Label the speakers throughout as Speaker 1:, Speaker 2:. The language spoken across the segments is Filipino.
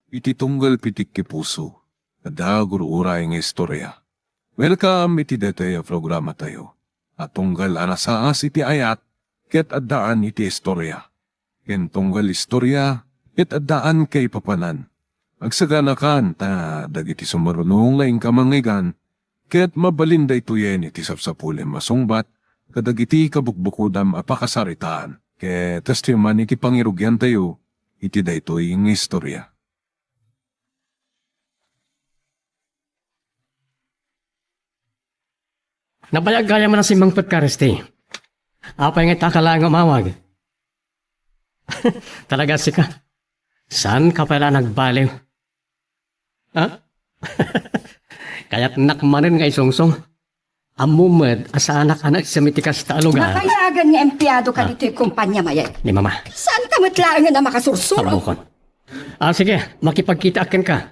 Speaker 1: iti tunggal pitik ki puso, kada guruuray ng istorya. Welcome iti detay programa tayo. At tunggal anasaas iti ayat, ket addaan iti istorya. Ken tunggal istorya, ket addaan kay papanan. Agsaganakan ta dagiti sumarunong laing kamangigan, ket mabalinday tuyen iti sapsapulem masungbat, kadagiti kabukbukudam apakasaritaan. Ket testiman iti pangirugyan tayo, iti daytoy ng istorya.
Speaker 2: Nabayag-gaya mo na si Mang Petkaresti. Apa yung itakala ang umawag? Talaga si ka. Saan ka pala nagbaliw? Ha? Kaya't nakmanin nga isungsong. Amumad, asa anak-anak sa mitikas ta alugan.
Speaker 3: Nakayagan nga empleyado ka dito yung kumpanya, Maya.
Speaker 2: Ni Mama,
Speaker 3: Saan ka matlaan na makasursuro?
Speaker 2: pabukon. Sige, makipagkita akin ka.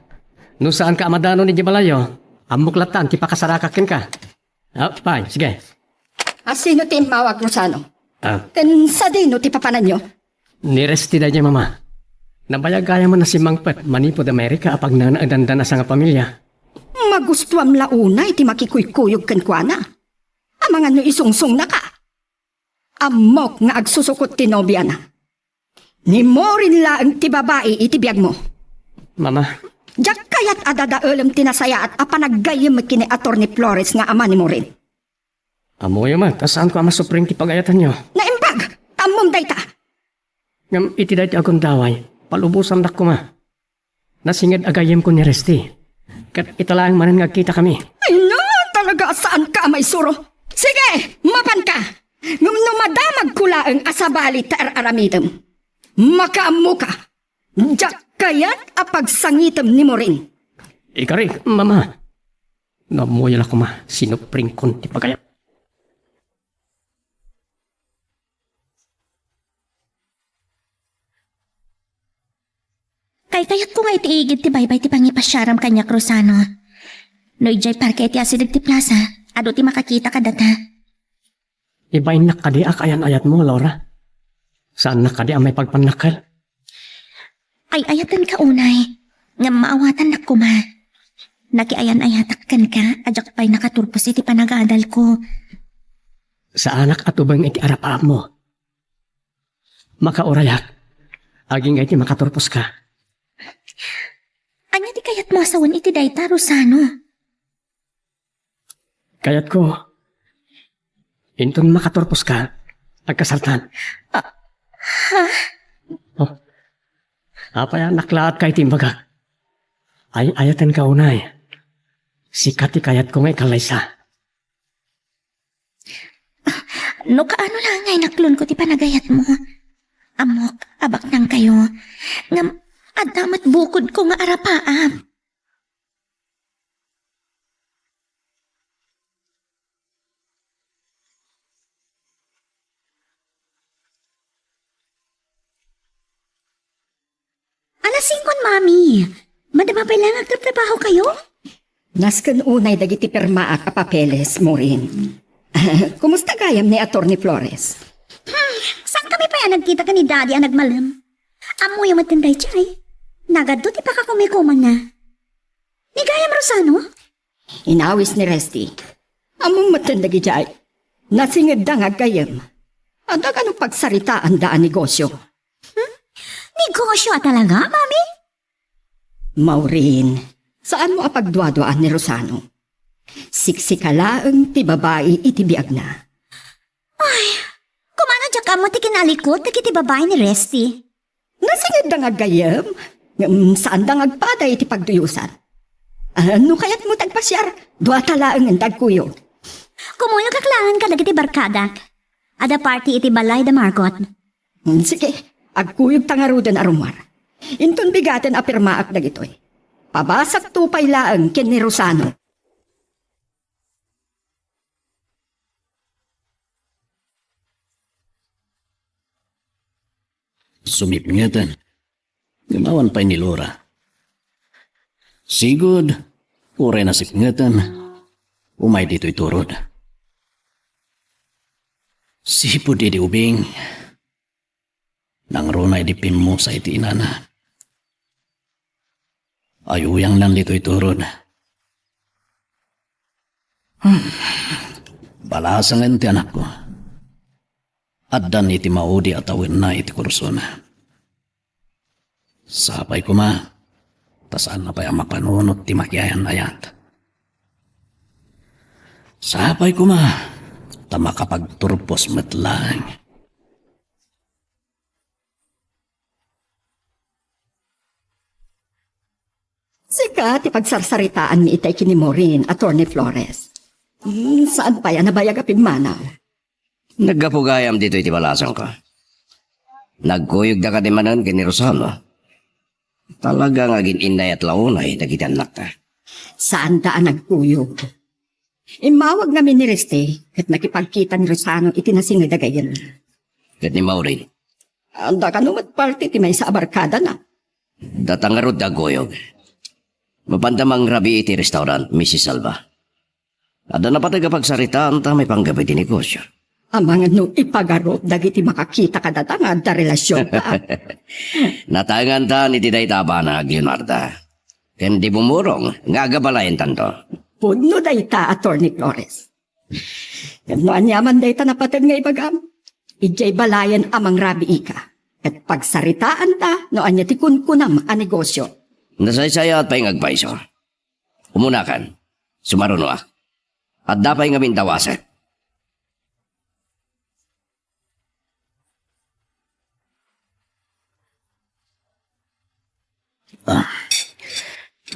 Speaker 2: No saan ka amadano ni Jibalayo, amuklatan, kipakasarakakin ka. Fine, sige.
Speaker 3: Sino ti mawag Rosano?
Speaker 2: Ah,
Speaker 3: Ken sa dino ti papanan nyo?
Speaker 2: niresti da niya, Mama. Nabayag-gaya mo na si Mang Pet, manipod Amerika apag nanaadandan na sa nga pamilya.
Speaker 3: Magustuam launa iti makikuykuyog ken kuana. Amangan no isungsong na ka. Amok nga agsusukot ti nobya na. Ni mo rin laang ti babae iti biyag mo.
Speaker 2: Mama,
Speaker 3: Diyak kayat adadaelam tinasaya at apanaggayam kini Atty. Flores nga ama ni mo rin.
Speaker 2: amoy man, saan ko ama supring kipagayatan nyo?
Speaker 3: Naimbag! Tamom dayta!
Speaker 2: Ngam iti dahi akong daway, palubusan dak ko ma. Nasingad agayem ko ni Resti. Kat italaang manan nga kita kami.
Speaker 3: Ay no, talaga saan ka may suro? Sige, mapan ka! Ngum numadamag kulaang asabali ta aramidem. Makaamu ka! Diyak kayat apagsangitem ni mo rin.
Speaker 2: Ikari, Mama. Namoy ko ma, sinupring kon ti pagayat.
Speaker 4: Kayat ko nga itiigid ti baybay ti pangipasyaram kanya Rosano. No ijay parke ti asidag ti plaza, ado ti makakita ka data.
Speaker 2: Ibain nakadi akayan ayat mo, Laura. Saan nakadi ang may pagpanakal?
Speaker 4: Ay ayatan ka unay, nga maawatan na kuma. Nakiayan-ayatak kan ka, ajak pa'y nakaturpos iti panag-aadal ko.
Speaker 2: Sa anak at ubang iti arapaan mo. Makaurayak. Aging iti makaturpos ka.
Speaker 4: Anya ti kayat mo asawan iti dayta, Rosano.
Speaker 2: Kayat ko, inton makaturpos ka, agkasartan.
Speaker 4: Ha?
Speaker 2: Oh. Apaya naklaat kay timbaga. Ay ayatan ka unay. Sikati kayat ko ngay kalaysa.
Speaker 4: No kaano lang ngay naklon ko ti panagayat mo. Amok, abak nang kayo. Ngam, adamat bukod ko nga arapaam. Alasing kon, Mami. Madama pa lang agtrabaho kayo?
Speaker 3: Nasken unay dagiti pirma at papeles mo rin. Kumusta gayam ni Atty. Flores?
Speaker 4: Saan kami pa yan nagkita ka ni Daddy ang nagmalam? Amo yung matinday chay. Nagado ti pakakumikuman na. Ni Gayam Rosano?
Speaker 3: Inawis ni Resty. Among matandagi jay. Nasingid da nga gayam. Ada ka nung pagsaritaan daan negosyo.
Speaker 4: Negosyo talaga, Mami?
Speaker 3: Maureen, saan mo apagdwadwaan ni Rosano? Siksikalaang ti babae iti biag na.
Speaker 4: Kumana dyan ka mo ti kinalikot na kiti babae ni Resty.
Speaker 3: Nasingid da nga gayam. Saan da nga agpaday iti pagduyusan? Ano kaya't mo tagpasyar? Dua talaang ang dagkuyo.
Speaker 4: Kumuyo kaklangan ka dagiti barkada. Ada party iti balay da Margot.
Speaker 3: Sige, agkuyog tangarudan arumar. Inton bigaten apirmaak dagitoy. Pabasak tupay laang ken ni Rosano.
Speaker 5: Sumipngatan. Gamawan pa ni Laura. Sigod, uray na sipngatan. Umay dito'y turod. Sipod di ubing. Nang runay di pinmo sa iti inana. Ayuyang nan dito'y turod. Balasangan ti anak ko. Addan iti maudi at awin na iti kursun. Sapay ko ma, tasaan na pa'y mapanunot ti makyayan ayat. Sapay ko ma, ta makapagturpos metlang.
Speaker 3: Sika, ti pagsarsaritaan mi itay kinimorin, Attorney Flores. Saan pa yan nabayag apigmanaw?
Speaker 6: Nagkapugayam dito iti balasan ko. Nagkuyog da ka di manan kini Rosano. Talaga nga inay at launay nagitanak ta.
Speaker 3: Saan daan nagkuyog? Imawag nga ni Reste, kat nakipagkita ni Rosano itinasingay dagayan.
Speaker 6: Kat ni Maureen,
Speaker 3: Anda ka numad party ti may sa abarkada na.
Speaker 6: datangarod da goyog. Mapandamang rabi iti restaurant, Mrs. Alba. Ada na pati kapagsaritaan ta may panggabi di negosyo.
Speaker 3: Amang no ipagarop dagiti makakita ka datang da relasyon ka.
Speaker 6: Natangan ta ni Tiday Tabanag, Leonarda. Ken di bumurong, nga gabalayan tanto.
Speaker 3: Puno dayta, Attorney Flores. Yan no anyaman dayta napatid nga ibagam. Ijay balayan amang rabi ika. At pagsaritaan ta, no anya ti kunkunam a negosyo.
Speaker 6: Nasaysaya at pa'y agpaiso. Umunakan, sumaruno ah. At dapay nga mintawasan.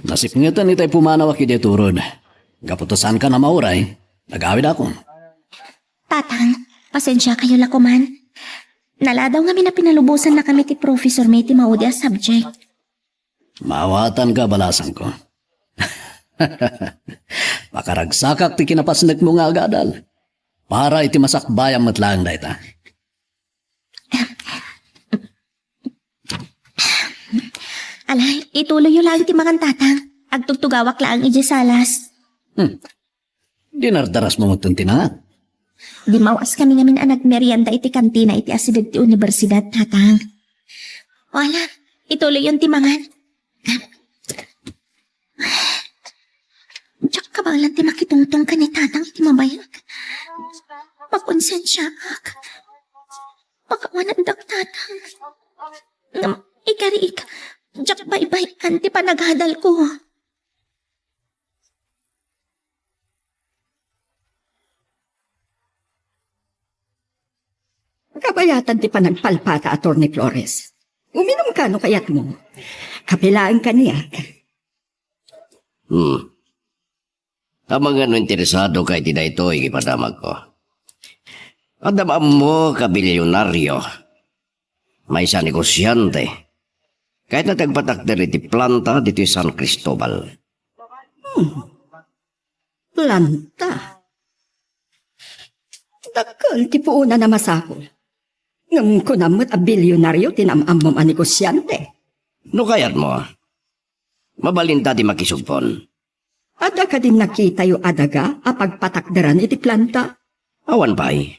Speaker 5: Nasipngitan itay pumanaw aki di turod. Kaputusan ka na mauray, nagawid ako.
Speaker 4: Tatang, pasensya kayo lakuman. Naladaw nga pinalubusan na kami ti Professor May ti maudi a subject.
Speaker 5: Mawatan ka balasan ko. Makaragsakak ti kinapasnek mo nga agadal. Para iti masakbayang matlang da ita.
Speaker 4: Alay, ituloy yung lang ti mangan tatang. Agtugtugawak lang iji salas.
Speaker 5: Dinardaras mo magtuntinangat.
Speaker 4: Di mawas kami ngamin anak merienda iti kantina iti asideg ti universidad tatang. Wala, ituloy yung ti mangan. Diyak ka ba lang ti makitungtong ka ni tatang iti mabayag? Makonsensya ak. Pagkawanan dak tatang. Ikari ik. Diyak ba anti panaghadal ko.
Speaker 3: Kabayatan ti panagpalpata, Attorney Flores. Uminom ka no kayat mo. Kapilaan ka niya.
Speaker 6: Tamang ano interesado kay ti dayto ikipadamag ko. Adamam mo kabilyonaryo. May sa negosyante. Kahit na tagpatakder iti planta dito San Cristobal.
Speaker 3: Planta. Dakal ti puuna na masakol. Ngam ko namot a bilyonaryo tinamam mo a negosyante.
Speaker 6: No kayat mo, mabalinta di makisugpon.
Speaker 3: Ada ka din nakita yung adaga a pagpatakderan iti planta.
Speaker 6: Awan pa'y.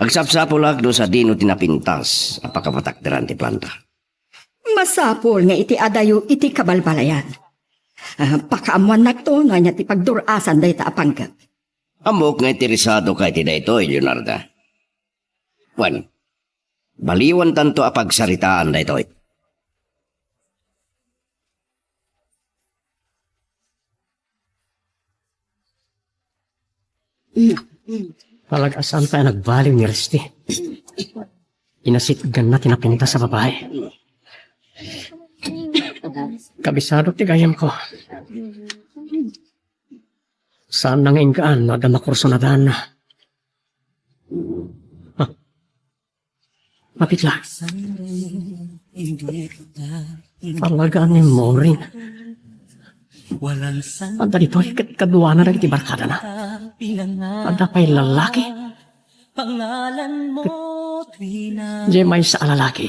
Speaker 6: Agsapsapulag do sa dino tinapintas a pagkapatakderan ti planta.
Speaker 3: Masapol nga iti adayo iti kabalbalayan. Pakaamuan na to nga niya ti pagdurasan day ta apangkat.
Speaker 6: Amok nga interesado kay ti dayto, Leonarda. Wan, baliwan tanto a pagsaritaan dayto.
Speaker 2: Palag-asan pa nagbaling ni Resti. Inasitgan na tinapinta sa babae. Kabisado ti gayam ko. Saan nangaingaan no ada makurso na daan na. Mapitla. Talaga ni Maureen. Anda dito, kadua na rin barkada na. Anda pa'y lalaki. Di may sa lalaki.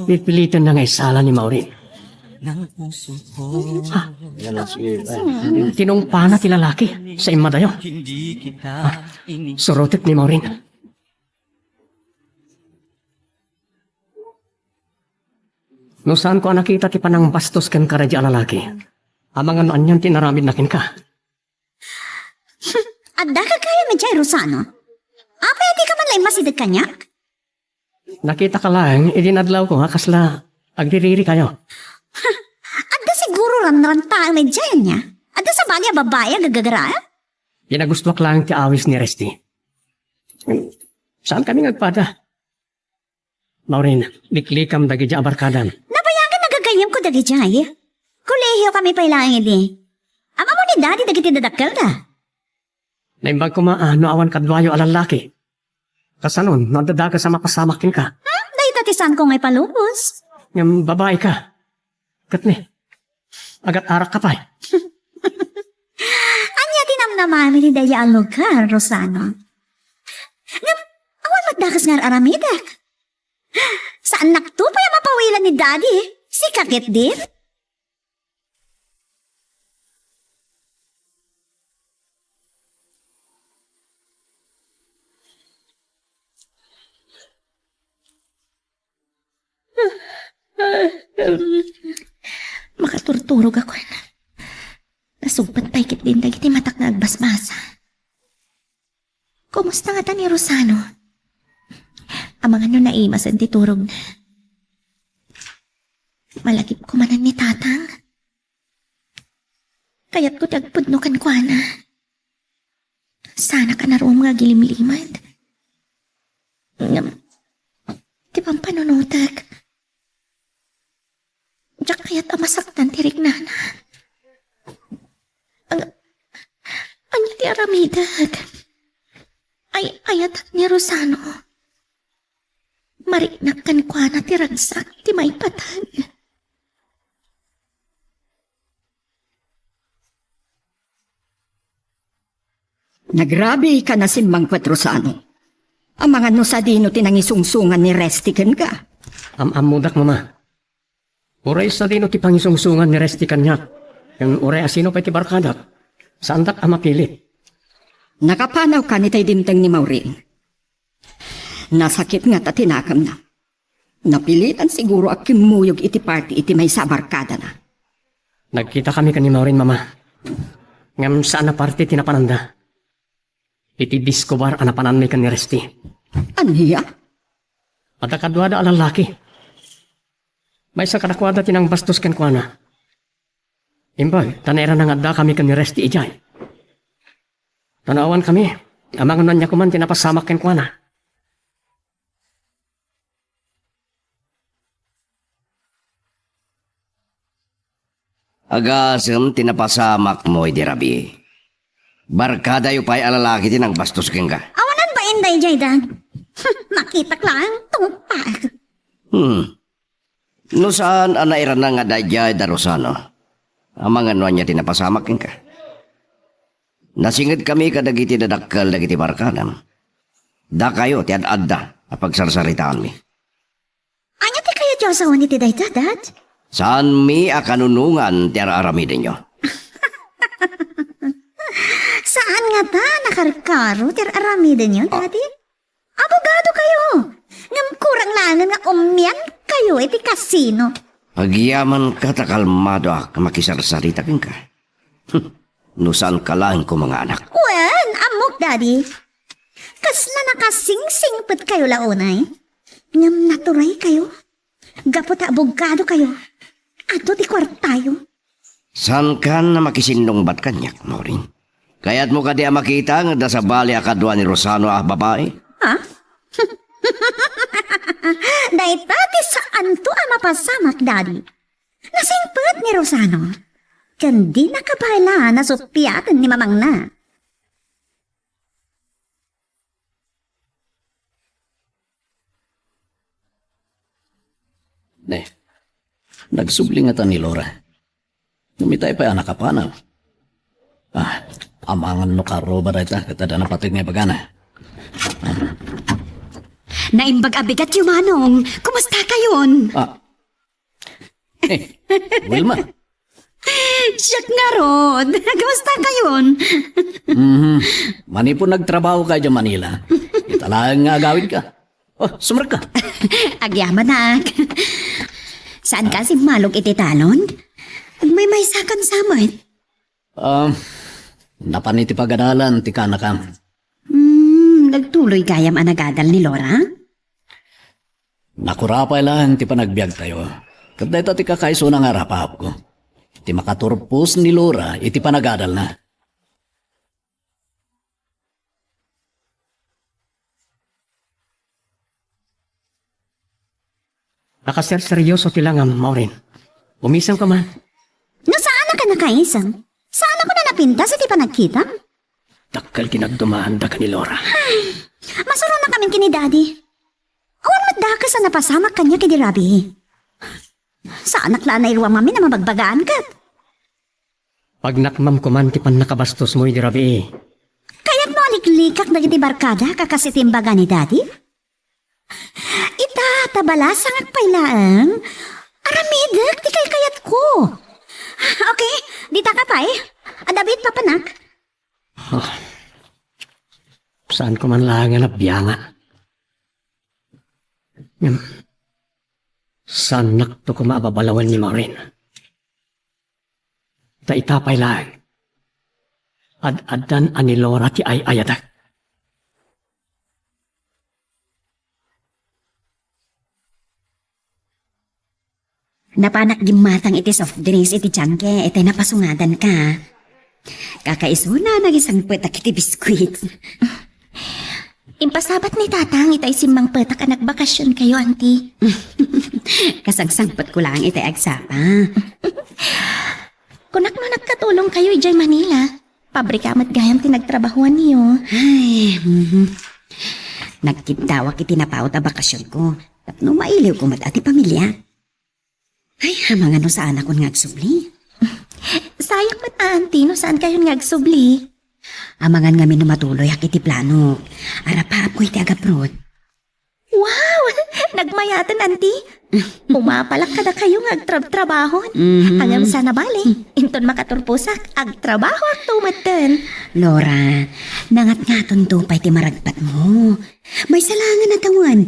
Speaker 2: Pipilitan na nga isala ni Maureen. Tinungpa na ti lalaki sa imadayo. Surutit ni Maureen. No saan ko nakita ti panang bastos ken karadya lalaki. Amang ano anyan tinaramid nakin ka.
Speaker 4: Adda ka kaya nga dyan, Rosano? Apa di ka man lang masidag kanya?
Speaker 2: Nakita ka lang, idinadlaw ko ha, kasla agdiriri kayo.
Speaker 4: Adda siguro rantaang na dyan niya. Adda sa bali a babae gagagara?
Speaker 2: Pinagustuwak lang ti awis ni Resty. Saan kami nagpada? Maureen, liklikam dagi dya abarkadan.
Speaker 4: Nabayagan nagagayam ko dagi dyan. Kolehiyo kami pa ilang ini. Ama mo ni daddy dagi tinadakkel da.
Speaker 2: Naimbag ko no awan kadwayo alalaki. Kasanon, nadadaka sa mapasamakin ka.
Speaker 4: Dahil tatisan ko ngay palubos.
Speaker 2: Yung babae ka. Katni, agat arak ka pa.
Speaker 4: Anya tinamnamami ni Daya ang lugar, Rosano. Awan magdakas nga aramidak. Saan naktupay ang mapawilan ni daddy? Si kakit din? Makaturturog ako na. Nasugpat pa ikit din dagiti matak nga agbasbasa. Kumusta nga ta ni Rosano? Amang ano naimasan ti turog na. Malagip ko manan ni tatang. Kaya't ko tagpudnukan ko na. Sana ka naroon nga gilimlimad. Di bang panunutag? Diyak kaya't amasaktan tirik na. Anya ti aramidag. Ay ayat ni Rosano. Mariknakan ko na ti ragsak ti may patag.
Speaker 3: Nagrabi ka na simbang Rosano. Ang mga no sa dino tinangisungsungan ni Restiken ka.
Speaker 2: Amudak mama. Uray sa dino ti pangisungsungan ni Resty kanyak. Yung uray asino pa ti barkadak. Saan dak amapilit?
Speaker 3: Nakapanaw ka ni tay dimteng ni Maureen. Nasakit nga ta tinakam na. Napilitan siguro ak kimuyog iti party iti may sabarkada na.
Speaker 2: Nagkita kami kani Maureen mama. Ngam saan na party tinapananda. Iti disco bar anapanan may kan ni Resty.
Speaker 3: Aniya?
Speaker 2: At akadwada ang lalaki. May sa kadakwada tinang bastos ken kwa na. Imbay, tanera nang adda kami kan ni Resty ijay. Tanawan kami. Amang nanya ko man tinapasamak ken kwa na.
Speaker 6: Agasem tinapasamak mo, Idi Rabi. Barkada yu pa'y alalaki tinang bastos keng ka.
Speaker 4: Awanan ba inday jay dan? Makita lang tungpag.
Speaker 6: No saan anairan na nga dayay da Rosano? Amang ano niya tinapasamak keng ka. Nasingit kami kadagiti dadakkel dagiti barkadam. Da kayo ti ad-adda apag sarsaritaan mi.
Speaker 4: Anya ti kaya Diyos sa unit ti daydadat?
Speaker 6: Saan mi akanunungan ti araaramidin nyo?
Speaker 4: Saan nga ta nakarkaro ti aramidin yun, daddy? Abogado kayo. Ngam kurang langan nga umyan kayo iti kasino.
Speaker 6: Agyaman ka ta kalmado ak makisarsarita keng ka. No saan ka lang ko mga anak?
Speaker 4: Wen, amok, daddy. Kasla nakasingsingpet kayo launay. Ngam naturay kayo. Gapo ta abogado kayo. Ato ti kwartayo.
Speaker 6: Saan ka na makisinong bat kanyak, Maureen? Kaya't mo ka di makita nga da sa bali akadwa ni Rosano babae?
Speaker 4: Ha? Daitati saan to mapasamak, daddy? Nasingpet ni Rosano. Kandi nakabaila na supiyatan ni mamang na.
Speaker 5: Ne, nagsubling ni Laura. Numitay pa anak kapanaw. Amangan no karo ba dahil katada na patig nga bagana.
Speaker 3: Naimbag abigat yung manong. Kumusta kayon?
Speaker 5: Wilma.
Speaker 3: Siyak nga rod. Kumusta kayon?
Speaker 5: Mani po nagtrabaho ka dyan Manila. Italaan nga agawin ka. Sumar ka.
Speaker 3: Agyaman nak.
Speaker 4: Saan ka si Malog iti talon? May sakan samot.
Speaker 5: Napaniti pagadalan, ti kanakam.
Speaker 4: Nagtuloy gayam anagadal ni Laura?
Speaker 5: Nakurapay lang ti panagbiag tayo. Kada ito ti kakaiso na nga rapap ko. Ti makaturpos ni Laura, iti panagadal na.
Speaker 2: Nakaserseryoso tilangam, Maureen. Umisang ka man.
Speaker 4: No saan na ka nakaisang? Saan ako na napinta sa ti panagkita?
Speaker 2: Dakkel kinagdumaan da ka ni Laura.
Speaker 4: Masuro na kami kini Daddy. Awan matdaka sa napasamak kanya kini Rabi. Saan naklaan na iruwa mami na mabagbagaan ka?
Speaker 2: Pag nakmam ko man, ti pan nakabastos mo, Rabi.
Speaker 4: Kaya't no aliklikak na iti barkada kakasitimbaga ni Daddy? Ita, tabalasang agpailaan. Aramidek, di kay kayat ko. Okay, dita ka pa eh. Adabit papanak.
Speaker 2: Saan ko man lang nga nabiyangan? Saan nakto ko maababalawan ni Maureen? Ta itapay lang. Ad-adan ani Laura ti ay ayadak.
Speaker 4: Napanak gimatang iti soft drinks iti tiyangke, iti napasungadan ka. Kakaisuna nagisang petak iti biskuit. Impasabat ni tatang itay simbang petak anak bakasyon kayo, auntie. Kasangsangpat ko lang itay agsapa. Kunak no nagkatulong kayo ijay Manila. Pabrika mat gayam tinagtrabahuan niyo. Ay, nagkintawak iti napaot a bakasyon ko. Tapno mailiw ko mat ati pamilya. Ay, hamang ano saan ako ngagsubli? Sayang mat auntie, no saan kayo ngagsubli? Amangan nga minumatuloy akiti plano. Arapa ko iti agaprod. Wow! Nagmayatan, auntie. Pumapalak kada kayo agtrabahon. Hanggang sana bali. Inton makaturpusak, agtrabaho at tumatan. Laura, nangat-ngaton to pa iti maragpat mo. May salangan na tawan.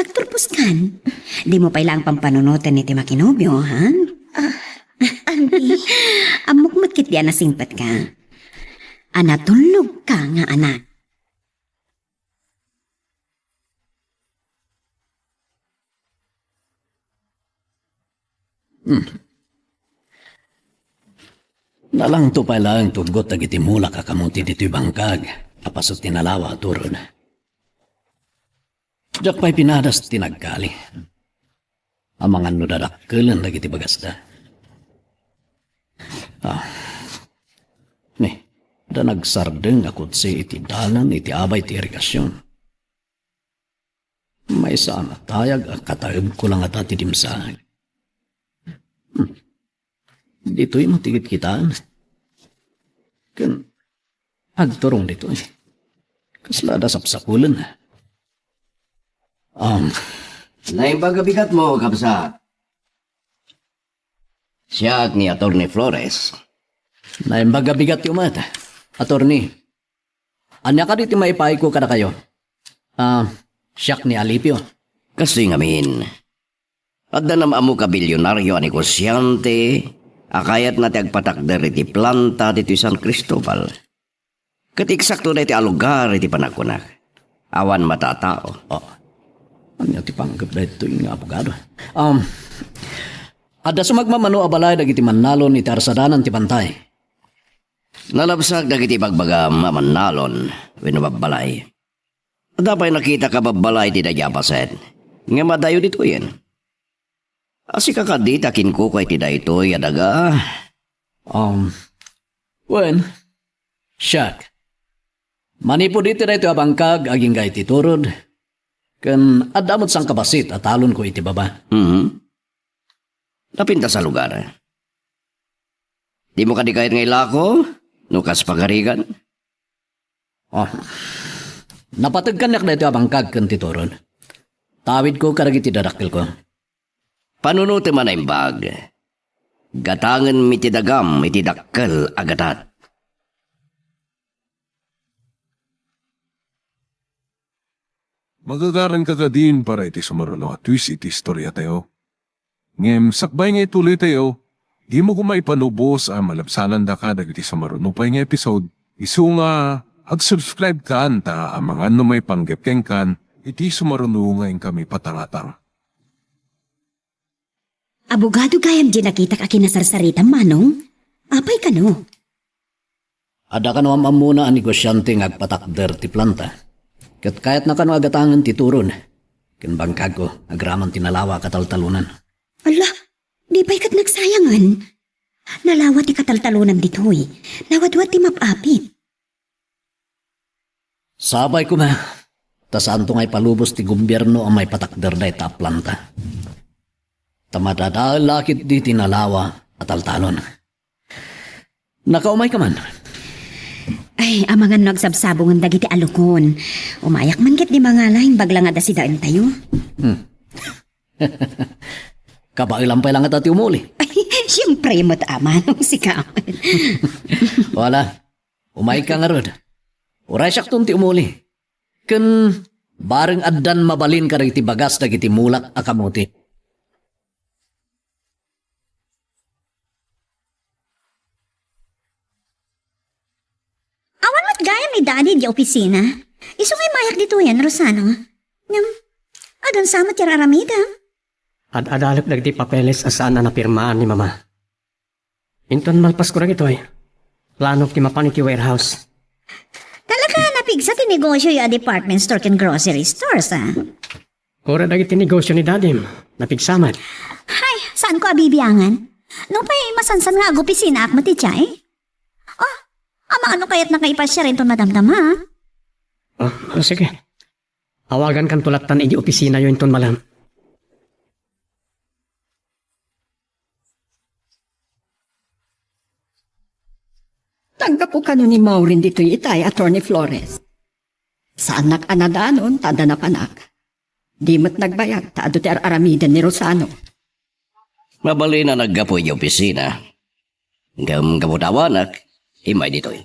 Speaker 4: Agturpos kan. Di mo pa ilang pampanunutan iti makinobyo, ha? Auntie. Amok kit diyan na singpat ka. Anatulog ka nga, anak.
Speaker 5: Nalang to pa lang tugot agiti mula kakamuti dito'y bangkag. Apasot tinalawa turod. Diyak pa'y pinadas tinagkali. Amangan no dadakkelan dagiti bagasda. Da nagsardeng akot si iti dalan iti abay ti irigasyon. May saan tayag kataib ko lang ata ti dimsag. Dito'y matigit kitaan. Kan agturong dito'y. Kaslada sapsapulan.
Speaker 6: Naimbagabigat mo, kapsa. Siya at ni Atty. Flores.
Speaker 5: Naimbagabigat yung mata. Attorney, anya ka dito maipay ko kada kayo? Siyak ni Alipio.
Speaker 6: Kasi ngamin, at na namu ka bilyonaryo a negosyante, akayat na ti agpatakder iti planta dito San Cristobal. Katiksakto na iti alugar iti panakunak. Awan matatao.
Speaker 5: Anya ti panggap na ito yung abogado. Ada sumagmamano abalay dagiti manalon iti arsadanan ti pantay.
Speaker 6: Nalabsag dagiti bagbagam manalon winubabalay. Dapay nakita ka babalay ti dayapasen. Nga madayo dito yan. Asi kakadita kinko kay ti daytoy adaga.
Speaker 5: Siyak. Manipo dito na ito abangkag aging gay ti turod. Kan adamot sang kabasit at alon ko iti baba.
Speaker 6: Napinta sa lugar. Di mo kadikayat ngay lako? Nukas pagarigan?
Speaker 5: Napatagkan na ito abangkag kan ti turod. Tawid ko karagiti dadakil ko.
Speaker 6: Panunuti man ang bag. Gatangan miti dagam iti dakkel agatat.
Speaker 1: Magagaran ka din para iti sumarulo at twist iti istorya tayo. Ngem sakbay nga ituloy tayo, di mo kumaipanubos ang malabsanan da ka dagiti sa marunupay nga episode. Isu nga, ag-subscribe ka anta ang mga may panggepkeng kan, iti sumarunungayin kami patangatang.
Speaker 4: Abogado gayam di nakita ka kinasarsarita, Manong. Apay ka no?
Speaker 5: Ada ka naman muna ang negosyante nga agpatakder ti planta. Kat kahit na kano agatangan ti turon, kinbangkag ko, agraman tinalawa kataltalunan.
Speaker 4: Ala, di ba'y kat nagsayangan? Nalawat ti kataltalunan ditoy. Nawat-wat ti mapapit.
Speaker 5: Sabay ko na, tasaan to nga'y palubos ti gobyerno ang may patakder na ita planta. Tamadadalakit di tinalawa at altalon. Nakaumay ka man.
Speaker 4: Ay, amangan nagsabsabong ang dagiti alukon. Umayak man kit di mga laing bagla nga da si daan tayo.
Speaker 5: Kabailampay lang at ati umuli.
Speaker 4: Ay, siyempre matama nung si Kaman.
Speaker 5: Wala, umay ka nga rod. Uray siyak ti umuli. Kun bareng addan mabalin ka rin ti bagas na iti mulak akamuti.
Speaker 4: Awan mat gaya ni Daddy di opisina. Isungay mayak dito yan, Rosano. Ngam, adon sama ti raramida.
Speaker 2: At adalap dagiti papeles asaan na napirmaan ni Mama. Inton malpas ko rin ito eh. Plano ti mapan iti warehouse.
Speaker 4: Talaga napigsa ti negosyo yung department store and grocery stores, ah.
Speaker 2: Kura dagiti negosyo ni Dadim. Napigsaman.
Speaker 4: Hay, saan ko abibiyangan? Nung pa'y masansan nga agopisina ak matitya eh. Oh, ama ano kaya't nakaipasya rin to madamdam ha?
Speaker 2: Sige. Awagan kan tulatan iti opisina yun inton malam.
Speaker 3: Tanggap po kano ni Maureen dito'y itay, Attorney Flores. Saan anadanon, tada na panak. Di mo't nagbayag, taado ti aramidan ni Rosano.
Speaker 6: Mabali na naggapoy yung opisina. Gamutawanak, himay ditoy.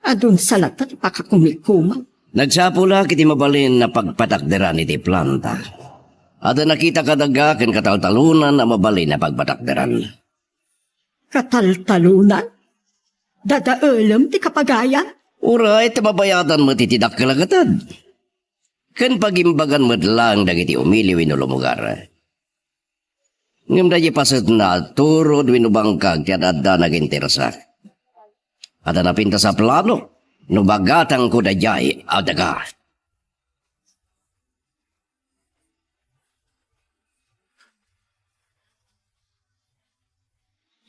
Speaker 3: Adun sa latat pakakumikuma.
Speaker 6: Nagsapula kiti mabalin na pagpatakderan iti planta. At nakita kadaga ken kataltalunan na mabalin na pagpatakderan.
Speaker 3: Kataltalunan? Dadaalam ti kapagayan?
Speaker 6: Uray, mabayatan mo titidak kalagatan. Ken pagimbagan mo lang dagiti umiliw inulumugar. Ngam da pasat na turod winubangkag ti adda nagintersak. At napinta sa plano, nubagatang ko da jay adaga.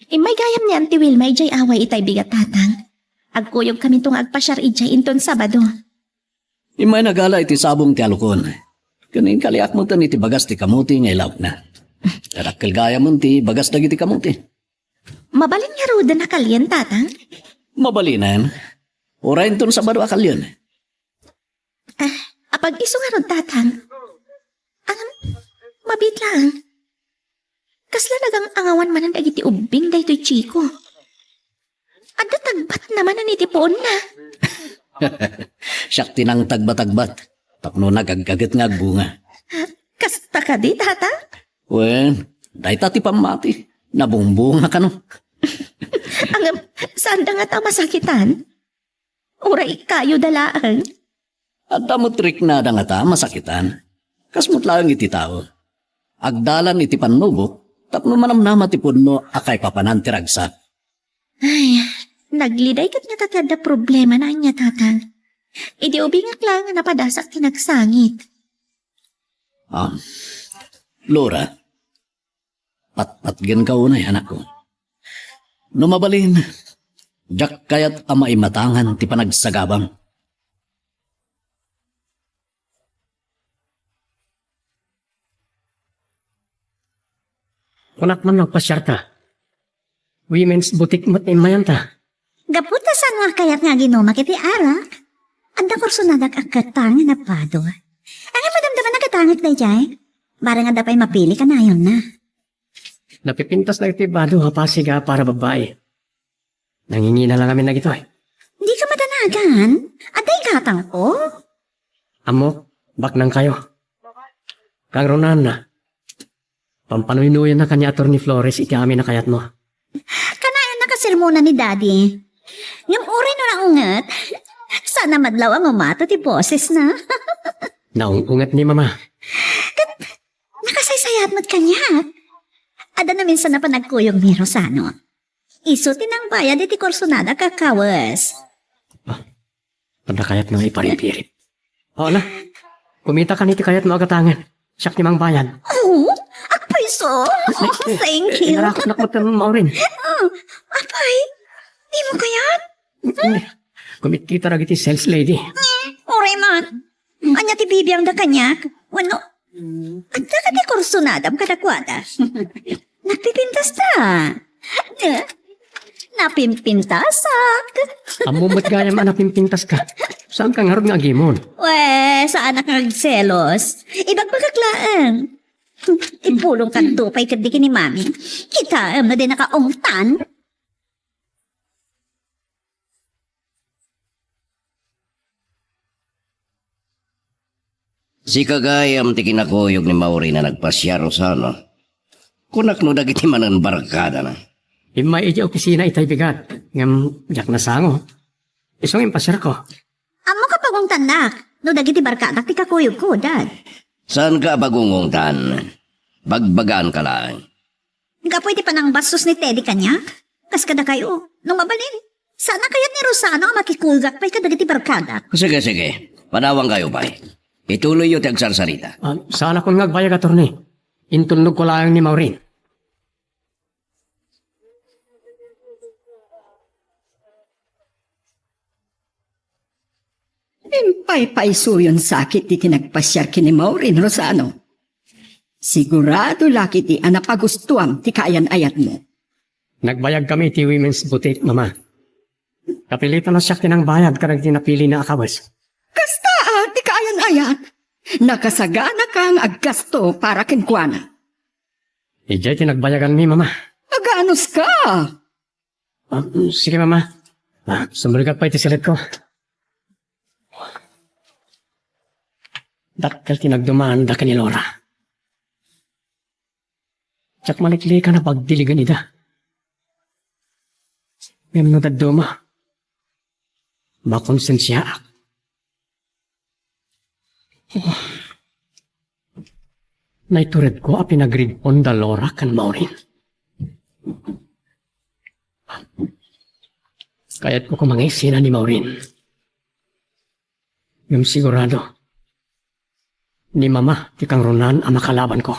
Speaker 4: May gayam ni Auntie Wilma ijay away itay bigat tatang. Agkuyog kami tong agpasyar ijay inton Sabado.
Speaker 5: Imay nagala iti sabong ti alukon. Kanin kaliak mo tan iti bagas ti kamuti nga ilaw na. Darakkel gaya mo ti bagas na iti kamuti.
Speaker 4: Mabalin nga ruda na kalyan tatang.
Speaker 5: Mabalinan. Orayin ton Sabado akal yun.
Speaker 4: Apag iso nga rod tatang. Ang mabitlang. Kasla nagang angawan man ang dagiti ubing daytoy chiko. Adda tagbat naman ang itipon na.
Speaker 5: Siyak tinang tagbat-tagbat. Tapno nagagagat nga agbunga.
Speaker 4: Kasta ka di, tata?
Speaker 5: Wen, dahi tati pamati. Nabumbunga ka no.
Speaker 4: Ang saan da nga ta masakitan? Uray kayo dalaan.
Speaker 5: At damutrik na da nga ta masakitan. Kasmut lang iti tao. Agdalan iti panubo. Tapno manamnama ti punno akay papanan ti ragsak.
Speaker 4: Ay, nagliday kat nga tatad na problema na niya, tatang. Idi ubingak lang nga napadasak tinagsangit.
Speaker 5: Laura, patpatgan ka unay anak ko. Numabalin, jak kayat ama imatangan ti panagsagabang.
Speaker 2: Kunak man nagpasyar ta. Women's boutique mo't imayan ta.
Speaker 4: Gaputa sa nga kayat nga ginumak iti ara. Anda kurso nadak agkatangin na pado. Ang madamdaman na katangit na jay. Barang nga dapay mapili ka na yun na.
Speaker 2: Napipintas na iti bado hapasiga para babae. Nangingina lang kami na gito eh.
Speaker 4: Di ka matanagan. Aday katang ko.
Speaker 2: Amo, baknang kayo. Kang Ronan na. Pampanuinuyan na kanya Atty. Flores iti amin na kayat mo.
Speaker 4: Kanayan nakasermona ni Daddy. Ngam uri no na ungat. Sana madlaw ang umato ti boses na.
Speaker 2: Naungungat ni Mama.
Speaker 4: Nakasaysayat mo't kanya. Ada na minsan na panagkuyog ni Rosano. Isutin ang bayad iti kursunada kakawas.
Speaker 2: Pagkakayat na iparipirit. Oo na. Kumita ka niti kayat mo agatangan. Siyak ni Mang Bayan.
Speaker 4: Oh, apay so. Thank you.
Speaker 2: Narakot na ko Maureen.
Speaker 4: Apay, di mo kayan?
Speaker 2: Kumikita ra iti sales lady.
Speaker 4: Uri man. Anya ti bibiyang da kanyak. Wano? At ka ti kursunada kadakwada. Nagpipintas ta. Napimpintasak.
Speaker 2: Amumot gaya man napimpintas ka. Saan ka nga ron nga agimon?
Speaker 4: We, saan ka nagselos? Ibagbagaklaan. Ipulong ka tupay kadiki ni Mami. Kita na din nakaungtan.
Speaker 6: Si kagayam ti kinakuyog ni Mauri na nagpasya Rosano. Kunak no dagiti manan barkada na.
Speaker 2: Imay iti opisina itay bigat. Ngam, jak na sango. Isong impasyar ko.
Speaker 4: Amo ka pagong tanak. No dagiti barkadak ti kakuyog ko, Dad.
Speaker 6: Saan ka bagungungtan? Bagbagaan ka lang.
Speaker 4: Nga pwede pa ng bastos ni Teddy kanyak? Kas kada kayo. Nung mabalin. Sana kayat ni Rosano ang makikugak pa'y kadagiti barkadak.
Speaker 6: Sige, sige. Panawang kayo pa. Ituloy yung tagsarsarita.
Speaker 2: Sana kung ngagbayag Atty. Intulnog ko lang ni Maureen.
Speaker 3: Impay-paiso yun sakit di tinagpasyar kini Maureen Rosano. Sigurado laki ti anapagustuam ti kayan-ayat mo.
Speaker 2: Nagbayag kami ti Women's Boutique, Mama. Kapilitan na siya tinang bayad karag tinapili na akawas.
Speaker 3: Kasta ti kayan-ayat. Nakasagana kang aggasto para kinkwana.
Speaker 2: Ijay tinagbayagan mi, Mama.
Speaker 3: Aganos ka?
Speaker 2: Sige, Mama. Sumulgat pa iti silit ko. Dakkel tinagdumaan da ka ni Laura. Tsak malikli ka na pagdiligan ida. Ngam no daduma. Makonsensya ak. Naitured ko a pinagridpon da Laura kan Maureen. Kaya't ko kumangisina ni Maureen. Ngam sigurado. Ni Mama, ti kang Ronan ang makalaban ko.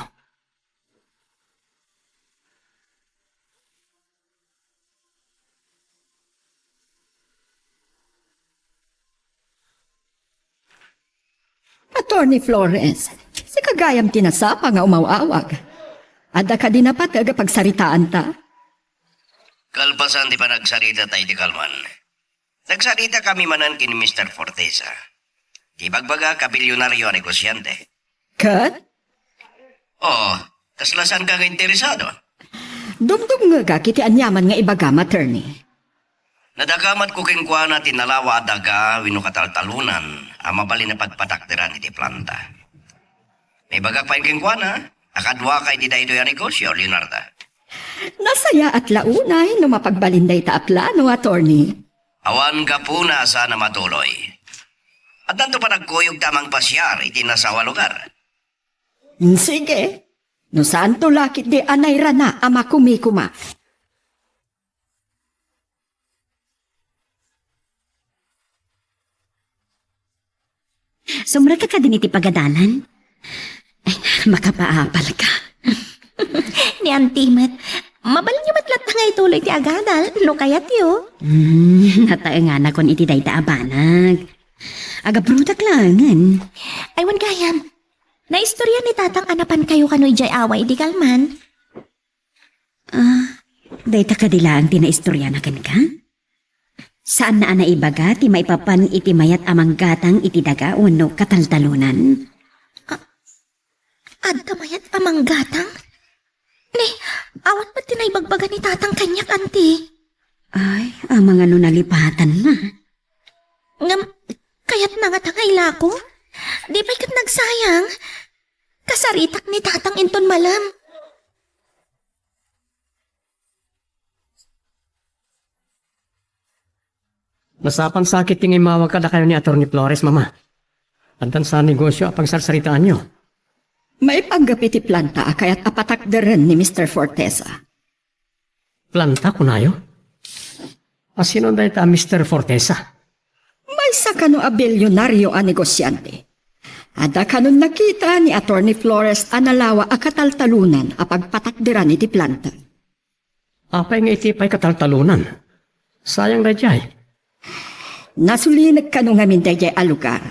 Speaker 3: Attorney Flores, si kagayam tinasapa nga umawawag. Ada ka din na pataga pagsaritaan ta.
Speaker 6: Kalpasan di pa nagsarita tayo di kalman. Nagsarita kami manan kin Mr. Forteza. Di bagbaga ka bilyonaryo negosyante.
Speaker 3: Kat,
Speaker 6: Oo, kaslasan ka interesado.
Speaker 3: dumdum nga kiti anyaman nga ibagam attorney.
Speaker 6: Nadakamat ko kengkwana tinalawa daga wino kataltalunan ang mabali na pagpatakdiran iti planta. May bagak pa yung kengkwana, akadwa kay di daydo yung negosyo, Leonardo.
Speaker 3: Nasaya at launay no mapagbalinday ta a plano, attorney.
Speaker 6: Awan ka po na sana matuloy. At nanto pa nagkuyog tamang pasyar iti nasawa lugar.
Speaker 3: Sige, no saan to lakit di anay rana ama kumikuma.
Speaker 4: Sumra ka din iti pagadalan? Ay, makapaapal ka. Ni Antimet, mabalin niyo matlat na nga ituloy ti agadal, no kayat yo. Natae nga na kon iti day ta abanag. Aga brutak langan. Aywan gayam, naistorya ni tatang anapan kayo kano'y jay away di kalman. Day ta kadila ang tinaistorya na kan ka? Saan na anaibaga ti maipapan iti mayat amang gatang iti daga uno kataltalunan? Adda mayat amang gatang? Ni, awat ba't tinaibagbaga ni tatang kanyak, anti? Ay, amang ano nalipatan na. Ngam, kayat na nga tangayla ko? Di ba'y kat nagsayang? Kasaritak ni tatang inton malam.
Speaker 2: Nasapan sakit yung imawag kada kayo ni Atty. Flores, mama. Antan sa negosyo apang sarsaritaan nyo.
Speaker 3: May paggapi ti planta kaya't apatakderan ni Mr. Fortesa.
Speaker 2: Planta ko na yun. Asino dahil ta Mr. Fortesa?
Speaker 3: May sakano a bilyonaryo a negosyante. Ada kanon nakita ni Atty. Flores analawa a kataltalunan a pagpatakderan iti planta.
Speaker 2: Apay nga iti pa'y kataltalunan. Sayang na jay.
Speaker 3: Nasulinag kano nga mindayay a lugar.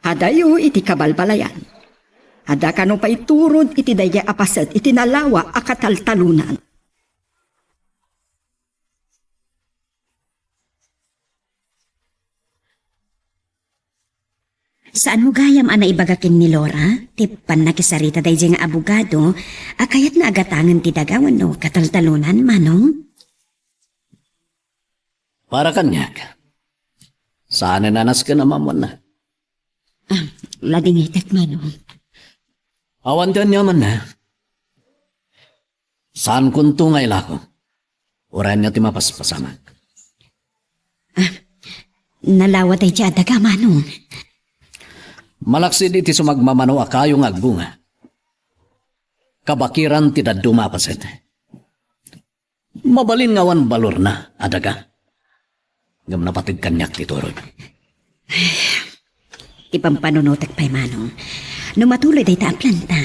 Speaker 3: Adayo iti kabalbalayan. Ada kano pa iturod iti dayay apaset iti nalawa a kataltalunan.
Speaker 4: Saan mo gayam ana ibagakin ni Laura? Tipan nakisarita day nga abogado, akayat na agatangan ti dagawan no kataltalunan, manong?
Speaker 5: Para kanyak. Saan nanas ka naman mo na?
Speaker 4: Lading itek, manong.
Speaker 5: Awan ka niya man na. Saan kunto ngay lako? Oran niya ti mapaspasama.
Speaker 4: Nalawa day ti adaga, manong.
Speaker 5: Malaksid iti sumagmamano akayong agbunga. Kabakiran ti dumapaset. Mabalin ngawan balor na, adaga. Ngam napatig kanyak ti turod.
Speaker 4: Ipampanunutek pa'y manong. Numatuloy day ta ang planta,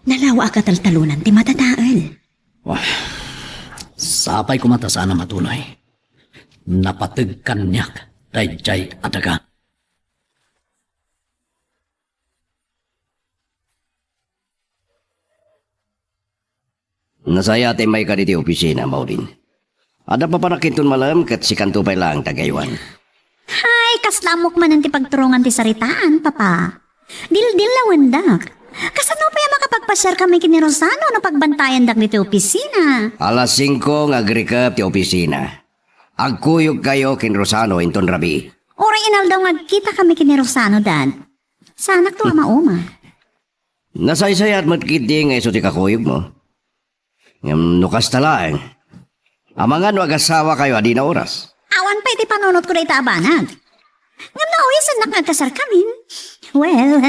Speaker 4: nalawa a kataltalunan ti matataal.
Speaker 5: Wah, sapay kumata sana matuloy. Napatig kanyak, dayjay adaga.
Speaker 6: Nasaya ate may ka diti opisina, Maureen. Ada pa panakinton malam kat si kanto pa lang tagaywan.
Speaker 7: Ay, kaslamok man ang ti pagturungan ti saritaan, papa. Dil-dil lawandak. Kasano pa yung makapagpasyar kami kini Rosano no pagbantayan dak dito opisina?
Speaker 6: Alas 5 nga agrikap ti opisina. Agkuyog kayo kin Rosano inton rabi.
Speaker 7: Oray inal daw kita kami kini Rosano, dad. Sanak to ama-uma.
Speaker 6: Nasaysayat matkiti nga iso ti kakuyog mo. Ngam nukas talaan. Amangan wag asawa kayo adi na oras.
Speaker 7: Awan pa iti panunot ko na itaabanag. Ngam na uwisan nakagkasar kami. Well,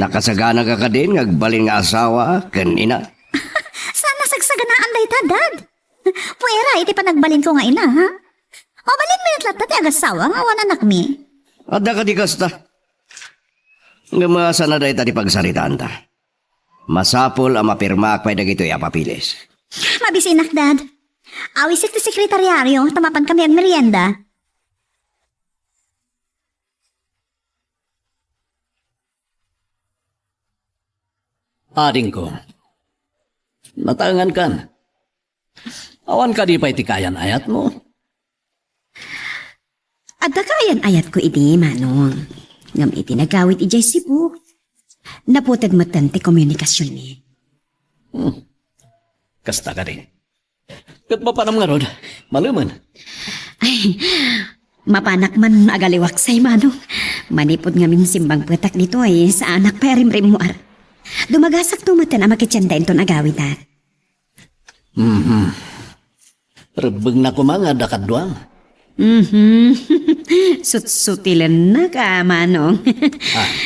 Speaker 6: Nakasagana ka din ngagbalin nga asawa kanina.
Speaker 7: sana sagsaganaan day ta, dad. Puwera, iti panagbalin ko nga ina, ha? O balin mo yung tlat ti agasawa nga awan anak mi.
Speaker 6: Adda ka di kasta. Ngam sana day tadi pagsaritaan ta. Masapol ang mapirma akpay dagito'y apapilis.
Speaker 7: Mabisinak, dad. Awisik ti sekretaryario, tamapan kami ang merienda.
Speaker 5: Ading ko. Natangan kan. Awan ka di pa itikayan ayat mo.
Speaker 4: Adakayan ayat ko idi, manong. Ngam iti nagawit ijay Cebu. Naputad mo ti komunikasyon ni.
Speaker 5: Kasta ka rin. Kat mapanam nga rod. Maluman.
Speaker 4: Ay, mapanak man agaliwak say, manong. Manipod nga min simbang petak dito ay sa anak pa rimrimuar. Dumagasak tumatan ang makitsanda inton agawit ha.
Speaker 5: Rebeg na ko mga dakadwang.
Speaker 4: Sut-sutilan na ka, manong.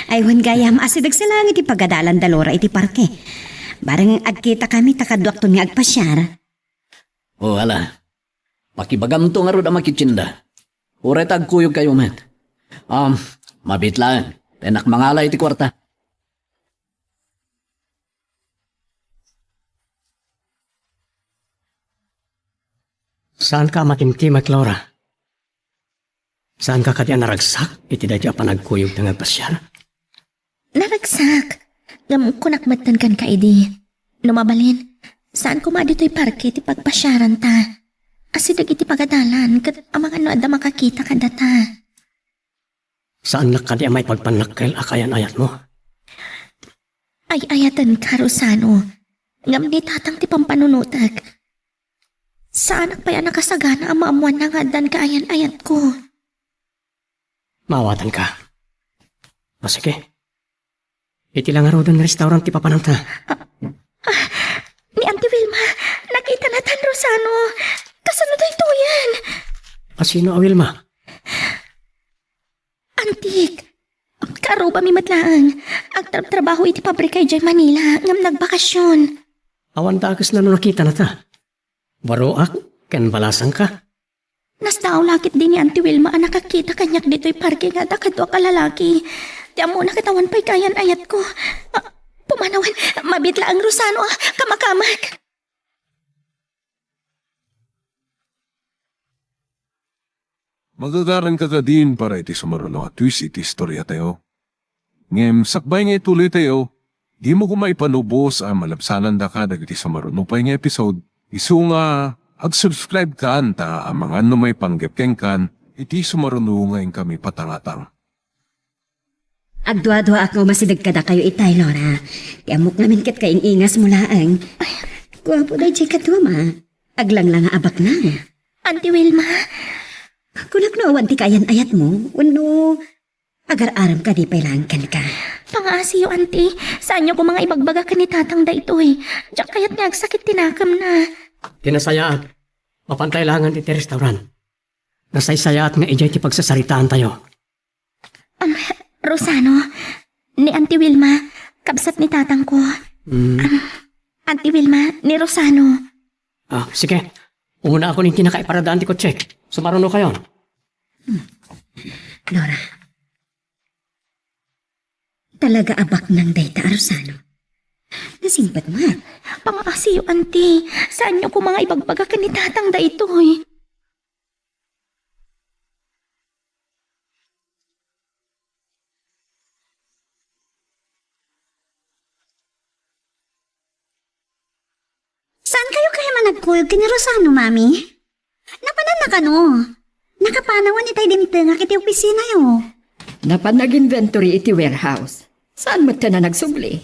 Speaker 4: Aywan gayam, asidag sa langit ipagadalan dalora iti parke. Barang agkita kami takadwak to nga agpasyar.
Speaker 5: O ala. Makibagam to nga rod ang makitsinda. Uret agkuyog kayo met. Mabitlaan. Tenak mangalay iti kwarta.
Speaker 2: Saan ka matimtimak, Laura? Saan ka kanya naragsak? Iti dadya pa nagkuyog na nga pasyar?
Speaker 7: Naragsak. Ngam kunakmatan kan ka, idi. Lumabalin. Saan ko dito'y parke ti pagpasyaran ta? Asidag iti pagadalan kat amang ano ada makakita ka data.
Speaker 2: Saan na kanya may pagpanakkel akayan ayat mo?
Speaker 7: Ay ayatan ka, Rosano. Ngam ni tatang ti pampanunutag. Saan pa yan nakasagana ang maamuan na nga dan kaayan-ayat ko?
Speaker 2: Mawatan ka. O sige. Iti lang araw ng restaurant ti papananta.
Speaker 7: Ni Auntie Wilma, nakita na tan, Rosano. Kasunod ito yan.
Speaker 2: Kasino, Wilma?
Speaker 7: Antik. Karo ba mi matlaang? Ang trabaho iti pabrika iti Manila. Ngam nagbakasyon.
Speaker 2: Awan takas na no nakita na ta. Baroak, ken balasang ka.
Speaker 7: Nasdaaw lakit din ni Auntie Wilma ang nakakita kanyak dito'y parking at akadwa kalalaki. Di mo nakatawan pa'y kayan ayat ko. Pumanawan, mabitla ang Rosano kamakamak.
Speaker 1: Magagaran ka din para iti sumaruno at twist iti istorya tayo. Ngem, sakbay nga ituloy tayo, di mo kumaipanubos ang malabsanan da ka dagiti sumaruno pa nga episode. Isu nga, ag-subscribe ka anta ang mga may panggepkeng kan, iti sumaruno ngayon kami patangatang.
Speaker 4: Agdwa-dwa ako masidag kada kayo itay, Lora. Tiamok namin kat kaing ingas mulaang. Gwapo day chay katuma. Aglang lang abak na.
Speaker 7: Auntie Wilma,
Speaker 4: Kunak no awan ti kayan ayat mo. Wano, agar-aram ka di pailangkan ka.
Speaker 7: pangasiyo Auntie. Saan niyo ko mga ibagbaga ka ni tatang da ito eh. Diyak kaya't nagsakit tinakam na.
Speaker 2: Tinasayaat. Mapantay langan iti restaurant. Nasaysayaat nga ijay ti pagsasaritaan tayo.
Speaker 7: Rosano, ni Auntie Wilma, kabsat ni tatang ko. Auntie Wilma, ni Rosano.
Speaker 2: Sige. Una ako ning kinakaiparadaan ti kotse. Sumaruno kayo.
Speaker 4: Lora, talaga abak ng dayta Rosano. Nasingpat mo.
Speaker 7: Pangasiyo Auntie, saan niyo ko mga ibagbaga ka ni tatang da ito eh. Saan kayo kaya managkuyog kini Rosano, Mami? Napanan na kano. Nakapanawan itay dimte nga kiti opisina yo.
Speaker 3: Napan nag-inventory iti warehouse. Saan mo na nagsubli?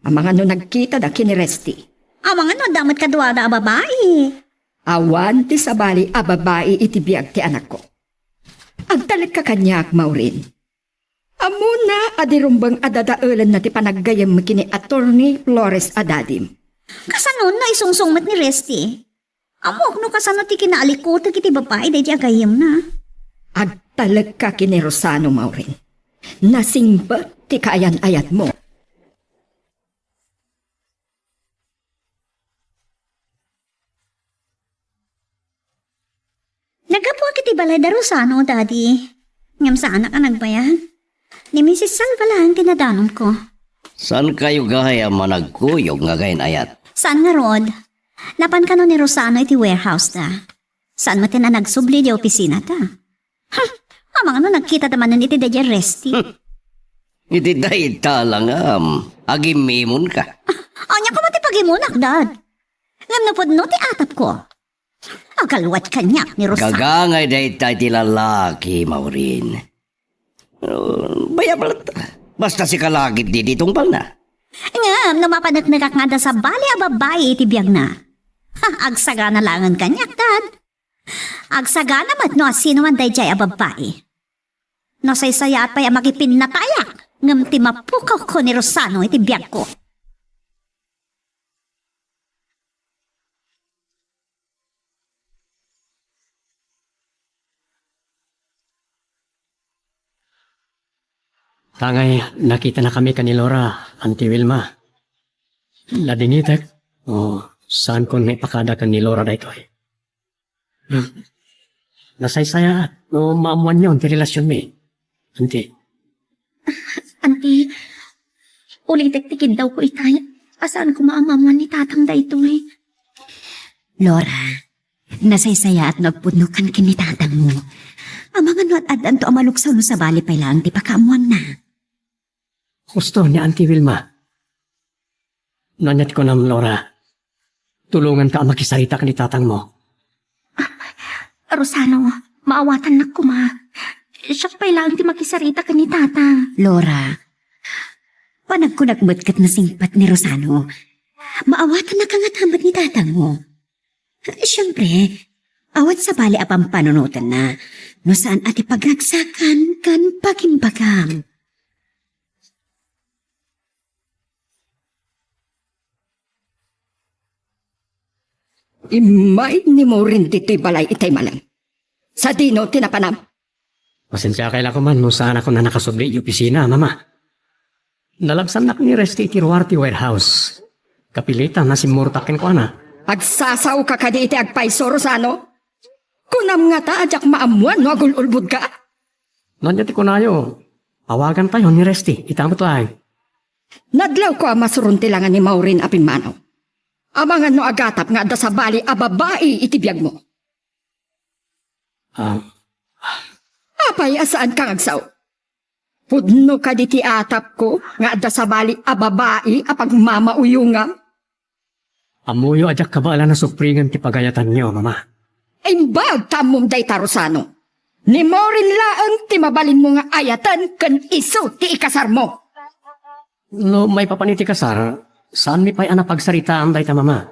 Speaker 3: Ang mga no nagkita da kiniresti.
Speaker 7: Amang ano, damat kaduada a babae.
Speaker 3: Awan ti sabali a babae iti biyag ti anak ko. Agtalag ka kanyak, Maureen. Amuna adirumbang adadaulan na ti panaggayam kini Attorney Flores Adadim.
Speaker 7: Kasanon na isungsungmat ni Resty. Amok no kasano ti kinaalikutan kiti babae day di agayam na.
Speaker 3: Agtalag ka kini Rosano, Maureen. Nasingba ti kaayan-ayat mo.
Speaker 7: Nagapuan kiti balay da Rosano, Daddy. Ngam saan ka nagbayan? Ni Mrs. Salva lang tinadanom ko.
Speaker 6: Saan kayo gaya managkuyog nga gayon ayat?
Speaker 7: Saan nga, Rod? Napan ka no ni Rosano iti warehouse da. Saan mo na nagsubli di opisina ta? Amang ano nagkita naman nun iti dadya Resty.
Speaker 6: Iti dahi talang agimimon ka.
Speaker 7: Anya ko mati pagimunak, Dad. Ngam na pod no ti atap ko. Agalwat kanyak ni Rosano.
Speaker 6: Kagangay dahi tayo ti lalaki, Maureen. Bayabalat. Basta si kalagit di ditong pal na.
Speaker 7: Ngam, namapanagnagak nga da sa bali a babae iti biyag na. Agsagana langan kanyak, Dad. Agsagana mat no sino man day jay a babae. No saysaya at pa'y makipin na tayak. Ngam ti mapukaw ko ni Rosano iti biyag ko.
Speaker 2: Tangay, nakita na kami kani Laura, Auntie Wilma. Ladinitek, saan ko may pakada ka ni Laura da ito eh. Nasaysaya, maamuan niyo ang relasyon mi. Auntie,
Speaker 7: Auntie, ulitek tikin daw ko itay. Asaan ko maamamuan ni tatang da ito eh.
Speaker 4: Lora, nasaysaya at nagpunukan kinitatang mo. Ang mga no at adan to amaluksaw no sa bali pa lang ti pakamuan na.
Speaker 2: gusto ni Auntie Wilma. Nanyat ko nam, Laura. Tulungan ka ang makisarita ka ni tatang mo.
Speaker 7: Rosano, maawatan na ko ma. Siya pa'y lang ti makisarita ka ni tatang.
Speaker 4: Lora, panagkunagmat kat na singpat ni Rosano. Maawatan na kangatamad ni tatang mo. Siyempre, awat sa bali apang panunutan na, no saan ati pagagsakan kan pagimbagam.
Speaker 3: Imay ni Maureen dito'y balay itay malang. Sa dino tinapanam.
Speaker 2: Pasensya kaila ko man no saan ako na nakasubli yung opisina, mama. Nalagsan na ni Resti iti Ruarte warehouse. Kapilitan na si Murtaken ko na.
Speaker 3: Agsasaw ka kadi iti agpaisoro sa ano? Kunam nga ta ajak maamuan no agululbud ka.
Speaker 2: Nandiyan ti ko na yo. Awagan tayo ni Resti. Itamot lang.
Speaker 3: Nadlaw ko ang masuruntilangan ni Maureen Apinmanaw. Amangan no agatap nga da sa bali a babae itibiyag mo. Apay asaan kang agsaw? Pudno ka di ti atap ko nga da sa bali a babae apag mamauyunga.
Speaker 2: Amuyo ajak kabala na supringan ti pagayatan niyo, mama.
Speaker 3: Imbag tamom day tarusano. Ni Maureen laang ti mabalin mo nga ayatan kan iso ti ikasar mo.
Speaker 2: No, may papaniti ka, Sara. Saan mi pa'y anak pagsaritaan day ta, mama?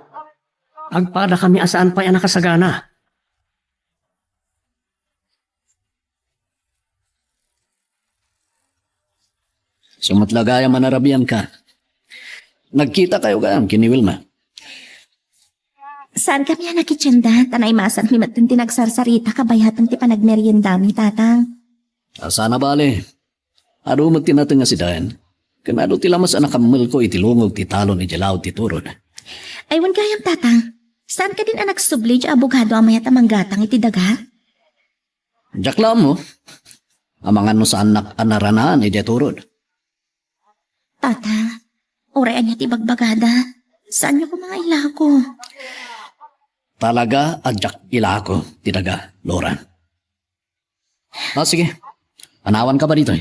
Speaker 2: Agpada kami asaan pa'y anak kasagana.
Speaker 5: Sumatlagaya manarabian ka. Nagkita kayo gaan, kini Wilma.
Speaker 4: Saan kami ang nakitsyenda? Tanay masan mi matun tinagsarsarita kabayatan ti panagmeryendami, tatang.
Speaker 5: Sana bale. Aro magtinatang nga si Dayan. Kanado ti lamas anak kamil ko itilungog ti talon ni Jalaw ti Turon.
Speaker 4: Aywan kayang tatang. Saan ka din anak subli di abogado amaya tamanggatang iti daga?
Speaker 5: Jakla mo. Amangan no sa anak anaranaan ni Turon.
Speaker 4: Tata, orayan niya ti bagbagada. Saan niyo ko mga ilako?
Speaker 5: Talaga adjak ilako ti daga, Loran. Sige. Anawan ka ba dito?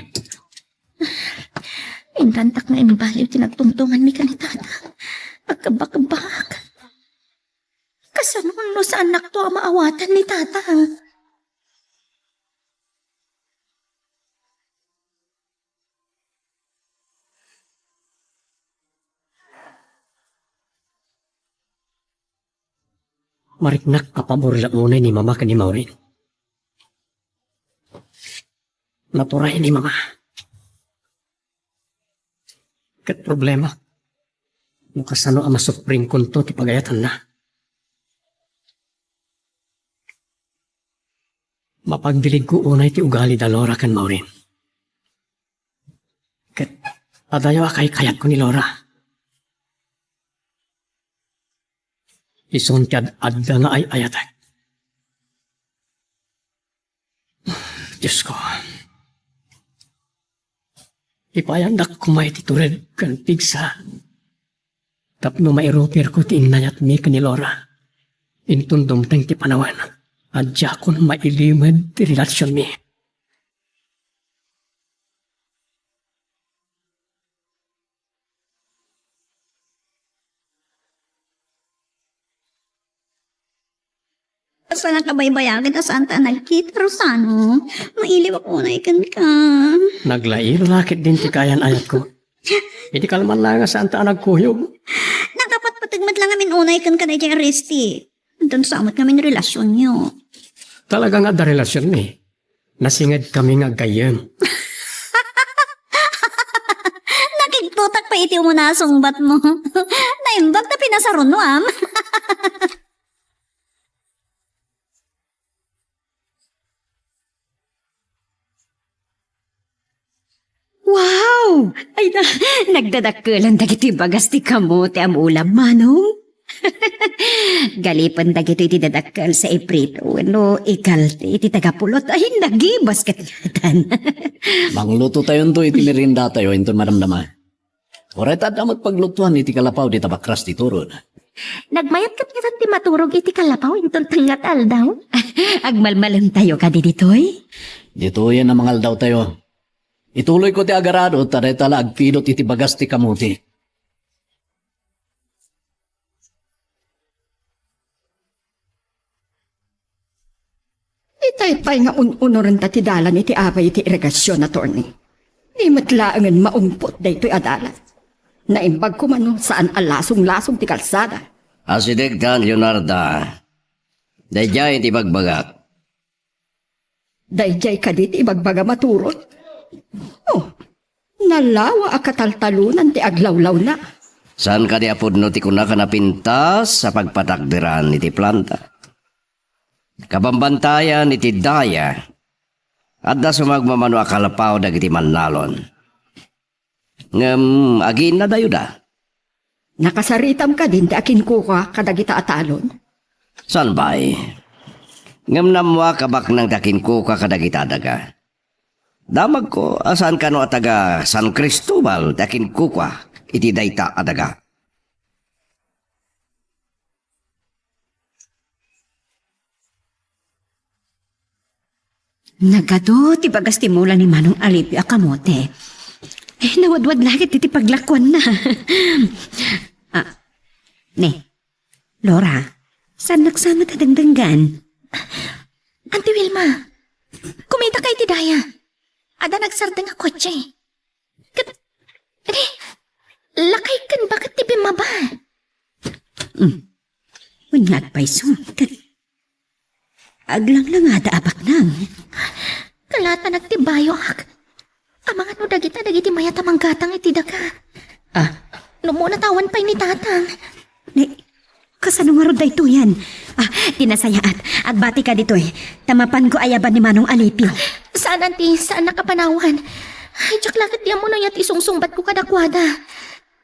Speaker 4: Inrantak na imbaliw tinagtungtungan mi ka ni tata. Pagkabak-bak. Kasanong no sa anak to ang maawatan ni tata?
Speaker 2: Mariknak kapabor lang muna ni mama ka ni Maureen. Naturay ni mama. Kat problema. Mukasano ang masupring kunto ti pagayatan na. Mapagdilig ko unay ti ugali da Lora kan Maureen. Kat adayo akay kayat ko ni Lora. Isuntyad adda nga ay ayatag. Diyos ko. Ipayandak kumay titured kan pigsa. Tapno mairoper ko ti inayat mi kanilora. Intundom teng ti panawan. Adya kon mailimad ti relasyon mi.
Speaker 7: Saan nakabaybayagan ka saan ta nagkita, Rosano? Mailiw ako na ikan ka.
Speaker 2: Naglairo lakit din ti kayan ayat ko. Hindi kalman lang nga saan ta nagkuyog.
Speaker 7: Nakapat patagmat lang amin una ikan ka na dyan Resti. Doon sa amat namin relasyon niyo.
Speaker 2: Talaga nga da relasyon mi. Nasingad kami nga gayem.
Speaker 7: Nakiktutak pa iti mo na sungbat mo. Naimbag na pinasaron mo, am.
Speaker 3: Wow! Ay na, nagdadakkelan dagiti bagas ti kamote am ulam manong. Galipan dagito iti dadakkel sa iprito. No, ikalte iti tagapulot. Ay, nagibas katigatan.
Speaker 5: Mangluto tayo to iti merinda tayo ito maramdama. Oret at amot paglutuan iti kalapaw di tabakras ti Turon.
Speaker 7: Nagmayat ka pisan ti maturog iti kalapaw intol tangat aldaw.
Speaker 3: Agmalmalang tayo ka ditoy.
Speaker 5: Dito yan ang mangal daw tayo. Ituloy ko ti agarado taday tala agpilot iti bagas ti kamuti.
Speaker 3: Itay-pay nga unuran ta ti dalan iti apay iti irigasyon, attorney. Di matlaangan maumpot da ito'y adalan. Naimbag ko man saan alasong-lasong ti kalsada.
Speaker 6: Asidik kan, Leonarda. Dayjay iti bagbagak.
Speaker 3: Dayjay ka dit ibagbaga maturot. Oh, nalawa a kataltalunan ti aglawlaw na.
Speaker 6: Saan ka di apod no ti kuna ka napintas sa pagpatakdiran iti planta? Kabambantayan iti daya. Adda sumagmamano akalapaw dagiti mannalon. Ngem agin na dayo da.
Speaker 3: Nakasaritam ka din, akin kuka kadagita atalon.
Speaker 6: San bay? Ngem namwa kabak ng takin ko kakadagita daga. Damag ko asan kano ataga San Cristobal takin kukwa iti dayta adaga.
Speaker 4: Nagado, ti bagas ti mula ni Manong Alipio akamote. Nawadwad lagi ti paglakwan na. Laura, saan nagsama ta dangdanggan?
Speaker 7: Auntie Wilma, kumita kay ti Daya. Ada nagsardang nga kotse. Lakay kan bakit ti bimaba?
Speaker 4: Unyat pa iso. Aglang lang ada abak nang.
Speaker 7: Kalata nagtibayo ak. Amang ano dagiti mayat amang gatang iti daga. Lumuna tawan pa ni tatang.
Speaker 4: Kasano nga roda ito yan? Tinasayaat. Agbati ka dito eh. Tamapan ko ayaban ni Manong Alipio.
Speaker 7: Saan auntie? Saan nakapanawan? Ay, jak lakit di mo no yat isungsungbat ko kadakwada.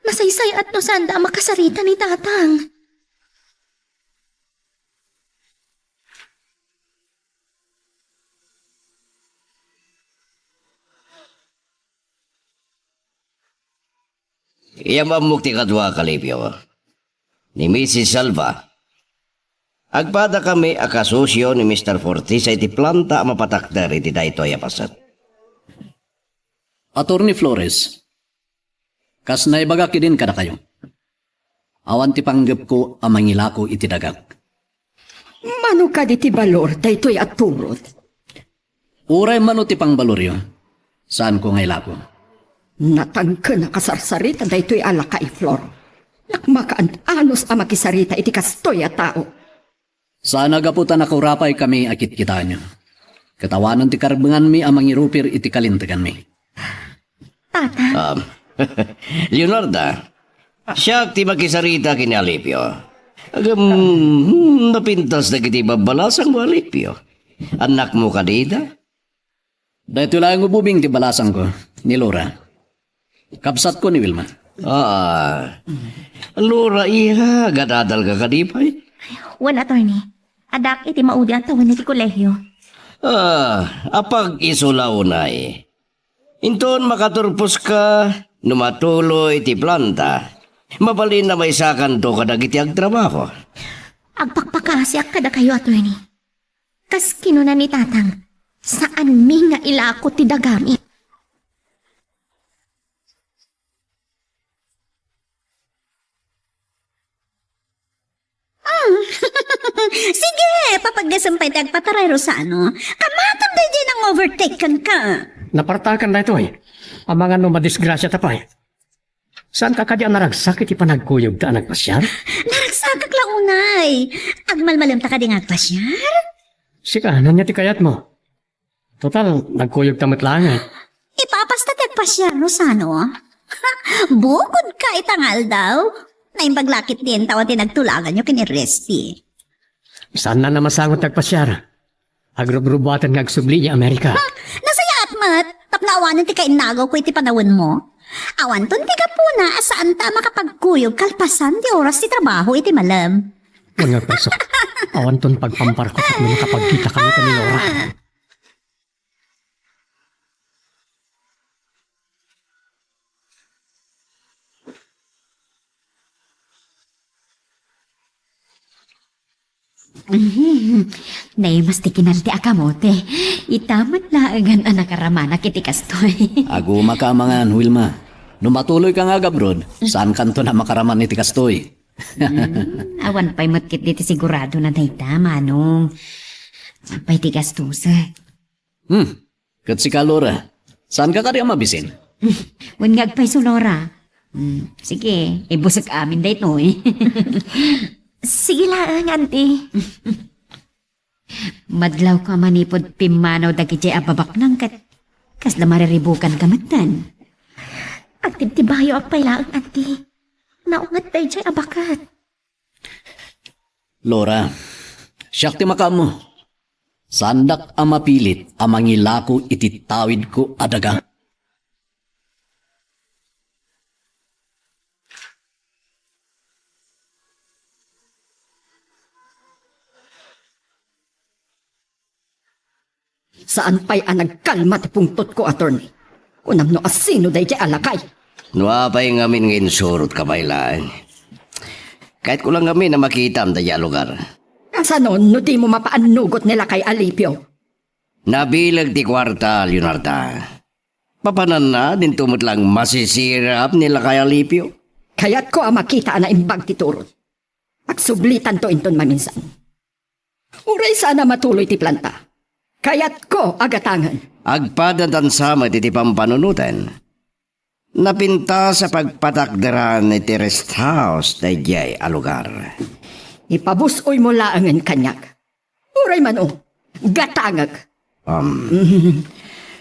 Speaker 7: Masaysay at no sanda makasarita ni tatang.
Speaker 6: Iya mamukti kadwa kalipyo. Ni Mrs. Salva. Agpada kami akasosyo ni Mr. Fortis sa iti planta mapatakder iti daytoy apasat.
Speaker 5: Attorney Flores, kas naibaga kidin kada kayo. Awan ti panggap ko amang ilako iti dagag.
Speaker 3: Mano ka di ti balor, daytoy at turot.
Speaker 5: Uray mano ti pangbaloryo. Saan ko nga ilako?
Speaker 3: Natangka na kasarsarita daytoy alakay, Flor. Nakmakaan anos a makisarita iti kastoy a tao.
Speaker 5: Sana gaputan nakurapay kami akit kita nyo. Katawanan ti karbengan mi amang irupir iti kalintegan mi.
Speaker 7: Tata,
Speaker 6: Leonarda, siya ti makisarita kini Alipio. Agam napintas na kiti babalasang mo Alipio. Anak mo kadida?
Speaker 5: Dahito lang ububing ti balasang ko, ni Laura. Kapsat ko ni Wilma.
Speaker 6: Laura iha, gadadal ka kadipay.
Speaker 7: wala attorney. Adak iti maudi ang tawin iti kolehyo.
Speaker 6: Apag isulaw na Inton makaturpos ka, numatuloy iti planta. Mabalin na may sakan to kadag iti agtrabaho.
Speaker 7: Agpakpakasyak kada kayo attorney. Kas kinuna ni tatang, saan mi nga ilako ti dagami?
Speaker 4: Sige, papaggasampay tagpataray Rosano. Kamatam day din ang overtake kan ka.
Speaker 2: Napartakan na ito eh. Ang mga madisgrasya tapay. Saan ka kadi ang naragsakit ipanagkuyog ta nagpasyar?
Speaker 4: Naragsakak lang unay. Agmalmalam ta ka din agpasyar.
Speaker 2: Sika, nanya ti kayat mo. Total, nagkuyog tamat lang eh.
Speaker 4: Ipapasta tagpasyar Rosano. Bukod ka itangal daw. Naimbaglakit din tawa tinagtulagan nyo kiniresti.
Speaker 2: Saan na namasangot nagpasyar? Agrub-rubatan nga agsubli niya Amerika.
Speaker 4: Nasaya at mat, tapnaawanan ti kainagaw ko iti panawin mo. Awan ton ti kapuna asaan ta makapagkuyog kalpasan ti oras ti trabaho iti malam.
Speaker 2: Huwag nga peso. Awan ton pagpamparkot at nung nakapagkita kami ni Laura.
Speaker 4: Nay, mas ti kinalti akamote. Itamat laagan anak karamana kiti kastoy.
Speaker 5: Aguma ka mangan, Wilma. Numatuloy ka nga gabrod, saan kanto na makaraman ni Tikastoy?
Speaker 4: Awan pa'y matkit diti sigurado na dayta, manong. Apay ti gastusa.
Speaker 5: Kat si Kalora, saan ka kari mabisin?
Speaker 4: Wangag pa'y sulora. Sige, ibusag amin dayto eh.
Speaker 7: Sige lang, auntie.
Speaker 4: Madlaw ka manipod pimanaw dagiti ababak nang kat. Kasla mariribukan ka matan.
Speaker 7: Agtintibayo ak pailaang, auntie. Naungat tayo dyan abakat.
Speaker 5: Laura, siyak ti makam mo. Sandak ang mapilit ang mangilako iti tawid ko adaga.
Speaker 3: Saan pa'y nagkalma ti pungtot ko, attorney? Kunam no asino day alakay.
Speaker 6: Nuapay ngamin ngayon surot kabaylaan. Kahit ko lang kami na makita ang daya lugar.
Speaker 3: Kasanon, no di mo mapaanugot nila kay Alipio.
Speaker 6: Nabilag ti kwarta, Leonarda. Papanan na, din tumot lang masisirap nila kay Alipio.
Speaker 3: Kaya't ko ang makita na imbag ti turot. Pagsublitan to inton maminsan. Uray sana matuloy ti planta. Kaya't ko agatangan.
Speaker 6: Agpadatan sama iti pampanunutan. Napinta sa pagpatakdaran iti rest house dayjay a lugar.
Speaker 3: Ipabusoy mo laangan kanyak. Uray man gatangag. Ang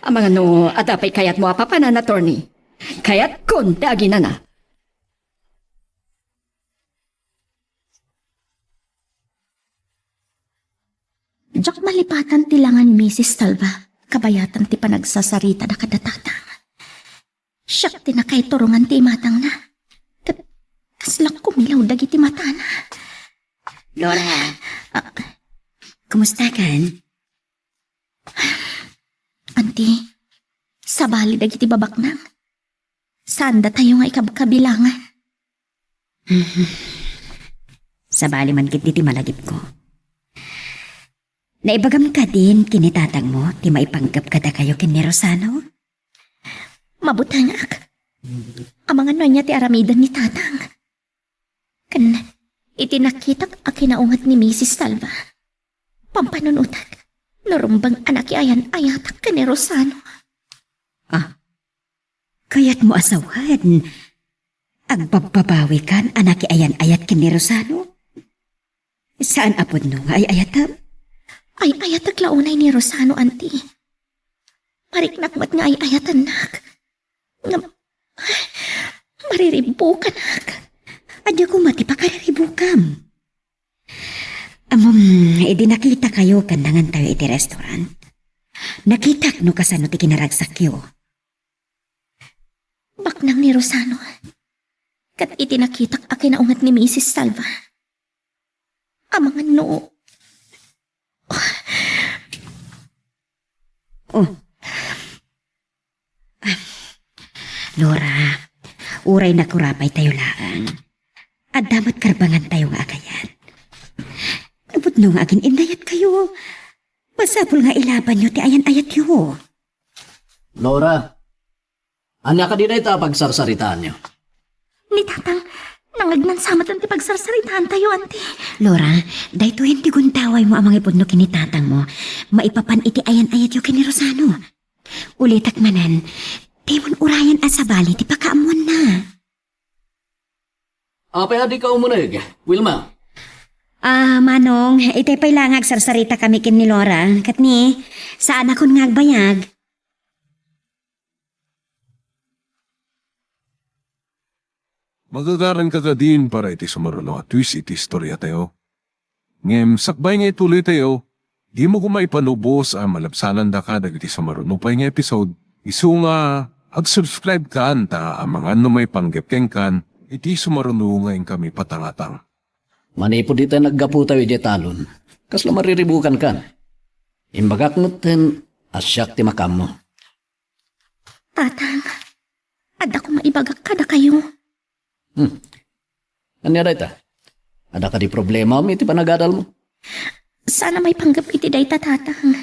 Speaker 3: mga adapay kayat mo apapanan, attorney. Kaya't kon dagi na na.
Speaker 7: Diyak malipatan tilangan Mrs. Talba, kabayatan ti panagsasarita na kadatatang. Siyak ti na kay turungan ti matang na. Kaslak kumilaw dagi ti mata na.
Speaker 4: Laura, kumusta kan?
Speaker 7: Auntie, sabali dagi ti babak nang. Saan da tayo nga ikabkabilangan?
Speaker 4: Sabali man kit ti malagip ko. Naibagam ka din kinitatang mo, ti maipanggap kada kayo kin ni Rosano?
Speaker 7: Mabutang ak. Ang mga nonya ti aramidan ni tatang. Kan, itinakitak a kinaungat ni Mrs. Talba. Pampanunutan, narumbang anak ayan ayatak ka ni Rosano.
Speaker 4: Kaya't mo asawan. Agbababawi kan anak ayan ayat kin ni Rosano? Saan apod no nga ay ayatam?
Speaker 7: Ay ayatak launay ni Rosano, auntie. Mariknakmat nga ay ayatan nak. Mariribo ka nak.
Speaker 4: Adyo ko mati pa kariribukam. Edi nakita kayo kandangan tayo iti restaurant. Nakita no kasano ti kinaragsak yo.
Speaker 7: Baknang ni Rosano. Kat itinakitak a kinaungat ni Mrs. Salva. Ang mga noo.
Speaker 4: Laura, uray na kurapay tayo laan. At damat karbangan tayo nga akayan. Nabot no nga agin indayat kayo. Masapul nga ilaban nyo ti ayan-ayat yo.
Speaker 5: Laura, anya ka din ita pagsarsaritaan niyo.
Speaker 7: Ni tatang, nangagnan samat ang tipagsarsalitahan tayo, auntie.
Speaker 4: Laura, dahito hindi guntaway mo ang mga ipod no kinitatang mo. Maipapan iti ayan-ayat yo kini Rosano. Ulitak manan, timon urayan asabali ti pakaamon na.
Speaker 5: Apay adi ka umunag, Wilma.
Speaker 4: Manong, itay pa'y langag sarsarita kami kin ni Laura. Kat ni, saan akong ngagbayag?
Speaker 1: Magagaran ka din para iti sumaruno at twist iti istorya tayo. Ngem, sakbay nga ituloy tayo, di mo kumaipanubos ang malapsanan da ka dagiti sumaruno pa nga episode. Isu nga, ag-subscribe ka anta ang mga may panggapkeng kan, iti sumaruno ngayon kami patangatang.
Speaker 5: Manipo di tayo naggapu tayo di talon. Kasla mariribukan kan. Imbagak nutin, asyak ti makam mo.
Speaker 7: Tatang, ada ko maibagak kada kayo.
Speaker 5: Anya da ita? Ada ka di problema mo iti panagadal mo?
Speaker 7: Sana may panggap iti day tatang.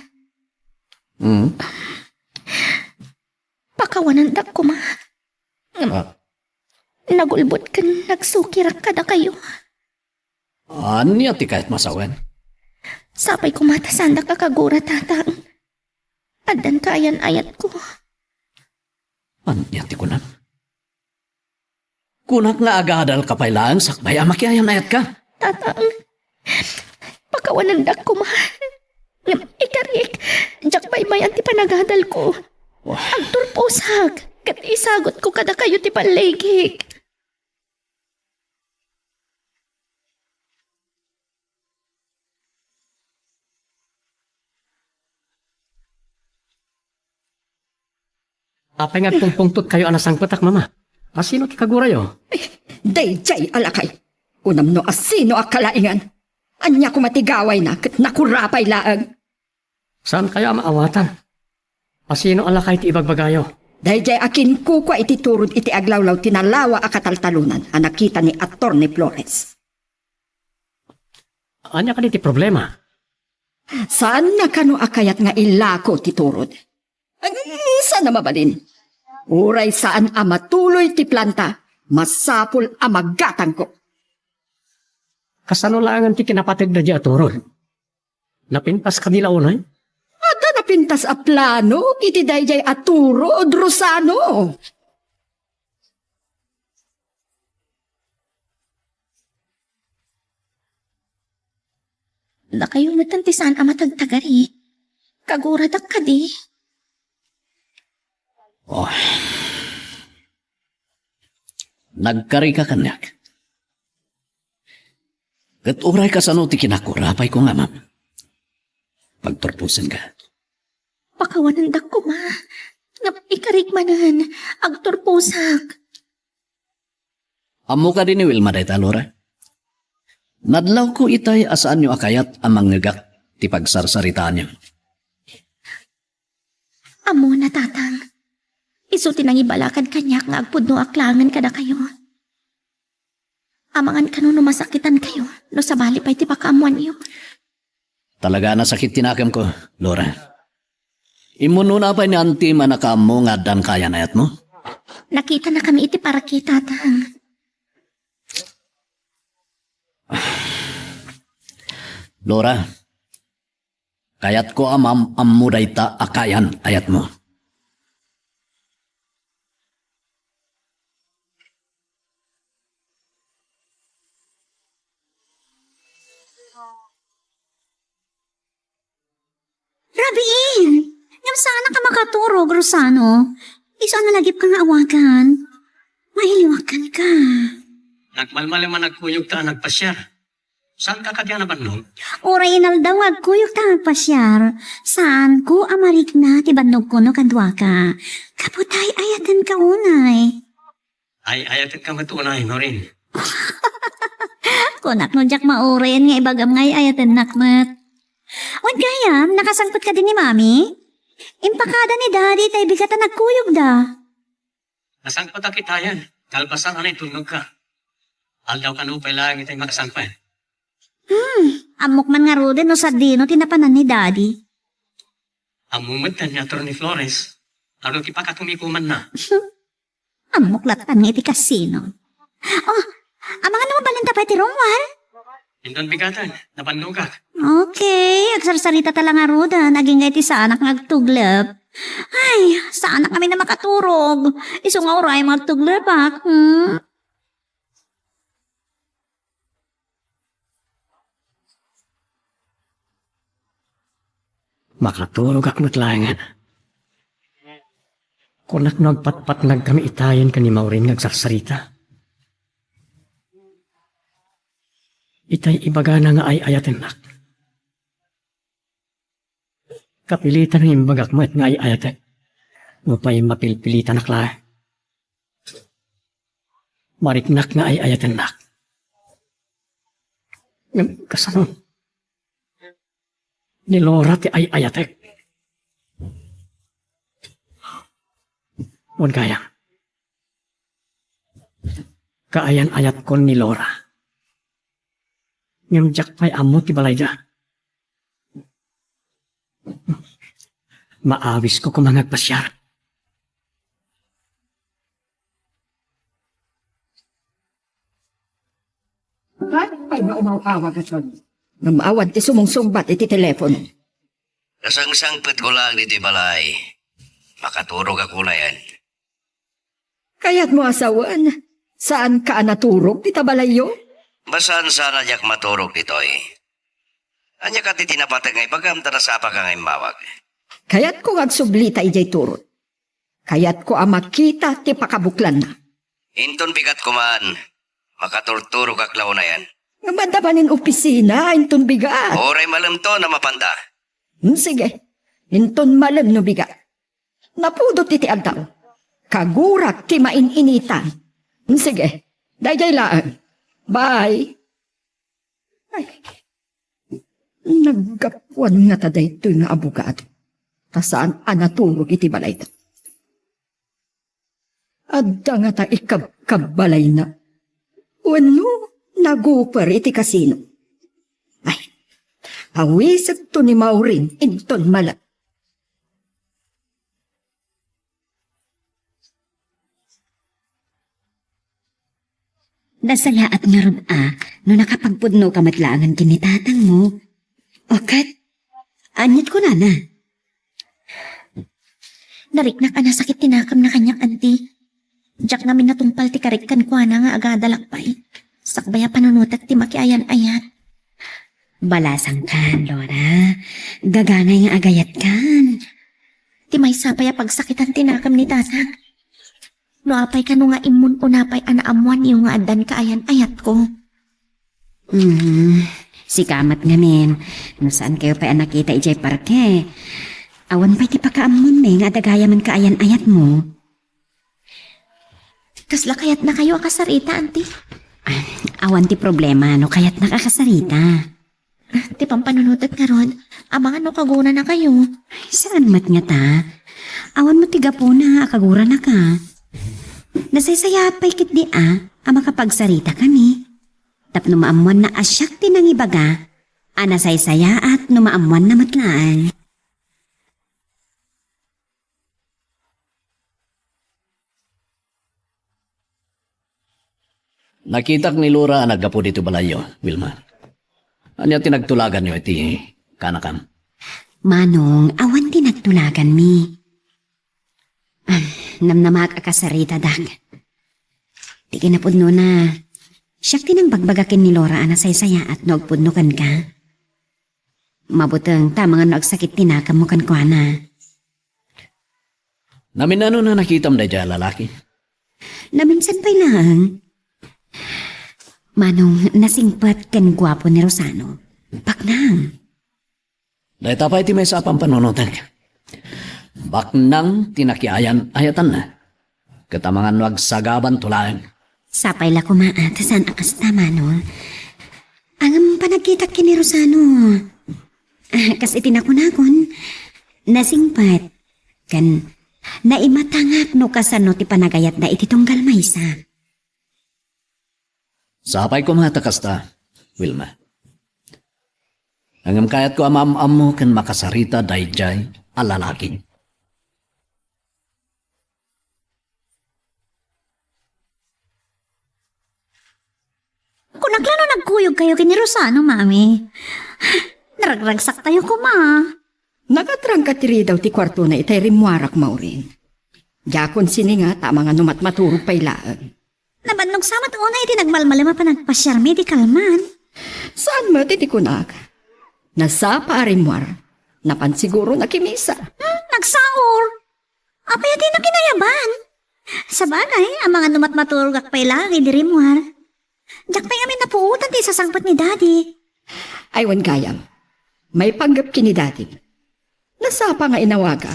Speaker 7: Pakawanan da ko ma. Nagulbot kan nagsukirak kada kayo.
Speaker 5: Anya ti kahit masawen?
Speaker 7: Sapay kumatasan da kakagura tatang. Adan ka ayan-ayat ko.
Speaker 5: Anya ti kunam? Kunak nga agadal kapailaan sakbay amakiayan ayat ka.
Speaker 7: Tatang, pakawanan da ko ma. Ikarik, jak baybayan ti panagadal ko.
Speaker 5: Wah.
Speaker 7: Ang turposag, kat isagot ko kada kayo ti paligig.
Speaker 2: Apay nga pungpungtot kayo anasang patak, mama. Asino ti kagurayo?
Speaker 3: Dayjay alakay. Unam no asino akalaingan. Anya ko matigaway na kat nakurapay laang.
Speaker 2: Saan kayo maawatan? Asino alakay ti ibagbagayo?
Speaker 3: Dayjay akin kukwa iti turod iti aglawlaw tinalawa akataltalunan ang nakita ni Atty. Flores.
Speaker 2: Anya ka ti problema?
Speaker 3: Saan na kano akayat nga ilako ti turod? Saan na mabalin? Uray saan amatuloy ti planta, masapul amagatang ko.
Speaker 2: Kasano lang ti kinapatid na di aturol? Napintas kanila unay?
Speaker 3: Ada napintas a plano, iti dayjay aturo o drosano.
Speaker 7: Da kayo natantisan ang matagtagari. Kaguradak ka di.
Speaker 5: Oh. Nagkari ka kanyak. Kat uray ka sa no ti kinakurapay ko nga, ma'am. Pagturpusan ka.
Speaker 7: Pakawanan dak ko ma. Nga ikarigmanan. Agturpusak.
Speaker 5: Amo ka din ni Wilma day talora. Nadlaw ko itay asaan nyo akayat ang manggagak ti pagsarsaritaan niyo.
Speaker 7: Amo na tatang. Isuti nang ibalakad kanyak nga agpudno aklangan kada kayo. Amangan kano no masakitan kayo. No sa bali pa'y ti pakaamuan niyo.
Speaker 5: Talaga nasakit tinakam ko, Laura. Imuno na pa ni auntie manakam mo nga dan kaya nayat mo?
Speaker 7: Nakita na kami iti para kita tatang.
Speaker 5: Laura, kayat ko amuday ta akayan ayat mo.
Speaker 7: Rabiin! Ngam sana ka makaturog, Rosano. Iso na lagip ka nga awagan. Mahiliwakan ka.
Speaker 2: Nagmalmali man nagkuyog ta nagpasyar. Saan ka kadya na banong?
Speaker 7: Oray inaldaw agkuyog ta agpasyar. Saan ko amarik na ti bandog ko no kadwa ka. Kaputay ayatan ka unay.
Speaker 2: Ay, ayatin ka matunay, no rin.
Speaker 7: Kunak no jak maurin nga ibagam ngay ayatan nakmat. Wan kayam, nakasangpot ka din ni mami? Impakada ni daddy tay bigatan nagkuyog da.
Speaker 2: Nasang patakitayan. Kalpasan anay tunog ka. Aldaw ka no lang itay makasangpan.
Speaker 7: Amok man nga rodin no sardino tinapanan ni daddy.
Speaker 2: Ang mumagtan ni Atty. Flores. Lalo kipakatumikuman na.
Speaker 7: Amok latan nga iti kasino. Oh, amang ano mabalin tapay ti Romwal?
Speaker 2: Indon bigatan, napandugak.
Speaker 7: Okay, agsarsarita talang nga roda. Naging nga iti sa anak nga agtuglap. Ay, sa anak kami na makaturog. Iso nga oray magtuglap ak.
Speaker 2: Makatulog ak naglangan. Kunak nagpatpat nagkami itayan ka ni Maureen ngagsarsarita. Itay ibaga na nga ay ayatin nak. Kapilitan ng imbagak mo at nga ay ayatin. Mupay mapilpilitan nak la. Mariknak nga ay ayatin nak. Kasano? Ni Laura ti ay ayatek. Huwag kaya. Kaayan ayat ko ni Laura. Ngam jak pa'y amo ti balay da. Maawis ko kumangag pasyar.
Speaker 3: Ay, maumaw-awag at Namawad ti sumungsungbat iti telepono.
Speaker 6: Nasangsangpet ko lang dito balay. Makaturog ako na yan.
Speaker 3: Kaya't mo asawan, saan ka naturog ti tabalayo?
Speaker 6: Basan sana jak maturog ditoy. Anya ka ti tinapatag ngay bagam tarasapa ka ngay mawag.
Speaker 3: Kaya't ko agsublita ijay turod. Kaya't ko makita ti pakabuklan na.
Speaker 6: Inton bigat ko man, makaturturog aklaw na yan.
Speaker 3: Ngamandabanin opisina, inton biga.
Speaker 6: Oray malam to na mapanta.
Speaker 3: Sige, inton malam no biga. Napudot iti aldaw. Kagurak ti maininitan. Sige, dayjay laan. Bye. Ay, naggapuan nga ta daytoy nga abogado. Tasaan anaturog iti balay ta. Adda nga ta ikabkabalay na. Wano, naguper iti kasino. Ay, hawisag to ni Maureen inton malat.
Speaker 4: Nasalaat nga ron no nakapagpudno ka matlaangan kinitatang mo. Okat, anyat ko na.
Speaker 7: Nariknak na sakit tinakam na kanyang anti. Diyak namin natungpal ti karikan ko na nga agadalakpay. Sakbaya panunutat ti makiayan-ayat.
Speaker 4: Balasang kan, Lora. Gaganay nga agayat kan.
Speaker 7: Ti may sapaya pagsakitan tinakam ni tatang. No apay ka no nga imun unapay anaamuan yung nga adan kaayan-ayat ko.
Speaker 4: Si kamat nga men. No saan kayo pa nakita ijay parke? Awan pa'y ti pakaamon nga adagaya man kaayan-ayat mo.
Speaker 7: Kasla kayat na kayo akasarita, auntie.
Speaker 4: Awan ti problema no kaya't nakakasarita.
Speaker 7: Ti pampanunutat nga ron, abangan no kaguna na kayo.
Speaker 4: Ay, saan mat nga ta? Awan mo tiga po na akagura na ka. Nasaysaya pa'y kit di makapagsarita kami. Tapno maamuan na asyak ti nang ibaga, nasaysaya at numaamuan na matlaan.
Speaker 5: Nakitak ni Laura naggapo dito balayo, Wilma. Anya tinagtulagan niyo iti kanakam.
Speaker 4: Manong, awan ti nagtulagan mi. Namnamak akasarita dak. Di kinapudno na. Siyak tinang bagbagakin ni Laura saysaya at nagpudnukan ka. Mabutang tamang nagsakit tinakam mo kan ko na.
Speaker 5: Namin ano na nakitam na dyan lalaki?
Speaker 4: Naminsan pa'y lang. Manong, nasingpat kan gwapo ni Rosano. Paknang.
Speaker 5: Dahil tapay ti may sapang panunutan ka. Baknang tinakiayan ayatan na. Katamangan wag sagaban tulaan.
Speaker 4: Sapay la kumaat, saan akasta, Manong? Ang panagkita ki ni Rosano. Kas itinakunakon, nasingpat. Kan, naimatangak no kasano ti panagayat da iti tunggal maysa.
Speaker 5: Sapay ko matakasta, Wilma. Hanggang kayat ko amam-am mo kan makasarita dayjay alalaki.
Speaker 7: Kung naglano nagkuyog kayo kini Rosano, mami. Naragragsak tayo ko, ma.
Speaker 3: Nagatrangka tiri daw ti kwarto na itay rimwarak Maureen. Yakon sini nga tama nga numat maturog pailaan.
Speaker 7: Nabannog samat una iti nagmalmalama pa nagpasyarmi di kalman.
Speaker 3: Saan mo titikunak? Nasa paarimwar. Napansiguro na kimisa.
Speaker 7: Nagsaor. Apay ati na kinayaban. Sa bagay, ang mga numat-maturog ak pailagi di rimwar. Diyak pa'y amin napuutan ti sasangpat ni daddy.
Speaker 3: Aywan gayam. May panggap kini dati. Nasapa nga inawaga.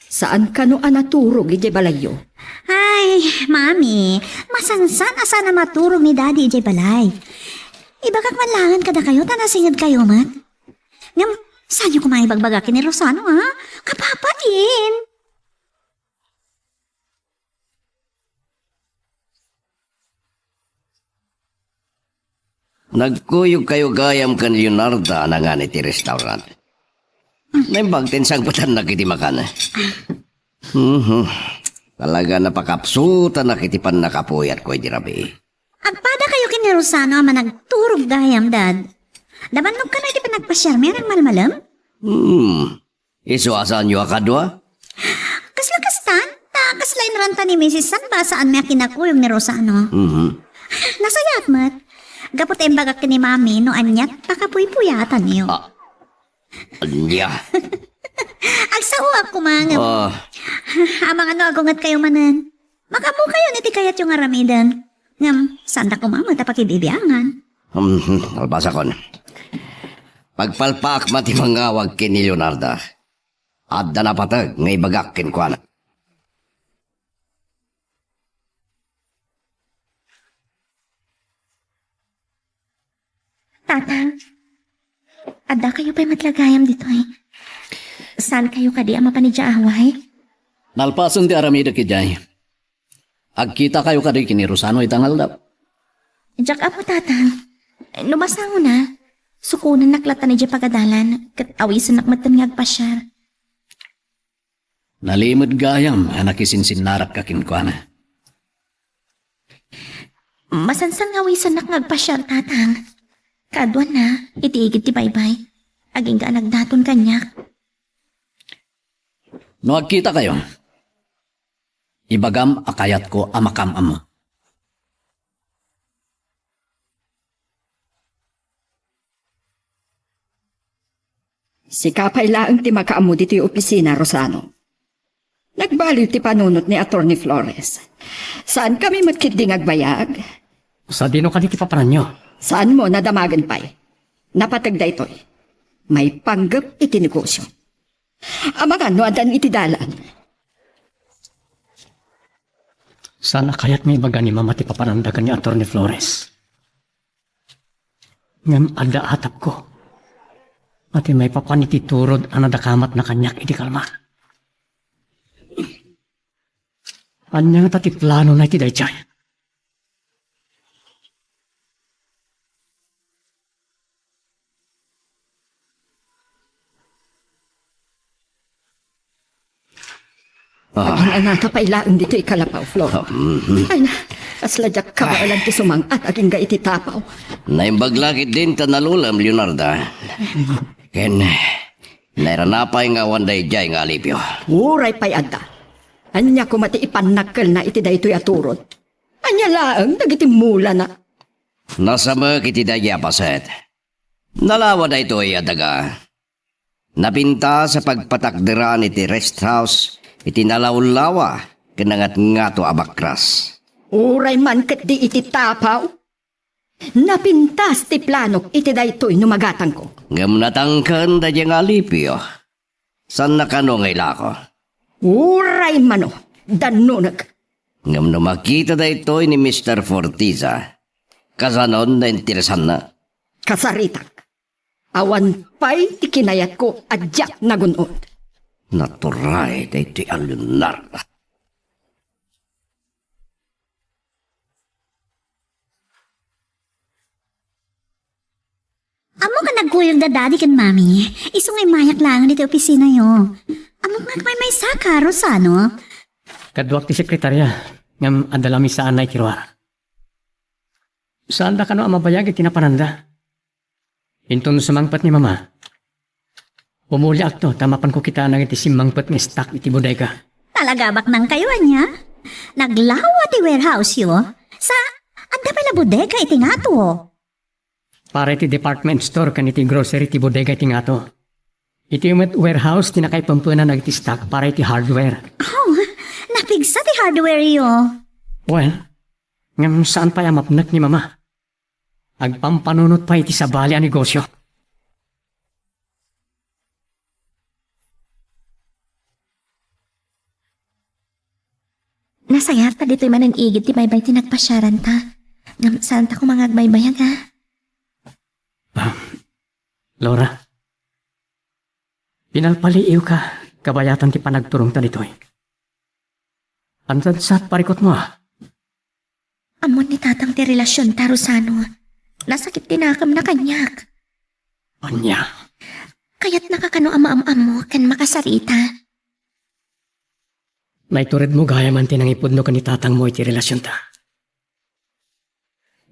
Speaker 3: Saan ka no anaturog iti balayo?
Speaker 7: Ay, mami, masansan asa na maturog ni daddy iti balay. Ibagak manlangan kada kayo, tanasingad kayo, mat. Ngam, saan yung kumahibagbagakin ni Rosano, ha? Kapapain!
Speaker 6: Nagkuyog kayo gayam kan Leonardo na nga iti restaurant. May bagtinsang patan na kiti makan. Talaga napakapsutan na kiti pan nakapuyat ko iti rabi.
Speaker 7: Agpada kayo kini Rosano ama nagturog gayam, dad. Dabanog ka na iti panagpasyarmi ang malmalam?
Speaker 6: Iso asan nyo akadwa?
Speaker 7: Kasla-kastan, kaslain ranta ni Mrs. San ba saan may kinakuyog ni Rosano? Nasayat, mat. Gapot ay bagak ni mami no anyat pakapuy-puyatan niyo.
Speaker 6: Anya.
Speaker 7: Agsawa ko mga. Amang ano agungat kayo manan. Makamu kayo niti kayat yung aramidan. Ngam, sanda ko mama tapakibibiangan.
Speaker 6: Albasa kon. Pagpalpak mati mangawag kini Leonardo. Adda na patag ngay bagakin ko anak.
Speaker 7: Tatang, ada kayo pa'y matlagayam dito eh. Saan kayo kadi ang mapanidya away?
Speaker 5: Nalpason ti aramida kijay. Agkita kayo kadi kini Rosano itangal dap.
Speaker 7: Jack amo tatang. Numasango na. Sukunan naklatan ni pagadalan. Kat awisan nakmatan nga agpasyar.
Speaker 5: Nalimod gayam anak isinsin narak kakin ko na.
Speaker 7: Masansan nga awisan nakagpasyar tatang. Kadwan na, itiigid ti baybay. Aging ka nagdaton kanyak.
Speaker 5: No agkita kayo. Ibagam akayat ko amakam amo.
Speaker 3: Si kapay laang ti makaamo dito yung opisina, Rosano. Nagbaliw ti panunot ni Atty. Flores. Saan kami matkiding agbayag?
Speaker 2: Sa dino ka di ti paparan nyo.
Speaker 3: Saan mo nadamagan pa'y? Napatagda ito'y. May panggap iti negosyo. Amagan no adan iti dalan.
Speaker 2: Sana kaya't may baga ni mama ti paparandagan ni Atty. Flores. Ngam ada atap ko. Ati may papaniti turod ang nadakamat na kanyak iti kalma. Anyang tati plano na iti daychay.
Speaker 3: Aging anata pa ilaang dito ikalapaw, Flor. Ay na, asladyak ka ba alam ti sumang at aging ga iti tapaw.
Speaker 6: Naimbaglakit din tanalulam, Leonarda. Ken, nairanapay nga wanday jay nga alipyo.
Speaker 3: Uray pa'y adda. Anya ko mati ipanakkel na iti daytoy aturod. Anya laang dagiti mula na.
Speaker 6: Nasama kiti daya paset. Nalawa da ito ay adaga. Napinta sa pagpatakdiran iti rest house, iti nalawlawa, kanangat nga to abakras.
Speaker 3: Uray man kat di iti tapaw. Napintas ti planok iti daytoy numagatang ko.
Speaker 6: Ngam natangkan da nga alipyo. San nakano ngay lako?
Speaker 3: Uray mano, danunag.
Speaker 6: Ngam no makita da ito ni Mr. Fortiza. Kasanon na interesan na.
Speaker 3: Kasaritak. Awan pa'y ti kinayat ko adyak nagunod.
Speaker 6: Naturay da ito'y Leonarda.
Speaker 7: Amo ka nagkuyog da daddy kan mami. Isong ay mayak lang dito opisina yo. Amo nga may saka, Rosano.
Speaker 2: Kadwak ti sekretarya. Ngam andalami saan na ikiruar. Saan da ka no amabayag iti napananda? Intun sumangpat ni mama. Umuli akto, tamapan ko kita nang iti simangpat ni stock iti bodega.
Speaker 7: Talaga bak nang kayo niya? Naglawa ti warehouse yo. Sa, anda pala bodega iti nga to.
Speaker 2: Para iti department store kan iti grocery ti bodega iti nga to. Iti umat warehouse tinakay pampunan nag iti stock para iti hardware.
Speaker 7: Oh, napigsa ti hardware yo.
Speaker 2: Well, ngam saan pa mapnak ni mama? Agpampanunot pa iti sabali ang negosyo.
Speaker 7: Nasayat ta dito'y mananigid ti baybay ti nagpasyaran ta. Ngam saan ta ko mga agbaybayag ha?
Speaker 2: Laura, pinalpaliiw ka, kabayatan ti panagturong ta dito'y. Antad sa parikot mo ah.
Speaker 7: Amon ni tatang ti relasyon ta, Rosano. Nasakit tinakam na kanyak.
Speaker 2: Anya,
Speaker 7: Kaya't nakakano ama-am mo kan makasarita.
Speaker 2: naiturid mo gaya man tinangipod no kan itatang mo iti relasyon ta.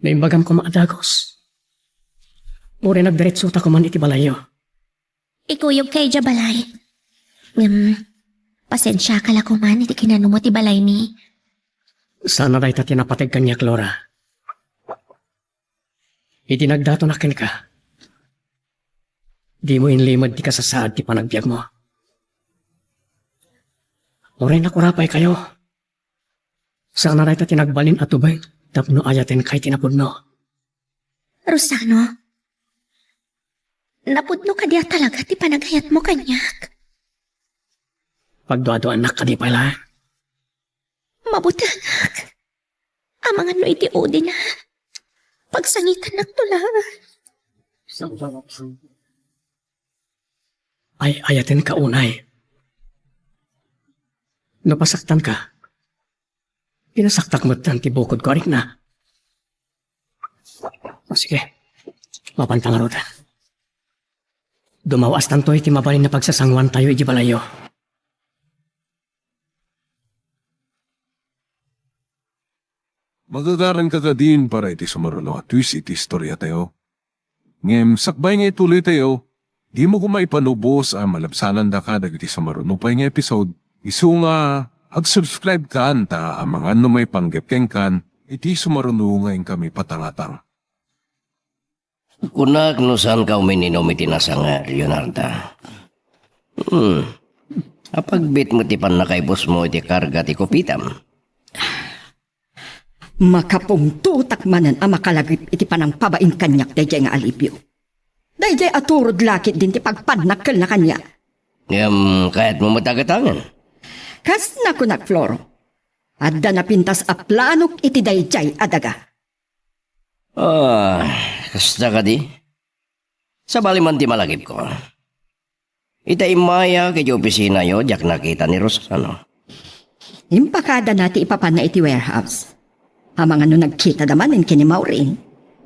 Speaker 2: Naimbagam ko maadagos. Uri nagdiretso ta ko man iti balayo.
Speaker 7: Ikuyog kay Jabalay. Pasensya ka lang kuman iti kinanumot ti balay ni.
Speaker 2: Sana day ta tinapatag kanyak, Laura. Itinagdato na ka. Di mo inlimad ti kasasaad ti panagbiag mo. Oray na kurapay kayo. Sana day ta tinagbalin at ubay, tapno ayatin kay tinapudno.
Speaker 7: Rosano, napudno ka diya talaga ti panagayat mo kanyak.
Speaker 2: Pagduado anak ka di pala.
Speaker 7: Mabuti anak. Amangan no iti odi na. Pagsangitan na tulaan.
Speaker 2: Ay ayatin ka unay. Napasaktan ka. Pinasaktak mo't ang tibukod ko arik na. O sige, mapantang arutan. Dumawas tanto iti mabalin na pagsasangwan tayo iti balayo.
Speaker 1: Magagaran ka din para iti sumaruno at twist iti istorya tayo. Ngem, sakbay nga ituloy tayo, di mo kumaipanubos ang malabsanan da ka dagiti sumaruno pa nga episode. Isu nga, ag-subscribe ka ta ang mga ano may panggepkeng kan, iti sumaruno ngayon kami patangatang.
Speaker 6: Kunak no saan ka umininom iti nasanga, Leonarda. Apagbit mo ti panakaibos mo iti karga ti kupitam.
Speaker 3: Makapungtutak manan ang makalagip iti panang pabain kanyak dayjay nga alipyo. Dayjay aturod lakit din ti pagpanakkel na kanya.
Speaker 6: Kahit mo matagatangan.
Speaker 3: Kas na kunak Floro. Adda na pintas a planok iti dayjay adaga.
Speaker 6: Kasta ka di? Sa baliman ti malagip ko. Ita imaya kay opisina yo, jak nakita ni Rosano.
Speaker 3: Impakada nati ipapan na iti warehouse. Amang ano nagkita naman kini Maureen.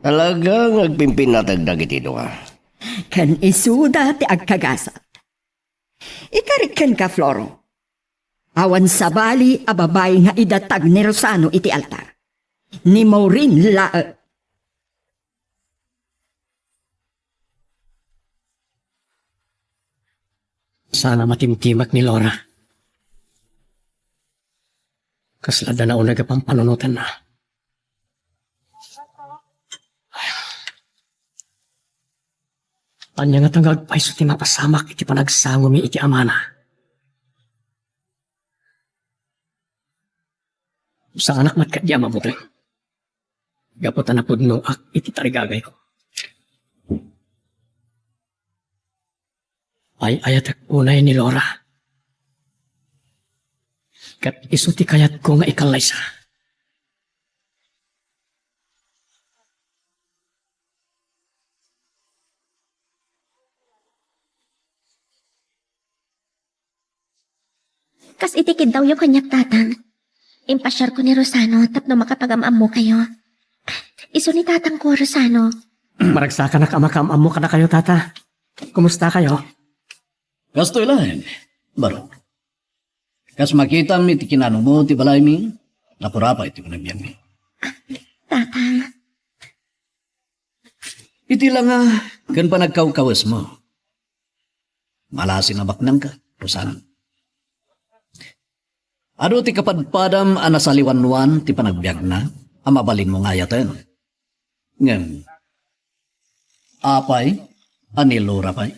Speaker 6: Talagang nagpimpin na tagdag iti ka.
Speaker 3: Kan isuda ti agkagasa. Ikarikan ka, Floro. Awan sa bali a babae nga idatag ni Rosano iti altar. Ni Maureen
Speaker 2: Sana matimtimak ni Laura. Kaslada na unaga pang panunutan na. Anya nga tanggag paiso ti mapasamak iti panagsangom iti amana. Sa anak mat kadya mabuti. Gaputan na pudno ak iti tarigagay ko. Ay ayatak unay ni Laura. Kat isuti kayat ko nga ikalay sa.
Speaker 7: Kas itikid daw yung kanyak tatang. Impasyar ko ni Rosano tapno makapagamam mo kayo. Iso ni tatang ko, Rosano.
Speaker 2: Maragsakan na kamakam mo ka na kayo, tata. Kumusta kayo?
Speaker 5: Kastoy lang. Baro. Kas makita mi ti kinanong mo ti balay mi, napurapa iti panagbiyan mi.
Speaker 7: Tatang.
Speaker 5: Iti lang kan pa nagkawkawas mo. Malasin na baknang ka, Rosano. Ado ti kapadpadam anasaliwanwan ti panagbiag na, amabalin mo nga yaten. Ngem, apay, anilura pay.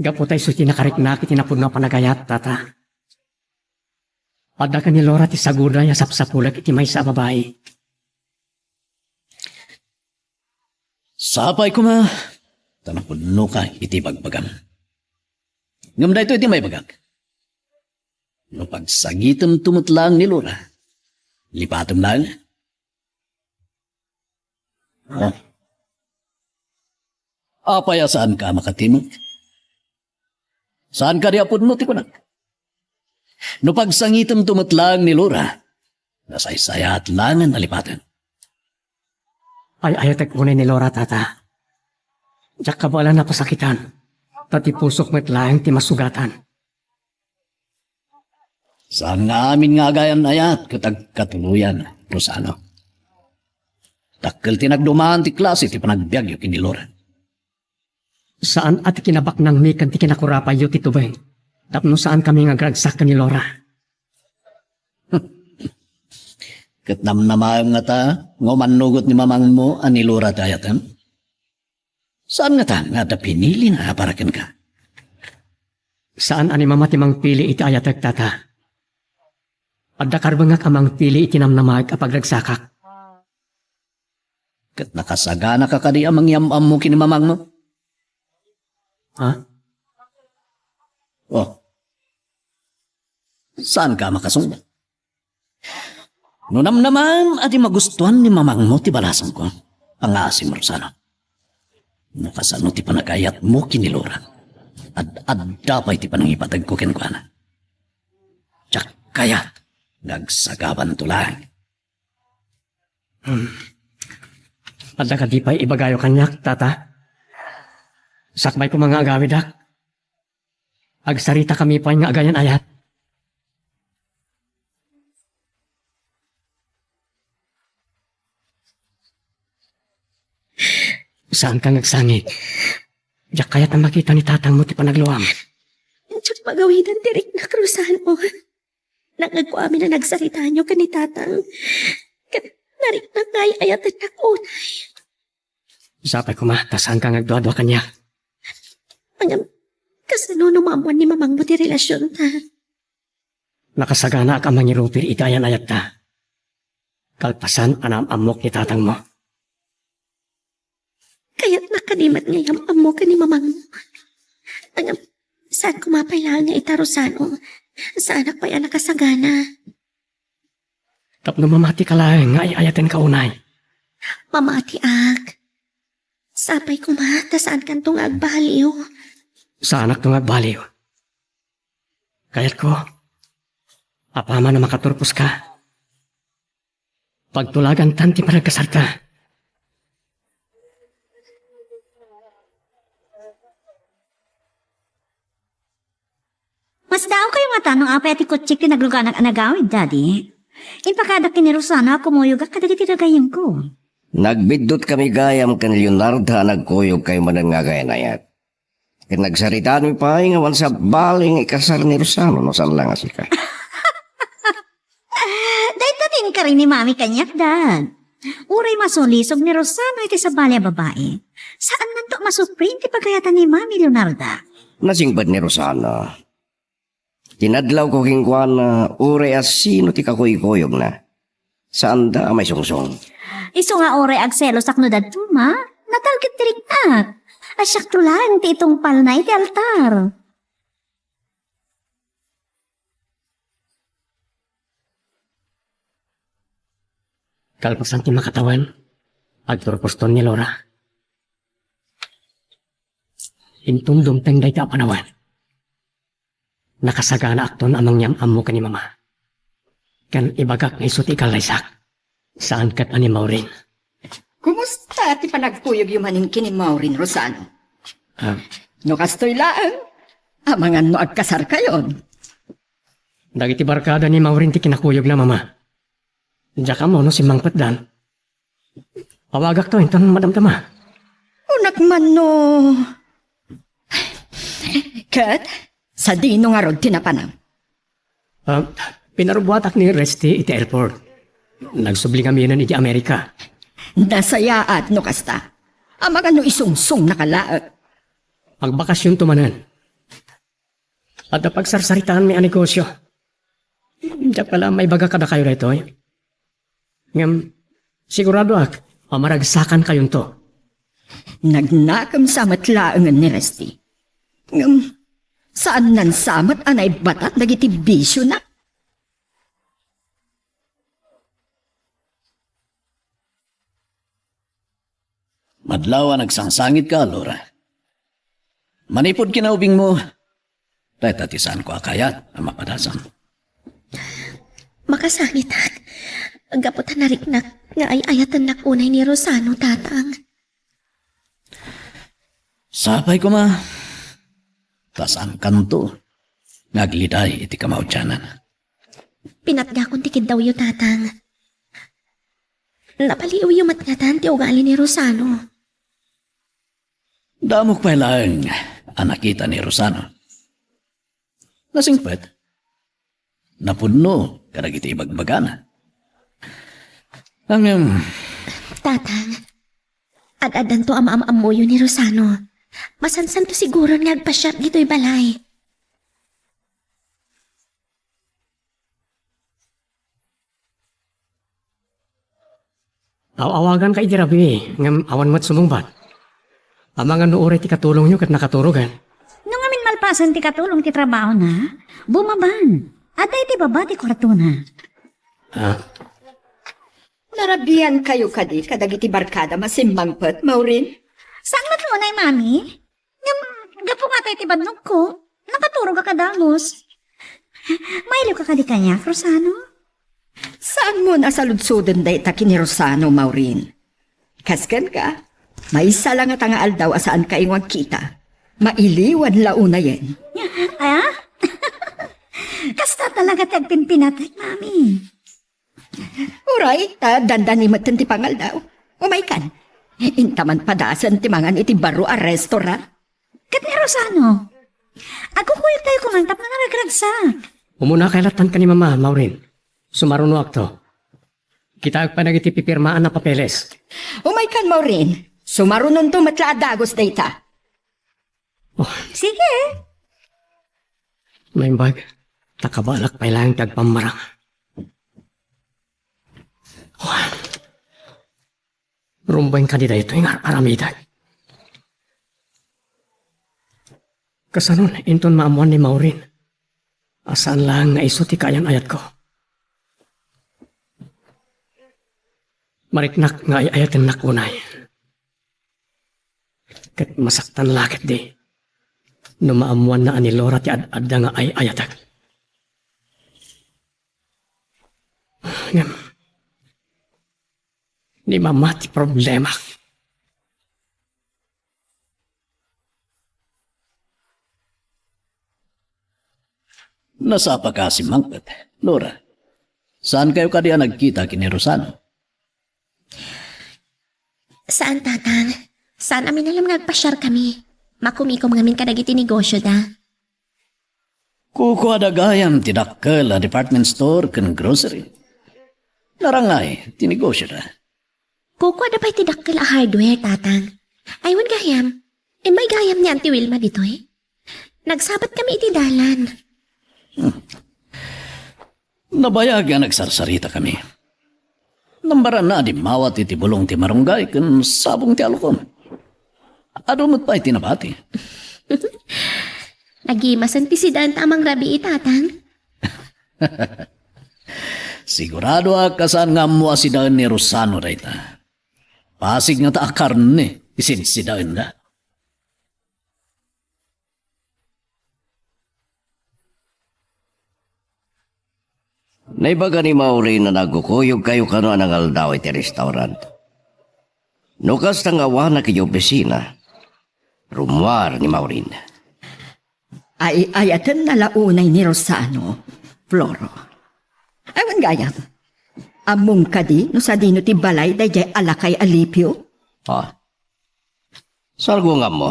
Speaker 2: Gaputay suti nakarik na kiti napudno panagayat, tata. Pada ka ni Laura ti saguda ya sapsapulag iti may sa babae.
Speaker 5: Sapay ko ma, tanapudno ka iti bagbagam. Ngem da ito iti may bagag. No pagsagitem tumutlang ni Laura, lipatem lang. Oh. Apaya saan ka makatimog? Saan ka diapod mo, tikunak? No pagsangitem tumutlang ni Laura, nasaysaya at langan nalipatan.
Speaker 2: Ay ayatak unay ni Laura, tata. Diyak ka wala napasakitan. Tati pusok met lang ti masugatan.
Speaker 5: Saan nga amin nga gayan ayat katagkatuluyan, Rosano? Takkel tinagdumaan ti klase ti panagbiag yung kini Laura.
Speaker 2: Saan at kinabak ng mikan ti kinakurapay yu titubay? Tapno saan kami nga gragsak ka ni Laura?
Speaker 5: Kat namnamayang nga ta, ngumanugot ni mamang mo ani Laura tayatan? Saan nga ta nga da pinili na aparakan ka?
Speaker 2: Saan ani mamatimang pili iti ayatek, tata? Adda karbangak amang pili itinamnamag kapag nagsakak.
Speaker 5: Kat nakasagana ka kadi amang yamam mo kinimamang mo?
Speaker 2: Ha?
Speaker 5: Oh. Saan ka makasungba? Nunam naman ati magustuhan ni mamang mo ti balasan ko. Ang asim Rosano. No kasano ti panagayat mo kinilora. At dapay ti panangipatag ko kinukuana. Tsak kayat, nagsagaban tulang.
Speaker 2: Adda ka di pa'y ibagayo kanyak, tata. Sakbay ko mga agawid, dak. Agsarita kami pa nga agayan ayat. Saan ka nagsangit? Diyak kaya't ang makita ni tatang mo ti panagluwam.
Speaker 4: Tsak magawidan direk na krusahan mo. Nangagko amin na nagsalita nyo ka ni tatang. Narik na ngay ayatan na kunay.
Speaker 2: Sapay ko ma, saan ka nagduadwa kanya?
Speaker 4: Ang kasano numamuan ni mamang mo ti relasyon ta.
Speaker 2: Nakasagana ka mangirupir itayan ayat ta. Kalpasan anam amok ni tatang mo.
Speaker 4: Kaya't nakadimat ngayam amo ka ni mamang mo. Ang saan kumapailangan nga itarosano. Sa anak pa yan nakasagana.
Speaker 2: Tapno mamati ka lang nga ayaten ka unay.
Speaker 4: Mamati ag. Sapay ko ma, saan kantong agbaliw.
Speaker 2: Sa anak tong agbaliw. Kayat ko, apama na makaturpos ka. Pagtulagan tanti paragkasarta.
Speaker 7: Mas daw kayo nga tanong apa ati kutsik tinaglugan ng anagawid, Daddy. Inpakada kini Rosana kumuyog at kadagiti nagayang ko.
Speaker 6: Nagbidot kami gayam kan Leonardo nagkuyog kay manan nga gayanayat. Kaya nagsaritaan mi pa nga wan sa baling ikasar ni Rosano no saan lang asika.
Speaker 7: Dahil tatin ka rin ni Mami kanyak, Dad. Uray masulisog ni Rosano iti sa balya babae. Saan man to masupreme ti pagkayatan ni Mami Leonarda?
Speaker 6: Nasingbad ni Rosano. Tinadlaw ko kingkuan na ure as sino ti kakuy-kuyog na. Saan da may sungsong.
Speaker 7: Iso nga oray agselos akno dadto, Ma. Natalgit tiriknak. Asyak tulang ti itong palnay ti altar.
Speaker 2: Kalpasan ti makatawan. Agturposton ni Laura. Intundom teng day ti apanawan. Nakasagana akton amang niyam amo ka ni Mama. Kan ibagak nga isot ikalaysak. Saan kat ani Maureen?
Speaker 3: Kumusta ti panagkuyog yumanin kini Maureen Rosano?
Speaker 2: Ah,
Speaker 3: No kastoy laang. Amangan no agkasar kayon.
Speaker 2: dagiti barkada ni Maureen ti kinakuyog na Mama. Diya ka mo no si Mang Patdan. Pawagak to inton madamdama.
Speaker 3: Unak man no. Kat, sa dino nga rod tinapanam.
Speaker 2: Pinarubuatak ni Resty iti airport. Nagsubli kami nun iti Amerika.
Speaker 3: Nasayaat no kasta. Amangan no isungsong nakalaat.
Speaker 2: Magbakasyon tumanan. At napagsarsaritaan may anegosyo. Diya pala may baga kada kayo rito eh. Ngam, sigurado ak, maragsakan kayon to.
Speaker 3: Nagnakam samat laangan ni Resty. Saan nan samat anay batat dagiti bisyo na?
Speaker 5: Madlaw nagsangsangit ka, Laura. Manipod kinaubing mo. Dahil tatisaan ko akayat ang mapadasan.
Speaker 4: Makasangit at. Agaputan na riknak nga ay ayatan na kunay ni Rosano, tatang.
Speaker 5: Sapay ko ma. Tasan kanto. Nagliday iti kamaudyanan.
Speaker 4: Pinatga kong tikid daw yung tatang. Napaliw yung matngatan ti ugali ni Rosano.
Speaker 5: Damok pa lang anakita ni Rosano. Nasingpet. Napudno karagiti ibagbagana. Ang
Speaker 4: Tatang, ad-adan to ama-amamoyo ni Rosano. Masansan to siguro nga agpasyap gito'y balay.
Speaker 2: Awagan ka iti rabi, ngam awan mo't sumumbat. Amangan nuore ti katulong nyo kat nakaturugan.
Speaker 7: Nung amin malpasan ti katulong ti trabaho na, bumaban. At ay ti baba ti kwarto na.
Speaker 3: Narabian kayo kadi kadagiti barkada masimbangpet, Maureen?
Speaker 7: Saan matunay, mami? Gapo nga tayo tibadnog ko. Nakaturog ka kadamos. Mailiw ka di kanya, Rosano?
Speaker 3: Saan mo nasaludsudan day ta kini Rosano, Maureen? Kaskan ka, may isa lang at ang aldaw asaan ka ingwag kita. Mailiwan launa yan.
Speaker 7: Ah? Kasta talaga tagpimpinatay, mami.
Speaker 3: Uray, dandani matan ti pangaldaw. Umaykan. Intaman padasan ti mangan iti baro a restaurant.
Speaker 7: Kat ni Rosano, ako kuyog tayo kumantap na naragragsak.
Speaker 2: Umuna kailatan ka ni Mama, Maureen. Sumaruno akto. Kita pa nagitipipirmaan na papeles.
Speaker 3: Umaykan, Maureen. Sumarunon to matla dagos data.
Speaker 7: Sige.
Speaker 2: May bag. Takabalak pa ilang tagpamarang. Rumbayin ka dito ito yung aramidag. Kasanon, inton maamuan ni Maureen. Asaan lang na isuti kayan ayat ko. Mariknak nga ayatin na kunay. Kat masaktan lakit di. No maamuan na ani Laura ti ad-adda nga ay ayatag. Ngam. Ni Mama ti problema.
Speaker 5: Nasapa ka si Mangkat. Laura, saan kayo kadiya nagkita kini Rosano?
Speaker 8: Saan, tatang? Saan amin alam nagpasyar kami? Makumikom ngamin kadagiti negosyo da.
Speaker 5: Kukuha da gayam tidakkel a department store kan grocery. Narangay, tinegosyo da.
Speaker 8: Kukuha da pa'y tidakkel a hardware, tatang. Aywan gayam. May gayam ni Auntie Wilma dito eh. Nagsabat kami iti dalan.
Speaker 5: Nabayag nga nagsarsarita kami. Nambaran na di mawat iti bulong ti marunggay kan sabong ti alukon. Adumot pa iti nabati.
Speaker 8: Nagimasan ti sidan tamang rabi tatang.
Speaker 5: Sigurado kasan nga mo asidaan ni Rosano dayta. Pasig nga ta karne isinsidaan da.
Speaker 6: Naibaga ni Maureen na nagukuyog kayo kano ang aldaw iti restaurant. Nukas tangawa na kayo opisina. Rumwar ni Maureen.
Speaker 3: Ay ayatan na launay ni Rosano, Floro. Awan gayam. Among kadi no sa dino ti balay dayjay alakay alipyo.
Speaker 6: Ah. Sargo nga mo.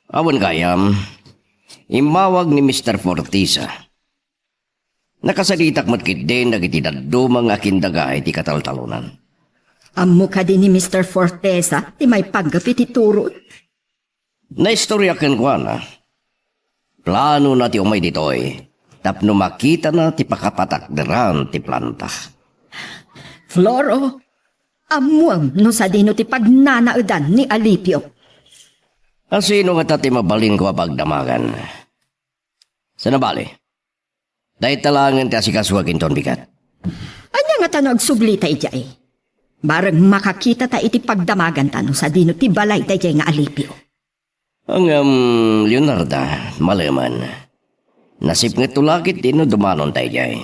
Speaker 6: Awan gayam. Imawag ni Mr. Fortisa. Nakasalitak matkit din nagitidadumang akindaga iti kataltalunan.
Speaker 3: Amo kadi ni Mr. Fortesa ti may paggapit iturot.
Speaker 6: Naistorya ken kwa na. Plano na ti umay ditoy. Tapno makita na ti pakapatakderan ti planta.
Speaker 3: Floro, amuam no sa dino ti pagnanaudan ni Alipio.
Speaker 6: Asino nga ti mabalin ko pagdamagan. Sa nabali? Dahil talangan ti asikaswagin ton bigat.
Speaker 3: Anya nga ta nagsublita ijay. Barang makakita ta iti pagdamagan ta no sa dino ti balay dayjay nga Alipio.
Speaker 6: Ang Leonarda, malaman. Nasip nga tulakit din no dumanon tayo jay.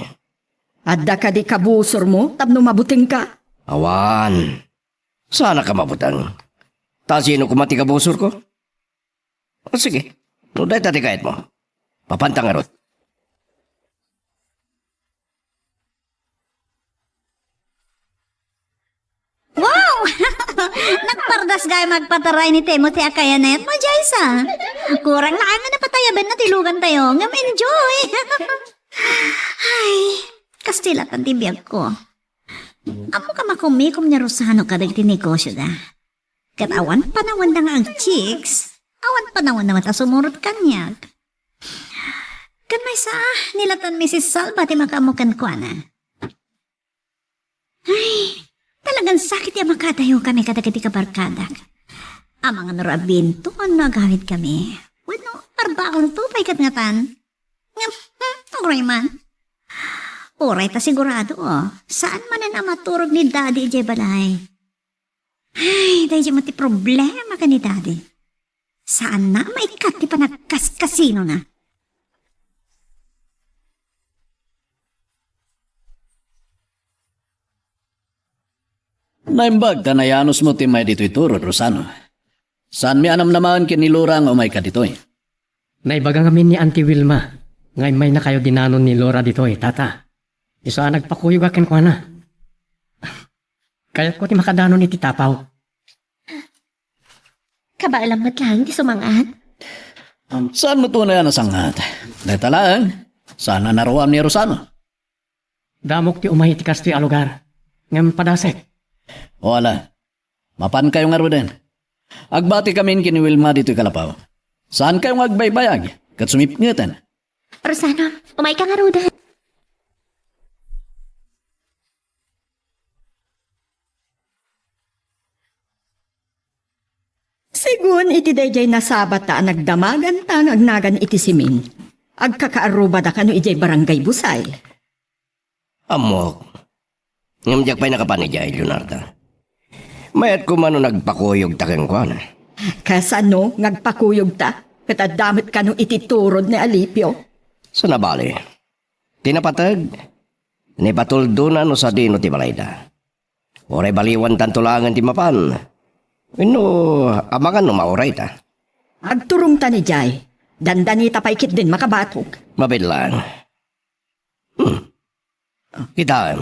Speaker 3: Adda ka di kabusor mo, tapno mabuting ka.
Speaker 6: Awan. Sana ka mabutang. Ta sino kumati kabusor ko? O sige, no dahil tati kahit mo. Papantang arot.
Speaker 7: Wow! Nagpardas gaya magpataray ni Timothy Akayanet mo, Jaisa. Kurang na kami napatayaban na tilugan tayo. Ngam enjoy! Ay, kastilatan ti biyag ko. Amo ka makumikom ni Rosano kadag tinegosyo da. Kat awan panawan na nga ang chicks. Awan panawan na mata sumurot kanyag. Kan may sa nilatan Mrs. Salva ti makamukan ko na. Ay, talagang sakit yung makatayo kami kadagati kabarkadak. Ang mga narabinto, ano agawid kami? Wano, arbakang tupay kat ngatan. Oray man. Oray ta sigurado, oh. Saan man na maturog ni Daddy J. Balay?
Speaker 4: Ay, dahil mo ti problema ka ni daddy. Saan na maikat ti pa nagkas-kasino na?
Speaker 5: Naimbag, tanayanos mo ti may dito ituro, Rosano. Saan mi anam naman kinilurang o may kaditoy?
Speaker 2: Naibaga kami ni Auntie Wilma. Ngay may na kayo dinanon ni Laura dito tata. Isa nagpakuyog akin ko na. Kaya ko ti makadanon iti tapaw.
Speaker 8: Kabaalamat lang, di sumangat.
Speaker 5: Saan mo tunay na sangat? Detalaan, saan na naruam ni Rosano?
Speaker 2: Damok ti umay ti kastoy alugar. Ngam padasek.
Speaker 5: O ala, mapan kayo nga din. Agbati kami kini Wilma dito kalapaw. Saan kayo agbaybayag? Kat sumipngitan.
Speaker 8: Rosano, umay ka nga ruda.
Speaker 3: Sigun iti dayjay nasabat ta nagdamagan ta ngagnagan iti simin. Agkakaaruba da kano ijay barangay Busay.
Speaker 6: Amok. Ngamjak pa'y nakapanijay, Leonardo. Mayat ko mano nagpakuyog takeng kwan.
Speaker 3: Kasano ngagpakuyog ta katadamit kano iti turod ni Alipio.
Speaker 6: Sa nabali. Tinapatag. Ni patuldo na no sa dino ti balayda. Oray baliwan tantulangan ti mapan. Ino, amangan no mauray ta.
Speaker 3: Agturong ta ni Jay. Dandanita pa ikit din makabatok.
Speaker 6: Mabilang. Kita.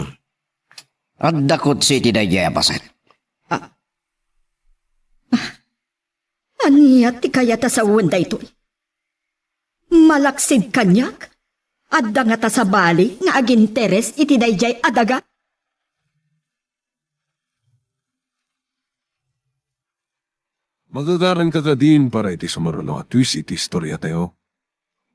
Speaker 6: At dakot si ti dayjay apaset.
Speaker 3: Aniyat ti kaya ta sa wanda ito. Malaksid kanyak. Adda nga ta sa bali nga aginteres iti dayjay adaga.
Speaker 1: Magagaran ka din para iti sumaruno at twist iti istorya tayo.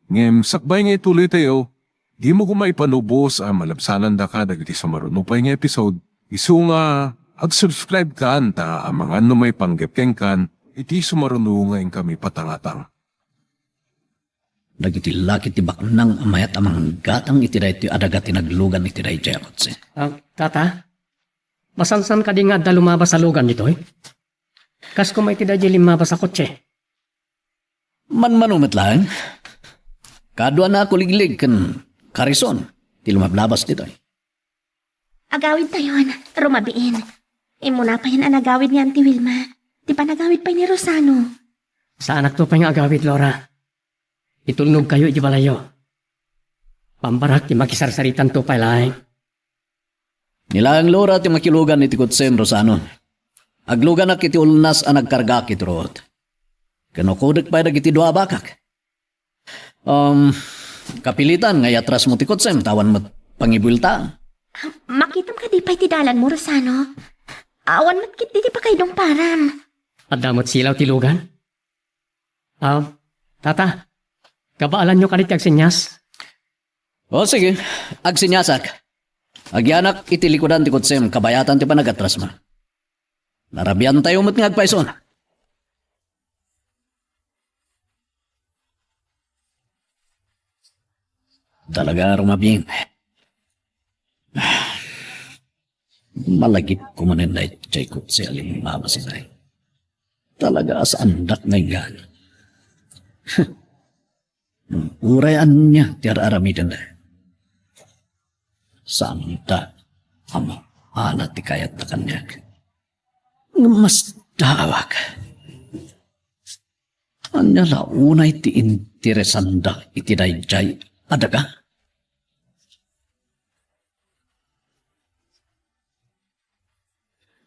Speaker 1: Ngem, sakbay nga ituloy tayo, di mo kumay panubos ang malabsanan da ka dagiti sumaruno pa nga episode. Isu nga, ag-subscribe ka anta ang mga may panggepkeng kan, iti sumaruno ngayon kami patangatang.
Speaker 5: Dagiti laki ti baknang amayat amang gatang iti dayti adaga tinaglugan iti dayti akotse.
Speaker 2: Tata, masansan ka di nga da lumabas sa lugan dito Kas ko may tidadya limabas sa kotse.
Speaker 5: Manumit lang. Kadwa na ako liglig kan karison. Ti lumablabas dito
Speaker 8: Agawid tayo, rumabiin. Muna pa yan ang agawid ni Auntie Wilma. Di pa nagawid pa ni Rosano.
Speaker 2: Sa anak to pa yung agawid, Laura. Itulnog kayo, iti balayo. Pambarak, ti makisarsaritan to pa lang.
Speaker 5: Nilang Laura ti makilugan iti kutsen Rosano. Aglugan na kiti ulnas ang nagkarga kiti root. Kanokudek pa dagiti dua bakak. Kapilitan ngay atras mo ti kutsem, tawan mo pangibulta.
Speaker 8: Makitam ka di pa itidalan mo, Rosano. Awan mat kit di pa kayo dong param.
Speaker 2: At damot silaw ti lugan. Tata, kabaalan nyo kalit agsinyas.
Speaker 5: O sige, agsinyasak. Agyanak iti likudan ti kutsem, kabayatan ti panagatras mo. Narabian tayo mo't ngagpaison. Talaga rumabing. Malagip ko manin na itchay ko si aling mama sinay. Talaga sa andak na yan. Urayan niya tiar aramidan na. Santa ama alat ti kayat na kanyak. Mas dawag. Anya launay ti interesanda iti dayjay adaga.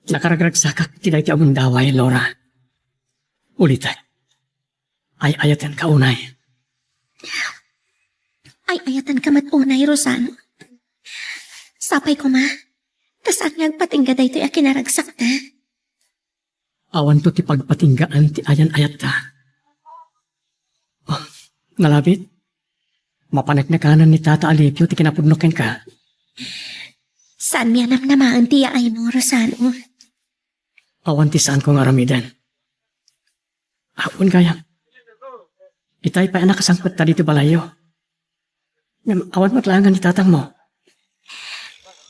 Speaker 2: Nakaragragsakak ti dayti among daway, Laura. Ulitan. Ay ayatan ka unay.
Speaker 8: Ay, ayatan ka matunay, Rosano. Sapay ko, ma. Tas ang nagpatingga da ito'y akinaragsak na.
Speaker 2: Awan to ti pagpatinggaan ti ayan ayat ta. Oh, nalabit. Mapanek na kanan ni Tata Alipio ti kinapudnoken ka.
Speaker 8: Saan mi anam namaan ti ay mo, Rosano?
Speaker 2: Awan ti saan ko nga ramidan. Awan kaya. Itay pa anak kasangpet ta dito balayo. Awan matlangan ni tatang mo.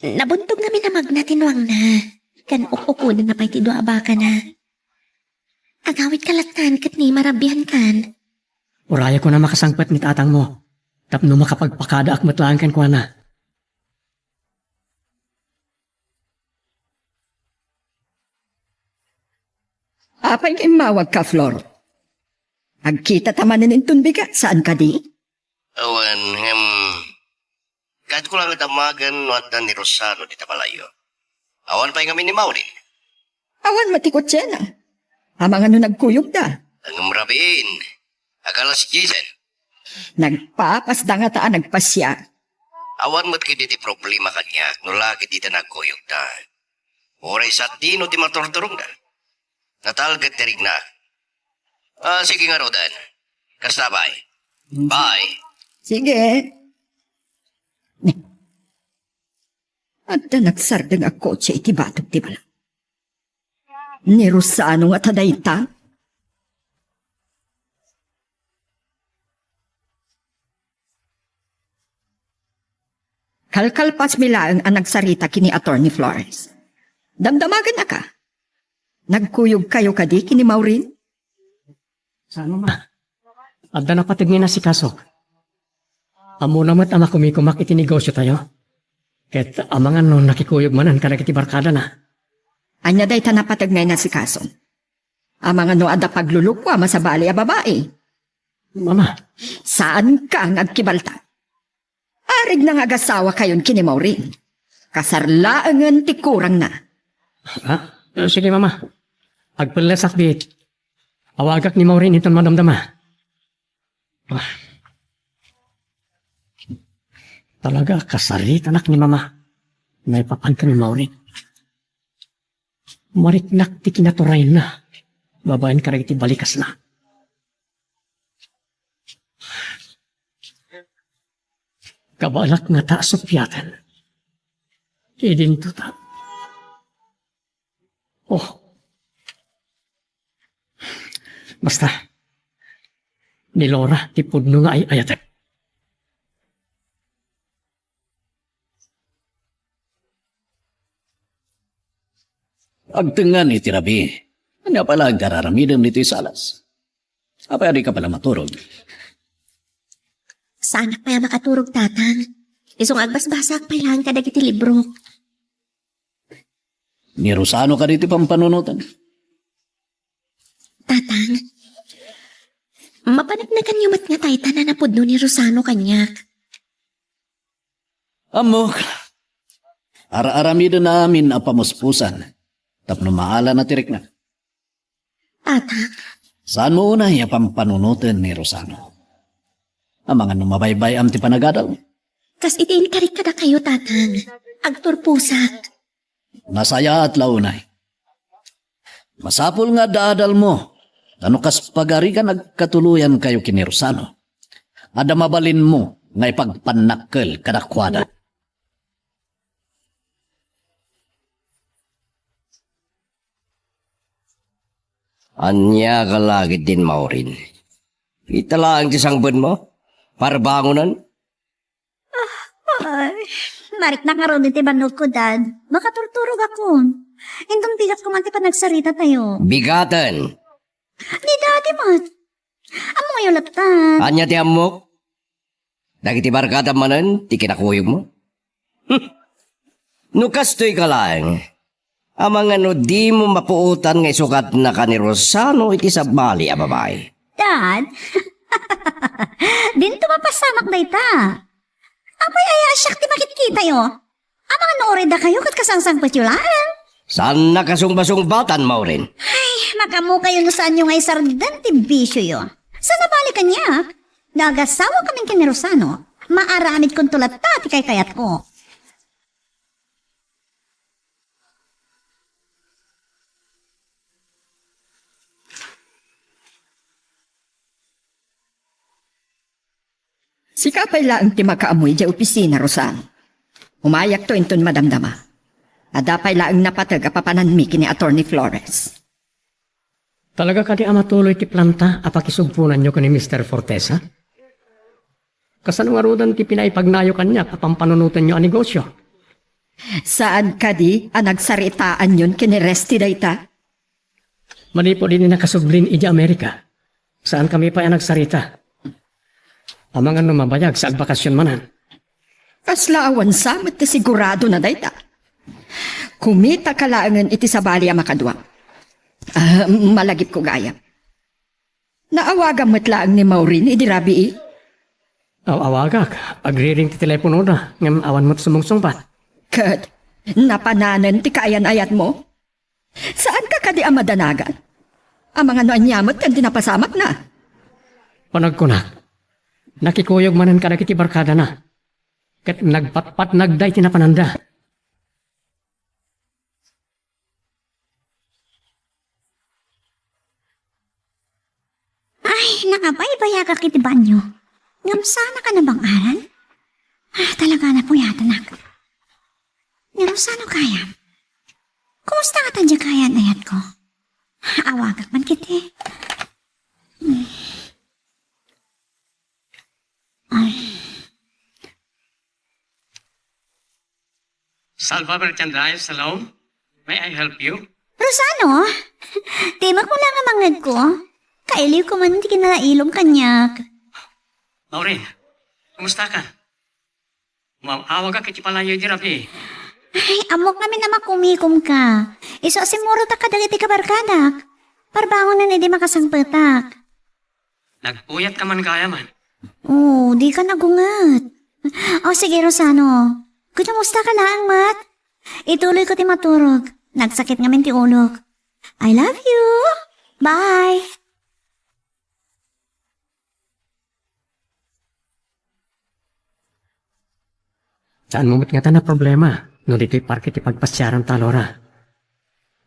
Speaker 8: Nabuntog namin na magnatinwang na. Kan ukukunan na pa'y ti doa baka na. Agawit kalatan kat ni marabihan kan.
Speaker 2: Uraya ko na makasangpat ni tatang mo. Tapno makapagpakada akmatlaan kan kwa na.
Speaker 3: Apay kay mawag ka, Flor. Agkita tamanin intun bigat. Saan ka di?
Speaker 6: Awan, kahit ko lang itamagan wata ni Rosano di Tapalayo. Awan pa kami ni Mauri.
Speaker 3: Awan matikot siya na. Amang ano nagkuyog da.
Speaker 6: Ang marabiin. Akala si Jason.
Speaker 3: Nagpapasda nga taan nagpasya.
Speaker 6: Awan mo't kiti ti problema kanya. Nulaki di ta nagkuyog ta. Oray sa tino ti maturturong da. Natalgat tirig na. Sige nga Rodan. Kasabay. Bye.
Speaker 3: Sige. At nagsardeng ako siya iti batog ti bala. Ni Rosano nga tadayta. Kalkalpas milaang ang nagsarita kini Attorney Flores. Damdamagan na ka. Nagkuyog kayo kadi kini Maureen?
Speaker 2: Saan ma? Adda na patignin na si Kasok. Amo namat ama kumikumak iti negosyo tayo. Ket amangan no nakikuyog manan kada kiti barkada na.
Speaker 3: Anya day tanapatagnay na si Kason. Amang ano ada paglulukwa masabali a babae.
Speaker 2: Mama,
Speaker 3: Saan ka nagkibalta? Arig nang agasawa kayon kini Maureen. Kasarlaangan ti kurang na.
Speaker 2: sige mama. Agpalasak bit. Awagak ni Maureen iton madamdama. Talaga kasarit anak ni mama. May papangka ni Maureen. Mariknak ti kinaturay na. Babayan ka rin iti balikas na. Kabalak nga ta sopyatan. Idinto ta. Oh. Basta. Ni Laura, ti pudno nga ay ayatek.
Speaker 5: Agtengan iti rabi. Ano pala ang kararamidam nito salas? Apay di ka pala maturog.
Speaker 8: Saan pa makaturog tatang? Isong agbasbasak pa lang kadag iti libro.
Speaker 5: Ni Rosano ka dito pampanunutan.
Speaker 8: Tatang, mapanak na kanyumat nga tayo tanan na pudno ni Rosano kanyak.
Speaker 5: Amok. Ara-aramidan namin ang pamuspusan. Tapno maala na tirik na.
Speaker 8: Tatang,
Speaker 5: Saan mo una iya pampanunutan ni Rosano? Ang mga numabaybay am ti panagadal.
Speaker 8: kas itiin karik kada kayo tatang. Agturpusak.
Speaker 5: Nasaya at launay. Masapul nga daadal mo. Ano kas pagari ka nagkatuluyan kayo kini Rosano. Ada mabalin mo nga ipagpanakkel kadakwada.
Speaker 6: Anya ka lagi din, Maureen. Italaan ti sangbon mo? Para bangunan?
Speaker 7: Ay, marik na nga ron iti banog ko, Dad. Makaturturog ako. Indong bigat ko man ti pa nagsarita tayo.
Speaker 6: Bigatan.
Speaker 7: Di dati, Mat. Amo ngayon laptan.
Speaker 6: Anya ti amok? Dagiti barkada manan, ti kinakuyog mo? Nukastoy ka lang. Amang ano di mo mapuutan nga isukat na ka ni Rosano iti sabali a babae.
Speaker 7: Dad? Dinto mapasamak na ita. Apay aya asyak ti makikita yo. Amang ano da kayo kat kasangsang patyulaan.
Speaker 6: Saan nakasumbasumbatan, Maureen?
Speaker 7: Ay, makamu kayo no saan yung ay sardan ti bisyo yo. Sa nabali kanya, nagasawa kaming kini Rosano. Maaramid kong tulat ta ti kay kayat ko.
Speaker 3: Sikapay laang ti makaamoy di opisina, Rosan. Umayak to inton madamdama. Adapay laang napatag apapananmi kini Attorney Flores.
Speaker 2: Talaga kadi amatuloy ti planta apakisugpunan nyo ni Mr. Fortesa? Kasanungarudan ti pinaipagnayo kanya kapampanunutan nyo ang negosyo.
Speaker 3: Saan ka di ang nagsaritaan yun kiniresti dayta?
Speaker 2: Mali po din nakasublin ija Amerika. Saan kami pa ang nagsarita? Ang mga numabayag sa agbakasyon manan.
Speaker 3: Aslawan samot ti sigurado na dayta. Kumita kalaangan iti sa bali a makadwa. Malagip ko gaya. Naawagan mo't laang ni Maureen idirabi
Speaker 2: Awagak, agriring ti telepono na, ngam awan mo't sumungsungpat.
Speaker 3: Kat, napananan ti kaayan-ayat mo? Saan ka kadi amadanagan? Ang mga noanyamot kan dinapasamak na.
Speaker 2: Panagkunak, nakikuyog manan kada kiti barkada na. Kat nagpatpat nagday tinapananda.
Speaker 7: Ay, nakabaybaya ka kiti banyo. Ngam sana ka na bang aran? Talaga na po yata nak. Ngam sana kaya? Kumusta ka tadya kaya ayat ko? Awagak man kiti.
Speaker 2: Salva Berchandray, hello? May I help you?
Speaker 7: Rosano, timak mo lang ang mangag ko. Kailiw ko man hindi kinalailong kanyak.
Speaker 2: Maureen, kumusta ka? Awag ka kiti palayo dirabi.
Speaker 7: Ay, amok namin na makumikom ka. Iso asimuro ta ka dagiti kabarkadak. Parbangon na hindi makasangpetak.
Speaker 2: Nagpuyat ka man kaya man.
Speaker 7: Oh, di ka nagungat. O sige, Rosano. Kumusta ka lang, Mat? Ituloy ko ti maturog. Nagsakit ngamin ti ulog. I love you. Bye.
Speaker 2: Saan mo nga ta na problema? No dito'y parke ti pagpasyaran talora.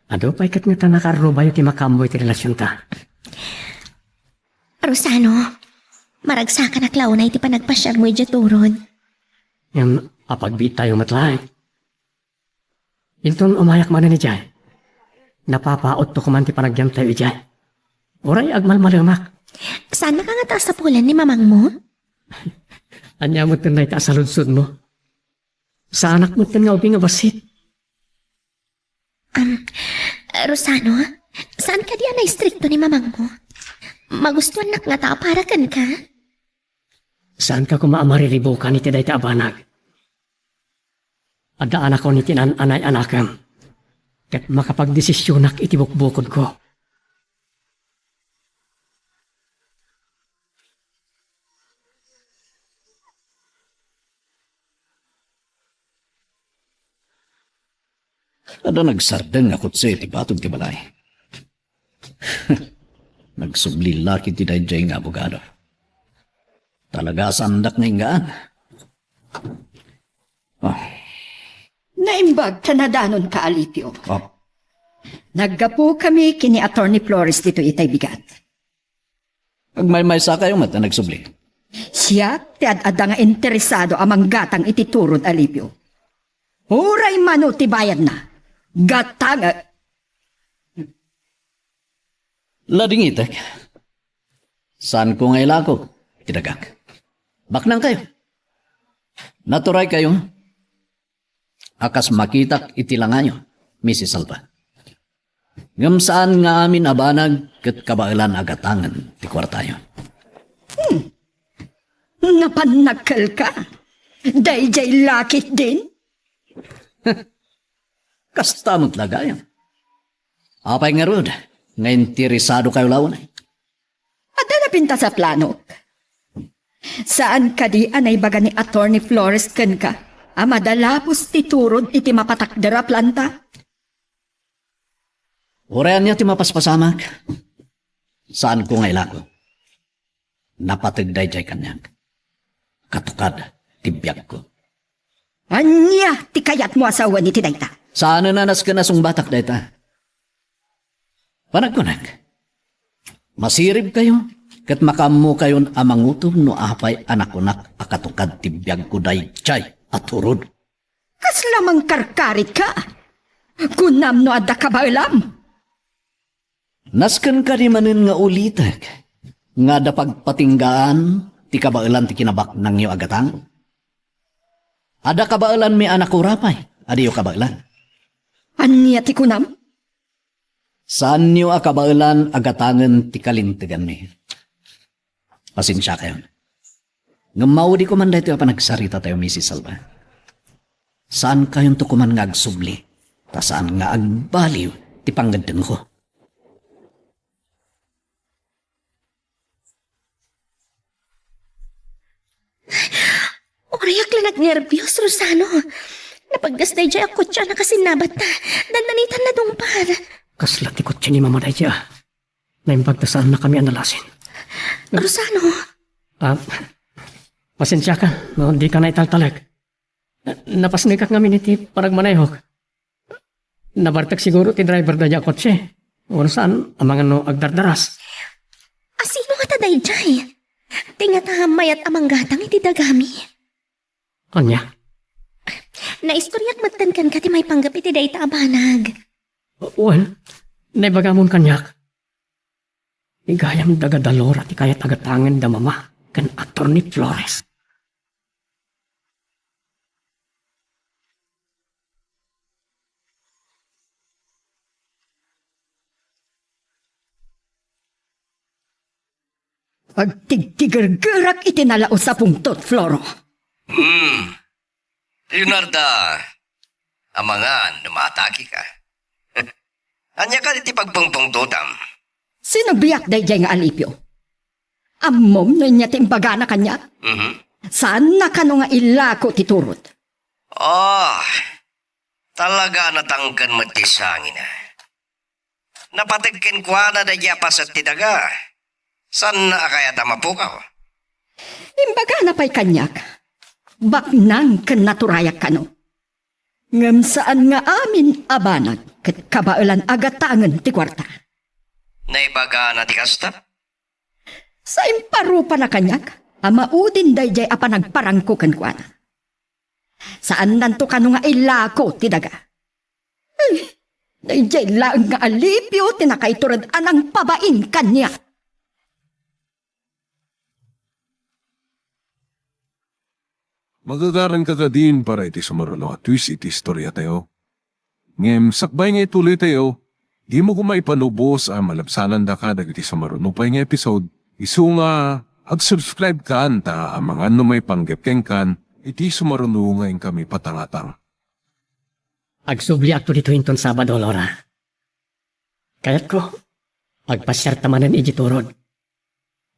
Speaker 2: Ado pa ikat nga ta nakarubayo ti makamboy ti relasyon ta.
Speaker 8: Rosano, maragsakan na klaunay ti panagpasyar mo ija turon.
Speaker 2: Yung apagbi tayo matlay. Inton umayak man ni Jay. Napapaot to kuman ti panagyan tayo ijay. Oray agmalmalamak.
Speaker 8: Saan na ka nga taas sa pulan ni mamang mo?
Speaker 2: Anya mo tinay ta sa lunsod mo. Sa anak mo tin nga ubing nga basit.
Speaker 8: Rosano, saan ka diyan na istrikto ni mamang mo? Magustuhan nak nga ta para kan ka?
Speaker 2: Saan ka kumamariribo ka ni tiday ta abanag? Adaan ako ni tinan-anay anakam. Kat makapagdesisyonak iti bukbukod ko.
Speaker 5: Ada nagsardeng nga kutse ti batod ti balay. Nagsubli laki ti dayjay nga abogado. Talaga sandak na ingaan.
Speaker 3: Naimbag tanadanon ka, Alipio.
Speaker 5: Oh,
Speaker 3: Naggapo kami kini Attorney Flores dito itay bigat.
Speaker 5: agmay-may sa kayo mat na nagsubli.
Speaker 3: Siya, tiad-ada nga interesado amang gatang ititurod, Alipio. Huray mano ti bayad na. Gatang,
Speaker 5: Lading itek. Saan ko nga ilako? Tidagak. Baknang kayo. Naturay kayo. Akas makitak itilangan nyo, Mrs. Alba. Ngam saan nga amin abanag kat kabailan agatangan ti kwartayo.
Speaker 3: napanakal ka. Dayjay lakit din.
Speaker 5: Kastamot lagayan. Apay nga rod, nga interesado kayo lawan ay.
Speaker 3: At pinta sa plano. Saan ka di anay baga ni Attorney Flores ken ka? Amadalapos ti turod iti mapatakdera planta.
Speaker 5: Orayan niya ti mapaspasamak. Saan ko nga ilako? Napatagday jay kanyang. Katukad, tibyak ko.
Speaker 3: Anya, ti kayat mo asawa ni Tidayta.
Speaker 5: Saan nanas ka na sung batak dayta? Panagkunag. Masirib kayo, kat makamu kayon amangutom no apay anakunak akatukad tibiyag ko day chay at turod.
Speaker 3: Kas lamang karkarit ka. Kunam no adda ka ba alam?
Speaker 5: Naskan ka di manin nga ulitak, nga da pagpatinggaan, ti kabailan ti kinabak ng iyo agatang. Ada kabailan may anak ko rapay, Adiyo kabailan.
Speaker 3: Anya ti kunam?
Speaker 5: Saan niyo akabailan agatangan ti kalintigan mi? Pasensya kayo. Ngamaw di ko man dahito panagsarita tayo, Mrs. Alba. Saan kayong tukuman nga agsubli? Ta saan nga agbaliw ti panggadden ko?
Speaker 8: Orayak lang nagnervyos, Rosano. Napagdasday dyan ako siya nakasinabat na. Dandanitan na dungpar.
Speaker 2: Kaslat ikot siya ni Mama Dayja. Na impagtasaan na kami analasin.
Speaker 8: Rosano,
Speaker 2: Pasensya ka, no, di ka na italtalag. Napasnikak nga miniti parang manayhok. Nabartag siguro ti driver da dya kotse. O saan, amang ano agdardaras.
Speaker 8: asino nga taday dyan? Tingataham at amang gatang iti dagami.
Speaker 2: Anya?
Speaker 8: Naistoryak magtankan ka ti may panggap iti day abanag.
Speaker 2: Well, naibagamon kanyak. Igayam daga dalora ti kaya tagatangan da mama kan Atty. Flores.
Speaker 3: Pagtigtigargarak itinalao sa pungtot, Floro.
Speaker 6: Leonarda, amangan, numatagi ka. Anya ka iti pagpungpung tutam.
Speaker 3: Sino biyak day nga alipyo? Amom na niya timbaga na kanya? Saan na kano nga ilako titurot?
Speaker 6: Oh, talaga natangkan matisangin na. Napatigkin kwa na dadya pa sa tidaga. San na kaya tamapukaw?
Speaker 3: Imbaga na pa'y kanyak. Baknang kan naturayak kano. Ngam saan nga amin abanag kat kabailan agatangan ti kwarta.
Speaker 6: Naibaga na ti kasta?
Speaker 3: Sa imparo pa na kanyak, amaudin day jay apa nagparangko kan kuana. Saan nanto kano nga ilako ti daga? Day jay lang nga alipyo tinakaiturad anang pabain kanya.
Speaker 1: Magagaran ka ka din para iti sumarulo at twist iti istorya tayo. Ngem, sakbay nga ituloy tayo, di mo kumaipanubos ang malapsanan da ka dagiti sumarulo pa nga episode. Isu nga, ag-subscribe ka anta ang mga ano may panggepkeng kan, iti sumarulo nga kami patangatang.
Speaker 2: Agsubli akto dito hinton Sabado, Laura. Kayat ko, agpasyar tamanan iji turod.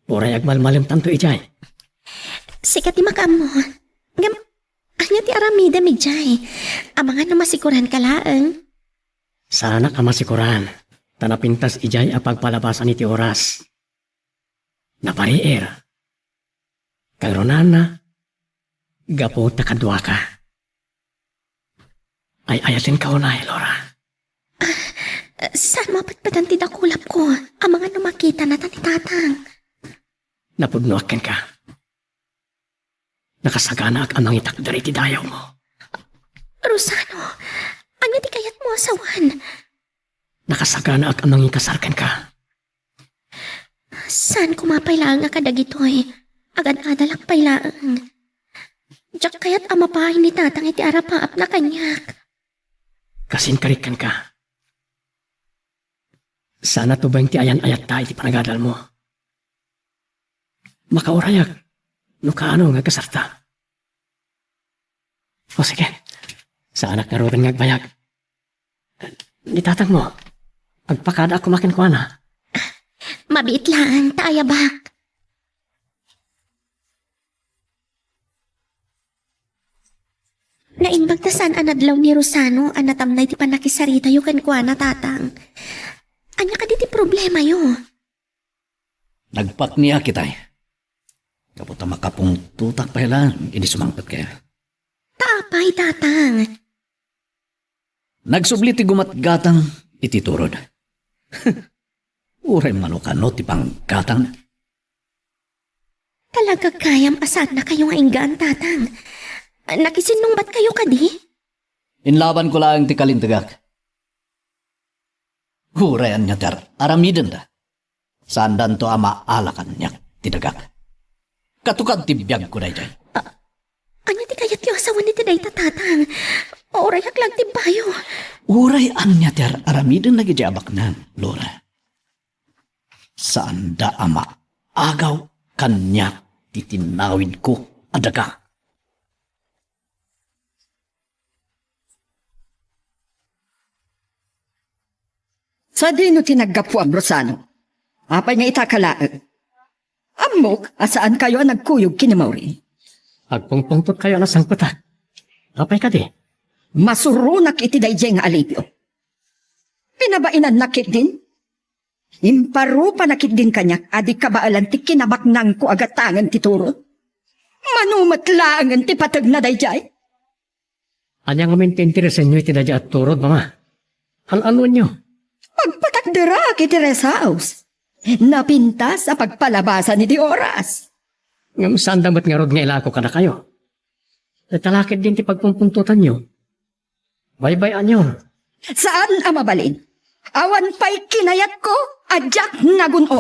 Speaker 2: Uray agmalmalim tanto ijay.
Speaker 8: Sikat ti makam mo. Ngam, anya ti aramida migjay. Amangan na masikuran kalaang.
Speaker 2: Sana ka masikuran. Tanapintas ijay apagpalabasan iti oras. Napariir. Kagronana, gapo takadwa ka. Ay ayatin ka unay, Laura.
Speaker 8: Saan mapatpatan ti dakulap ko? Amangan na makita na tanitatang.
Speaker 2: Napudnuakin ka. Nakasagana ak amang itakdari ti dayaw mo.
Speaker 8: Rosano, anya ti kayat mo asawan?
Speaker 2: Nakasagana ak amang ikasarkan ka.
Speaker 8: Saan kumapailaang nga kadagitoy? Agad-adalak pailaang. Diyak kayat amapahin ni tatang iti arapaap na kanyak.
Speaker 2: Karikan ka. Sana tubang ti ayan-ayat tayo ti panagadal mo. Makaurayag. No kaano nga kasarta. O sige. Sa anak na rodan nga agbayag. Nitatang mo. Agpakada ako makinkwa na.
Speaker 8: Mabiit lang, taayabak. Naimbag na saan anadlaw ni Rosano anatamnay ti panakisarita yu kankwa na tatang. Anya ka di ti problema yu.
Speaker 5: Nagpak niya kitay. Kaputa makapong tutak pa ilan, hindi sumangkat kaya.
Speaker 8: Taapay, tatang.
Speaker 5: Nagsubli ti gumatgatang iti turod. Uray manukano ti panggatang.
Speaker 8: Talaga kayam asan na kayo nga inggaan, tatang. Nakisinong ba't kayo kadi?
Speaker 5: Inlaban ko lang ti kalintagak. Hurayan niya ter, aramiden da. Saan danto ama alakan niya tidagak. Katukad ti biyag ko na dyan.
Speaker 8: Anya ti kayat yu asawan ni tiday tatang. O Uray lang timbayo.
Speaker 5: Uray anya ti aramidon lagi di abaknan, Lora. Saan da ama agaw kanya titinawid ko adaga.
Speaker 3: Sa di no tinaggapo ang Rosano. Apay nga itakalaag. Amok, asaan kayo nagkuyog kinimawri?
Speaker 2: Agpungpungtot kayo na sangkuta. Apay ka di.
Speaker 3: Masurunak iti dayjay nga alipyo. Pinabainan nakit din? Imparupa nakit din kanyak, adi kabaalan ti kinabaknang ko agatangan ti turo. Manumatlaangan ti patag na dayjay.
Speaker 2: Anyang amintintiresan nyo itinaja at turod, mama. Ano nyo?
Speaker 3: Pagpatakdera kiti rest house. Napinta sa pagpalabasa ni di oras.
Speaker 2: Ngam saan damat nga rod nga ilako ka na kayo. Talakit din ti pagpumpuntutan nyo. Bye-bye anyo.
Speaker 3: Saan ang mabalin? Awan pa'y kinayat ko, adyak naguno.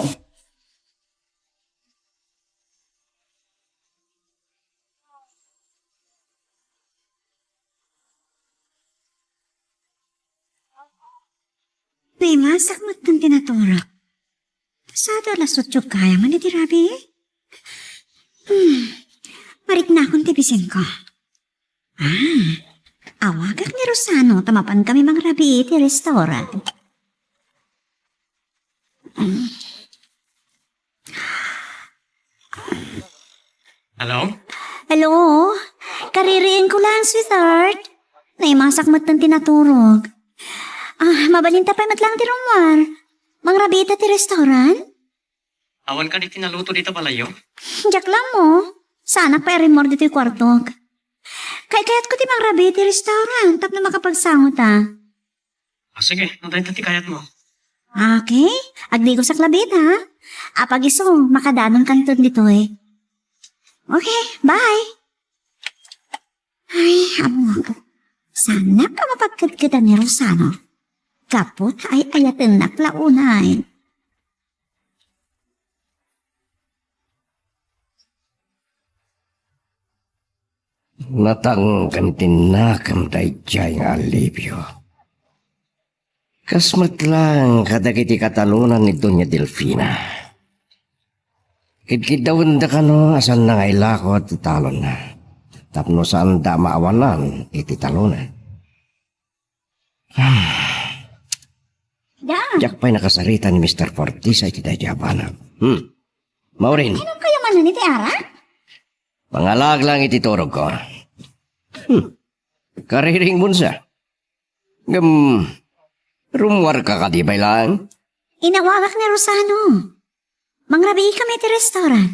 Speaker 4: May masak mo itong tinaturo. Pasado alas 8 kaya man iti Rabi. Marik na akong tibisin ko. Awagak ni Rosano, tamapan kami mang Rabi iti restaurant.
Speaker 2: Hello?
Speaker 4: Hello? Kaririin ko lang, sweetheart. Naimasak mo itong tinaturog. Mabalinta pa matlang ti Romar. Mang Rabita ti restaurant?
Speaker 2: Awan ka di tinaluto dito palayo?
Speaker 4: Diyak lang mo. Sana pa rin more dito yung kwartog. Kayat ko ti Mang Rabita ti restaurant. Tapos makapagsangot
Speaker 2: Sige, nanday ti kayat mo.
Speaker 4: Okay. Agdi ko sa klabit Apag iso, makadanon kanton dito Okay, bye. Ay, amok. Sana ka mapagkadkada ni Rosano. Kapot ay ayatin na klaunay.
Speaker 6: Natang kantinakam dayjay nga alipyo. Kasmat lang kadagiti katalunan ni Doña Delfina. Kidkidawin da ka no, asan na nga ilako at talon na. Tapno saan da maawanan, iti talunan. Diyak pa'y nakasarita ni Mr. Fortis ay kita jabana. Maureen,
Speaker 4: Ano kayo man ni ti Ara?
Speaker 6: pangalag lang iti turog ko. Kariring bunsa. Rumwar ka kadibay lang.
Speaker 4: Inawagak ni Rosano. Mangrabi kami ti restaurant.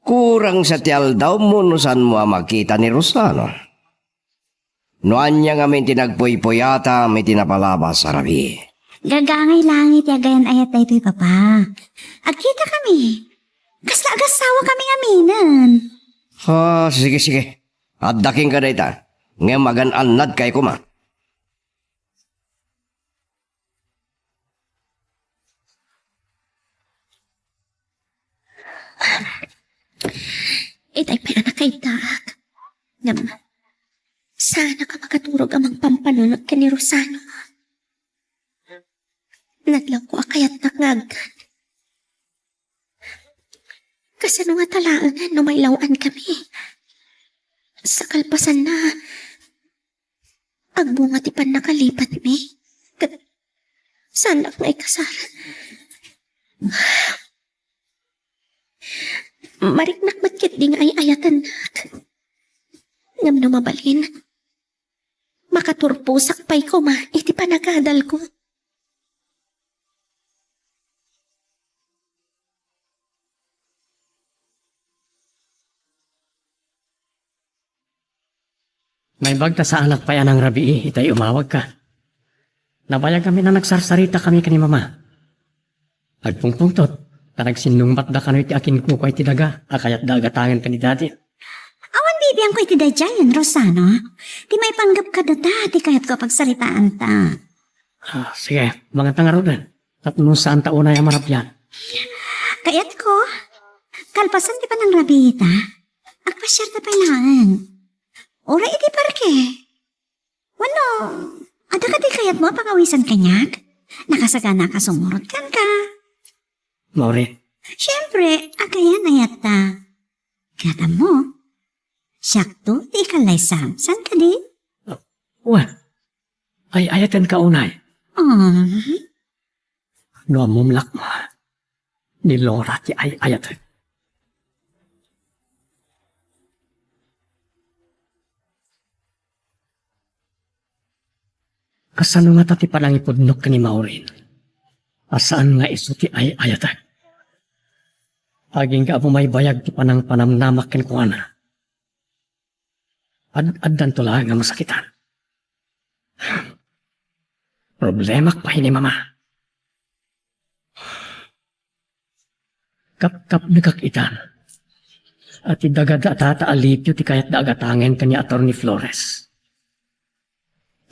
Speaker 6: Kurang sa tiyal daw mo no saan mo makita ni Rosano. Noan niya nga may tinagpoy-poyata, may tinapalabas sa rabi.
Speaker 4: Gagangay langit yagayan ayat na ito'y papa. Agkita kami. Kasla-agasawa kami aminan.
Speaker 6: Sige. At daking ka dayta. Nga magan-anad kay kuma.
Speaker 8: Itay pa anak kay Dak. Sana ka makaturog amang pampanunod ka ni Rosano. Nadlaw ko akayat nakngag. Kasano nga talaan no may lawan kami. Sa kalpasan na, agbunga ti pan nakalipat mi. Sana nga ikasaran. Mariknak matkit di nga ay ayatan nak. Ngam no mabalin. Makaturpusak pa'y ko ma, iti panagadal ko.
Speaker 2: May bagta sa anak pa yan ang rabi itay umawag ka. Nabayag kami na nagsarsarita kami kani mama. Agpungpungtot, panagsinungbat da kano iti akin ko kay tidaga, akayat da agatangan ka ni dati.
Speaker 4: Awan bibiyang ko iti dayjayan, Rosano. Di may panggap ka data, di kayat ko pagsaritaan ta.
Speaker 2: Sige, mga tangarudan. At nung saan taon na yung marap yan.
Speaker 4: Kayat ko, kalpasan di pa ng rabita. Agpasyar na pailangan. Ora iti parke. Wano, ada ka di kayat mo pangawisan kanyak? Nakasagana ka sumurot kan ka.
Speaker 2: Mauri,
Speaker 4: Siyempre, agayan ayat ta. Kata mo, sakto di kalay samsan ka di?
Speaker 2: wan. Ay ayatan ka unay.
Speaker 4: Oh,
Speaker 2: No mumlak mo. Ni Laura ti ay ayatan. Kasano nga tati palang ipudnok ka ni Maureen? Asaan nga iso ti ay ayatan? Aging ka may bayag ti panang panamnamak ken kuana. Addan to lang nga masakitan. Problema pa ni mama. Kap nagkakitan. At idagada tata alipyo ti kayat dagatangen kanya Atty. Flores.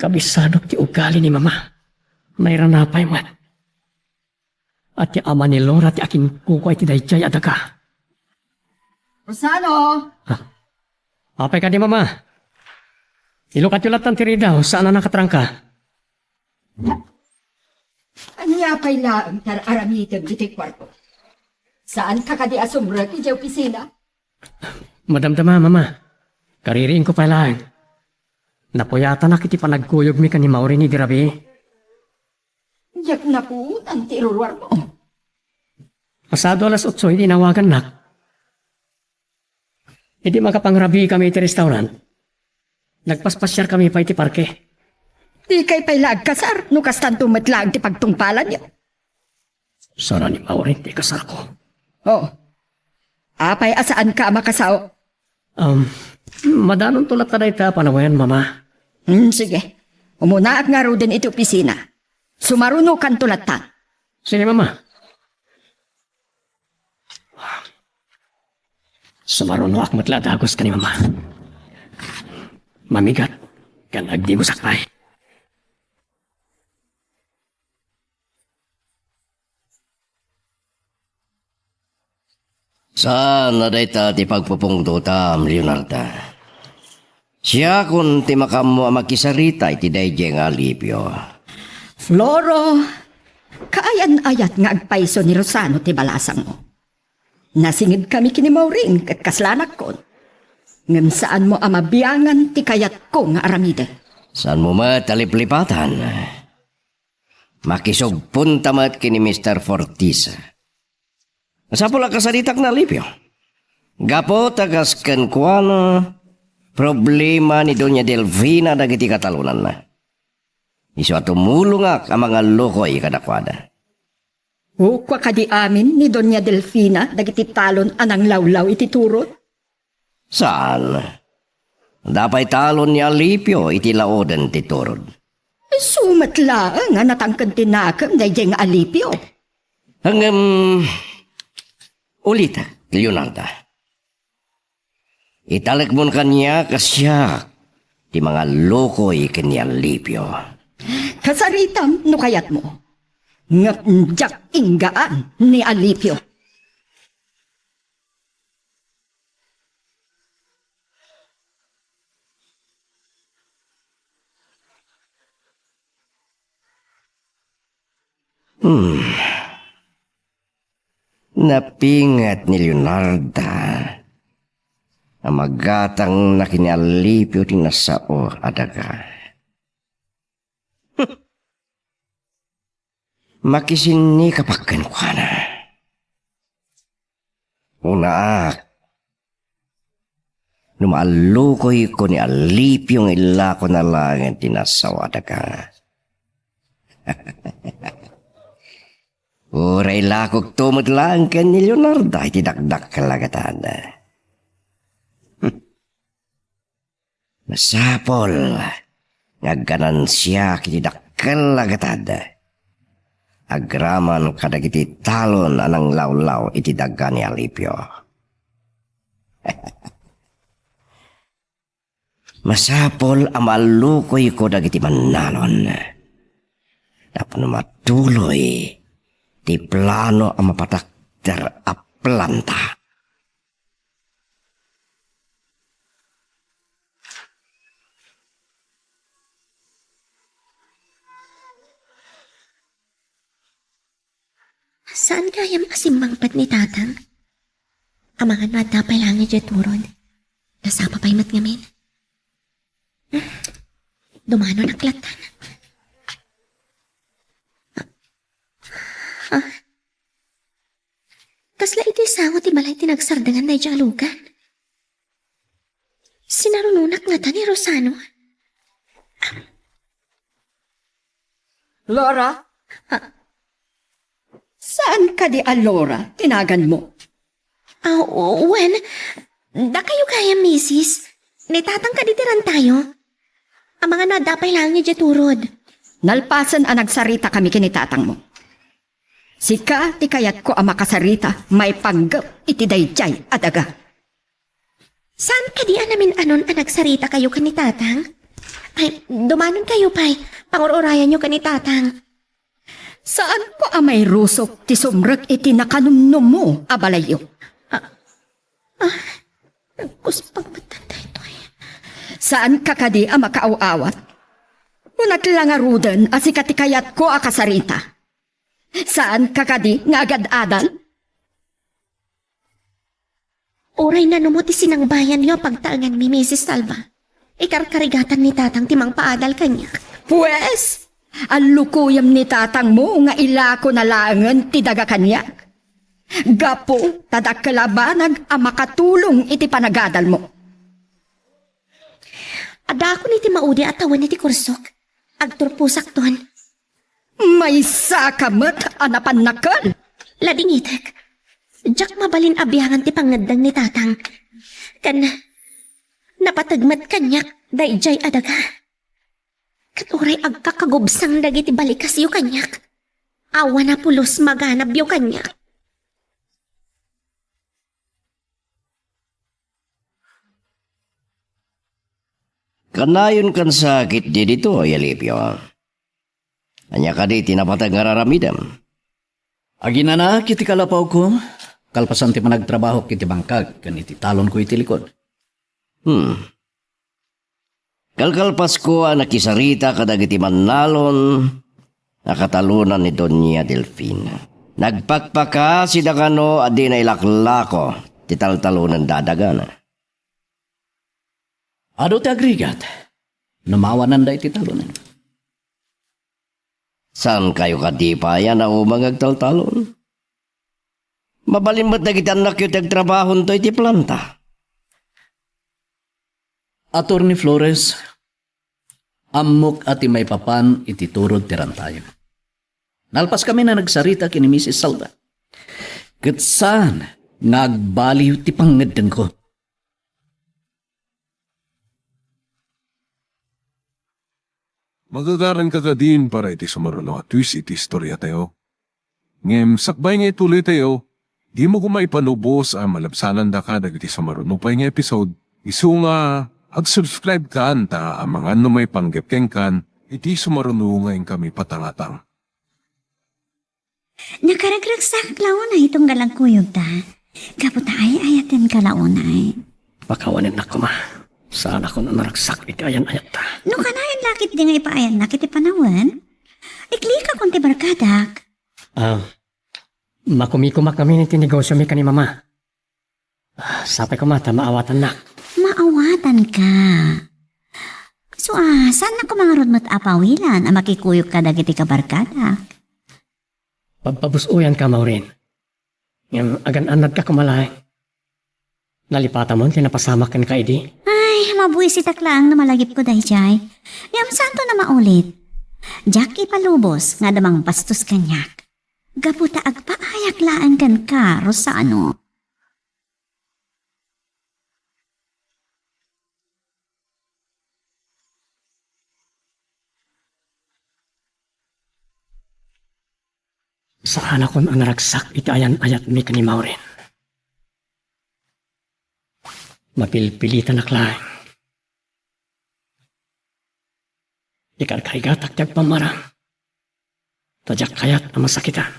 Speaker 2: Kabisado ti ugali ni mama. Nairanapay man. At ti ama ni Laura ti akin kukway ti dayjay adaga.
Speaker 3: Rosano!
Speaker 2: Apay ka di mama. Ilukat yulatan ti Rida, saan na nakatrangka?
Speaker 3: Anya pa'y laang tar-aramitan iti kwarto. Saan ka kadi asumrag iti opisina?
Speaker 2: Madamdama, mama. Kaririin ko pa lang. Napuyata na kiti panagkuyog mi ka ni Maureen ni Dirabi.
Speaker 3: Yak na po ang tirurwar mo.
Speaker 2: Pasado alas 8, hindi nawagan nak. Hindi makapangrabi kami iti restaurant. Nagpaspasyar kami pa iti parke.
Speaker 3: Di kay pa'y laag kasar, no kastan tumatlaag ti pagtungpalan niya.
Speaker 2: Sara ni Maureen, di kasar ko.
Speaker 3: Oh, apay asaan ka makasaw?
Speaker 2: Madanon tulat na ita panawayan, mama.
Speaker 3: Sige, umuna ak nga ro din iti opisina. Sumaruno kan tulat ta.
Speaker 2: Sige, mama. Sumaruno ak matladagos ka ni mama. Mamigat, kan agdi mo sakpay.
Speaker 6: Saan na dayta ti pagpupungdo tam, Leonarda? Siya kun ti makamo makisarita iti dayjay nga alipyo.
Speaker 3: Floro, kaayan-ayat nga agpaiso ni Rosano ti balasang mo. Nasingid kami kini Maureen kat kaslanak ko. Ngem saan mo amabiyangan ti kayat ko nga aramide.
Speaker 6: Saan mo mataliplipatan? Makisugpun tamat kini Mr. Fortis. Sa pula kasaritak na alipyo. Gapo tagas ken kuano problema ni Doña Delfina dagiti katalunan na. Isu tumulungak ang mga lokoy kadakwada.
Speaker 3: Ukwa kadi amin ni Doña Delfina dagiti talon anang lawlaw iti turot.
Speaker 6: Saan? Dapay talon ni Alipyo iti laoden ti turod.
Speaker 3: Sumatla nga natangkad tinakam dayjay nga alipyo.
Speaker 6: Hanggang ulit, Leonarda. Italak mo kanya kasya ti mga lokoy kanya Alipyo.
Speaker 3: Kasaritam no kayat mo. Nga jak inggaan ni alipyo.
Speaker 6: Napingat ni Leonarda ang magatang na kinialipyo tinasao adaga. Makisini kapagkan ko na. Una, numalukoy ko ni alipyo ng ila ko na lang ang tinasao adaga. Uray lakog tumot lang ka ni Leonardo ay tidakdak kalagatan. Masapol, ngaganan siya kitidak kalagatan. Agraman kadagiti talon anang lawlaw itidaga ni Alipyo. Masapol amalukoy ko dagiti manalon. Tapos matuloy ti plano ang mapatakter a planta.
Speaker 8: Saan gayam asimbangpat ni tatang? Amangan na tapay lang ni Jeturod. Nasapa pa'y mat ngamin. Dumano naklatan. Kasla iti sangot ti balay tinagsardangan na alugan. Sinarununak nga ta ni Rosano.
Speaker 3: Laura? Saan ka di Alora? Tinagan mo.
Speaker 8: Wen, da kayo kaya, misis. Nitatang ka ditiran tayo. Ang mga nadapay lang ni Jeturod.
Speaker 3: Nalpasan ang nagsarita kami kinitatang mo. Sika, ti kayat ko ang makasarita, may panggap iti dayjay adaga.
Speaker 8: Saan ka di namin anon ang nagsarita kayo kanitatang? Ay, dumanon kayo pa'y. Pangururayan nyo kanitatang.
Speaker 3: Saan ko ang may rusok ti sumrek iti nakanumnum mo, abalayo?
Speaker 8: Kuspang matanda ito eh.
Speaker 3: Saan ka kadi ang makaaw-awat? Unat lang nga rudan at sikatikayat ko a kasarita. Saan ka kadi nga agad-adan?
Speaker 8: Oray na numuti sinang bayan niyo pagtaangan mi Mrs. Salva. Ikarkarigatan ni tatang timang paadal kanya.
Speaker 3: Pues, ang lukuyam ni tatang mo nga ilako na langan ti daga kanyak. Gapo, tadak kalabanag ang makatulong iti panagadal mo.
Speaker 8: Ada ako ni ti maudi at tawan ni ti kursok. Agturpusak ton.
Speaker 3: May sakamat anapan nakal.
Speaker 8: Ladingitek. Diyak mabalin abyangan ti pangadang ni tatang. Napatagmat kanyak dayjay adaga. Katuray agkakagubsang dagiti balikas yu kanyak. Awa na pulos maganab yu kanyak.
Speaker 6: Kanayon kan sakit di dito, Yalipyo. Anya ka di tinapatag nga raramidam.
Speaker 5: Agina na kiti kalapaw ko. Kalpasan ti managtrabaho kiti bangkag. Kaniti talon ko iti likod.
Speaker 6: Kalkalpas ko ang nakisarita kadagiti manalon nakatalunan ni Doña Delfina. Nagpakpaka si Dagano at di na ilaklako ti taltalunan dadagana.
Speaker 5: Ado ti agrigat. Namawanan da iti talunan.
Speaker 6: Saan kayo kadipaya na umang agtaltalon? Mabalimot na kita anak yung tagtrabahon to iti planta.
Speaker 5: Attorney Flores, amok ati may papan iti turod tiran tayo. Nalpas kami na nagsarita kini Mrs. Salva. Katsan, nagbaliw ti pangadang ko.
Speaker 1: Magagaran ka ka din para iti sumaruno at twist iti istorya tayo. Ngem, sakbay nga ituloy tayo, di mo kumaipanubos ang malabsanan da ka dagiti sumaruno pa nga episode. Isu nga, ag-subscribe ka anta ang mga may panggepkeng kan, iti sumaruno ngayon kami patangatang.
Speaker 4: Nakaragragsak launay itong galang kuyog ta. Kaputa ay ayatin ka launay.
Speaker 2: Pakawanin na ko ma. Saan ako na naragsak iti ayan-ayat ta.
Speaker 4: No kanayan lakit di nga ipaayan na kiti panawan. Iklika kung ti barkadak.
Speaker 2: Makumikumak kami ni tinegosyo mi kani mama. Sapay ko mata, maawatan na.
Speaker 4: Maawatan ka. So saan na kumangarod mo't apawilan ang makikuyog ka dagiti kabarkadak?
Speaker 2: Pagpabusuyan ka, Maureen. Ngam agan-anad ka kumalay. Nalipata mo, tinapasamak kan ka idi.
Speaker 4: Ay, mabuisit aklang na malagip ko dayjay. Yam santo na maulit. Jackie palubos nga damang bastos kanyak. Gaputa agpaayak laan kan ka, Rosano.
Speaker 2: Saan ako na naragsak iti ayan-ayat mi kani Maureen. Mapilpilitan aklaing. Ikarkarigatak tiyag pamarang. Tadyak kayat na masakitan.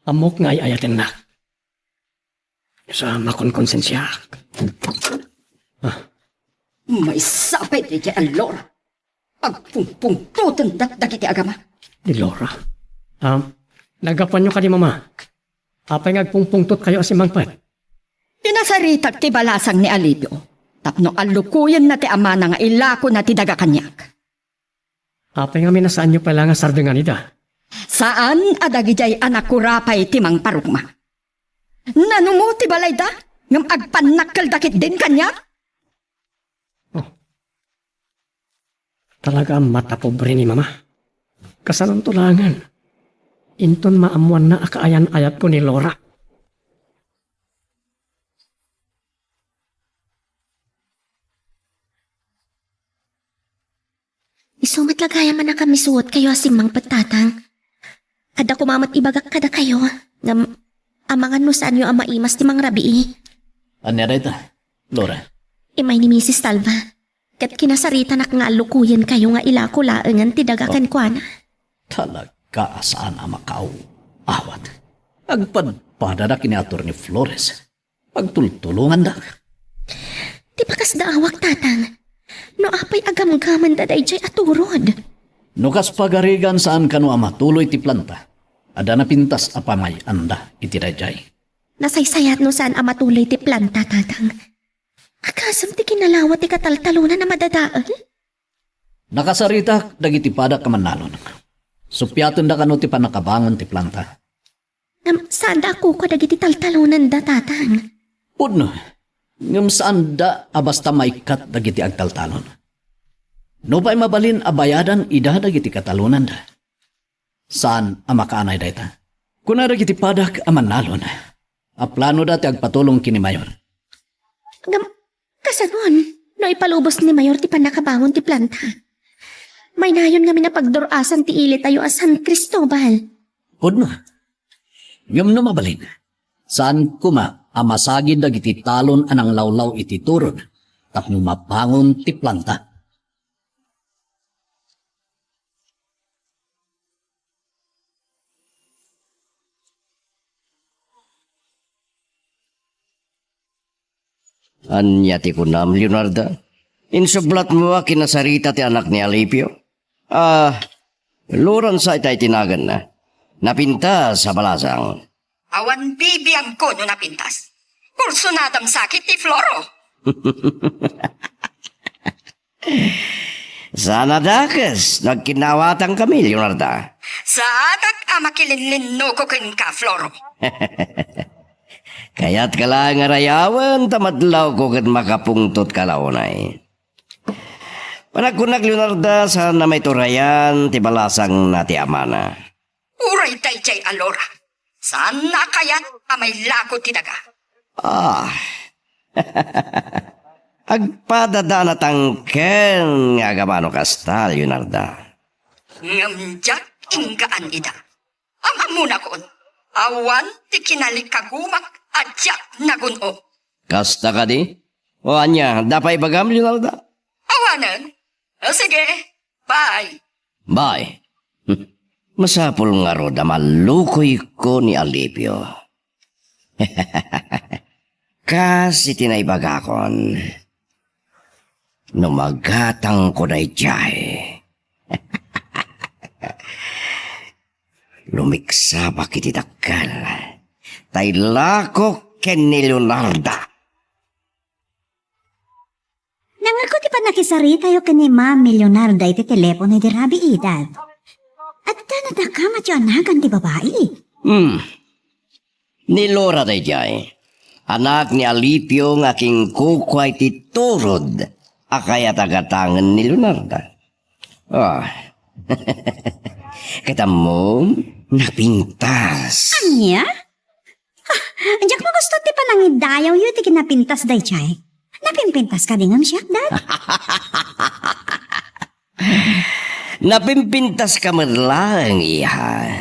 Speaker 2: Amok nga ay ayatin na. Sa makonkonsensyak.
Speaker 3: May sapit iti Alora. Agpungpungtutan dagiti agama.
Speaker 2: Ni Laura. Nagapan nyo ka ni mama. Apay ngagpungpungtot kayo si Mangpat.
Speaker 3: Inasaritag ti balasang ni Alipio. Tapno alukuyan na ti ama na nga ilako na ti daga kanyak.
Speaker 2: Apay nga minasaan nyo pala nga sardungan ida.
Speaker 3: Saan adagijay anak kurapay ti mang parugma? Nanumo ti balay da? Ngam agpanakkel dakit din kanyak?
Speaker 2: Talaga matapobre ni mama. Kasalang tulangan. Inton maamuan na akaayan-ayat ko ni Laura.
Speaker 8: Isumat lagaya man na kami suot kayo asim mang patatang. Kada kumamat ibagak kada kayo. Ngam amangan mo saan yung ama imas ti mang rabii.
Speaker 5: Anya dayta, Laura.
Speaker 8: Imay ni Mrs. Talva. Kat kinasarita na nga lukuyan kayo nga ilako laengan ti dagakan ko na.
Speaker 5: Talaga saan ang makao awat. Agpadpada na kiniator ni Flores. Pagtultulungan da.
Speaker 8: Di bakas daawak tatang. No apay agam-gaman daday jay aturod.
Speaker 5: Nukas pagarigan saan kanu ama tuloy ti planta. Ada na pintas apamay anda iti dayjay.
Speaker 8: Nasaysayat no saan ama tuloy ti planta tatang. Akasam ti kinalawat ti kataltalunan na madadaan.
Speaker 5: Nakasarita dagiti pada kamanalon. Supyaton da kanu ti panakabangon ti planta.
Speaker 8: Saan da ako ko dagiti taltalunan da tatang.
Speaker 5: Pudno, ngam saan da abasta maikat dagiti agtaltalon. No pa'y mabalin abayadan ida dagiti katalunan da. Saan amakaanay dayta? Kuna dagiti padak amanalon. Aplano dati agpatulong kini Mayor.
Speaker 8: Kasanon, no ipalubos ni Mayor ti panakabangon ti planta. May nayon nga minapagdurasan ti ilit tayo as San Cristobal.
Speaker 5: Pudno, ngam no mabalin. Saan kuma amasagid dagiti talon anang lawlaw iti turod tapno mabangon ti planta.
Speaker 6: Anya ti kunam, Leonardo. Insublat mo kinasarita ti anak ni Alipio. Luran sa itay tinagan na. Napinta sa balasang.
Speaker 3: Awan bibiyang ko no napintas. Kurso nadam sakit ti Floro.
Speaker 6: Sana dakas, nagkinawatan kami, Leonardo.
Speaker 3: Sa agak amakilinlin no ko kin ka, Floro.
Speaker 6: Kaya't kala nga rayawan, tamadlaw ko kat makapungtot kalaunay. Panagkunag, Leonardo, sana may turayan, tibalasang nati amana.
Speaker 3: Uray dayjay alora. Saan na kayat amay lako ti daga?
Speaker 6: Agpadadanatang ken nga gamano kasta, Leonardo.
Speaker 3: Ngamjak inggaan ida. Ang amuna koon. Awan ti kinalikagumak adyak naguno.
Speaker 6: Kasta ka di? O anya, dapay bagam, Leonardo?
Speaker 3: Awanan? Sige, bye.
Speaker 6: Bye. Masapul nga ro da malukoy ko ni Alipio. Kasi tinaybagakon. Numagatang ko na ijay. Lumiksa pa kiti dakal. Taylako ken ni Leonardo.
Speaker 4: Nangako ti pa nakisarita yo kani Ma'am Leonardo iti telepono di Rabi Edad. At tanadakamat yo anakan ti babae.
Speaker 6: Ni Laura day jay. Anak ni Alipio ng aking kukway ti turod. Akaya tagatangan ni Leonardo. Kita mo, napintas.
Speaker 4: Anya? Andiyak mo gusto ti panangidayaw yu ti kinapintas day chay. Napimpintas ka din ang siyak, Dad.
Speaker 6: Napimpintas ka man lang, iha.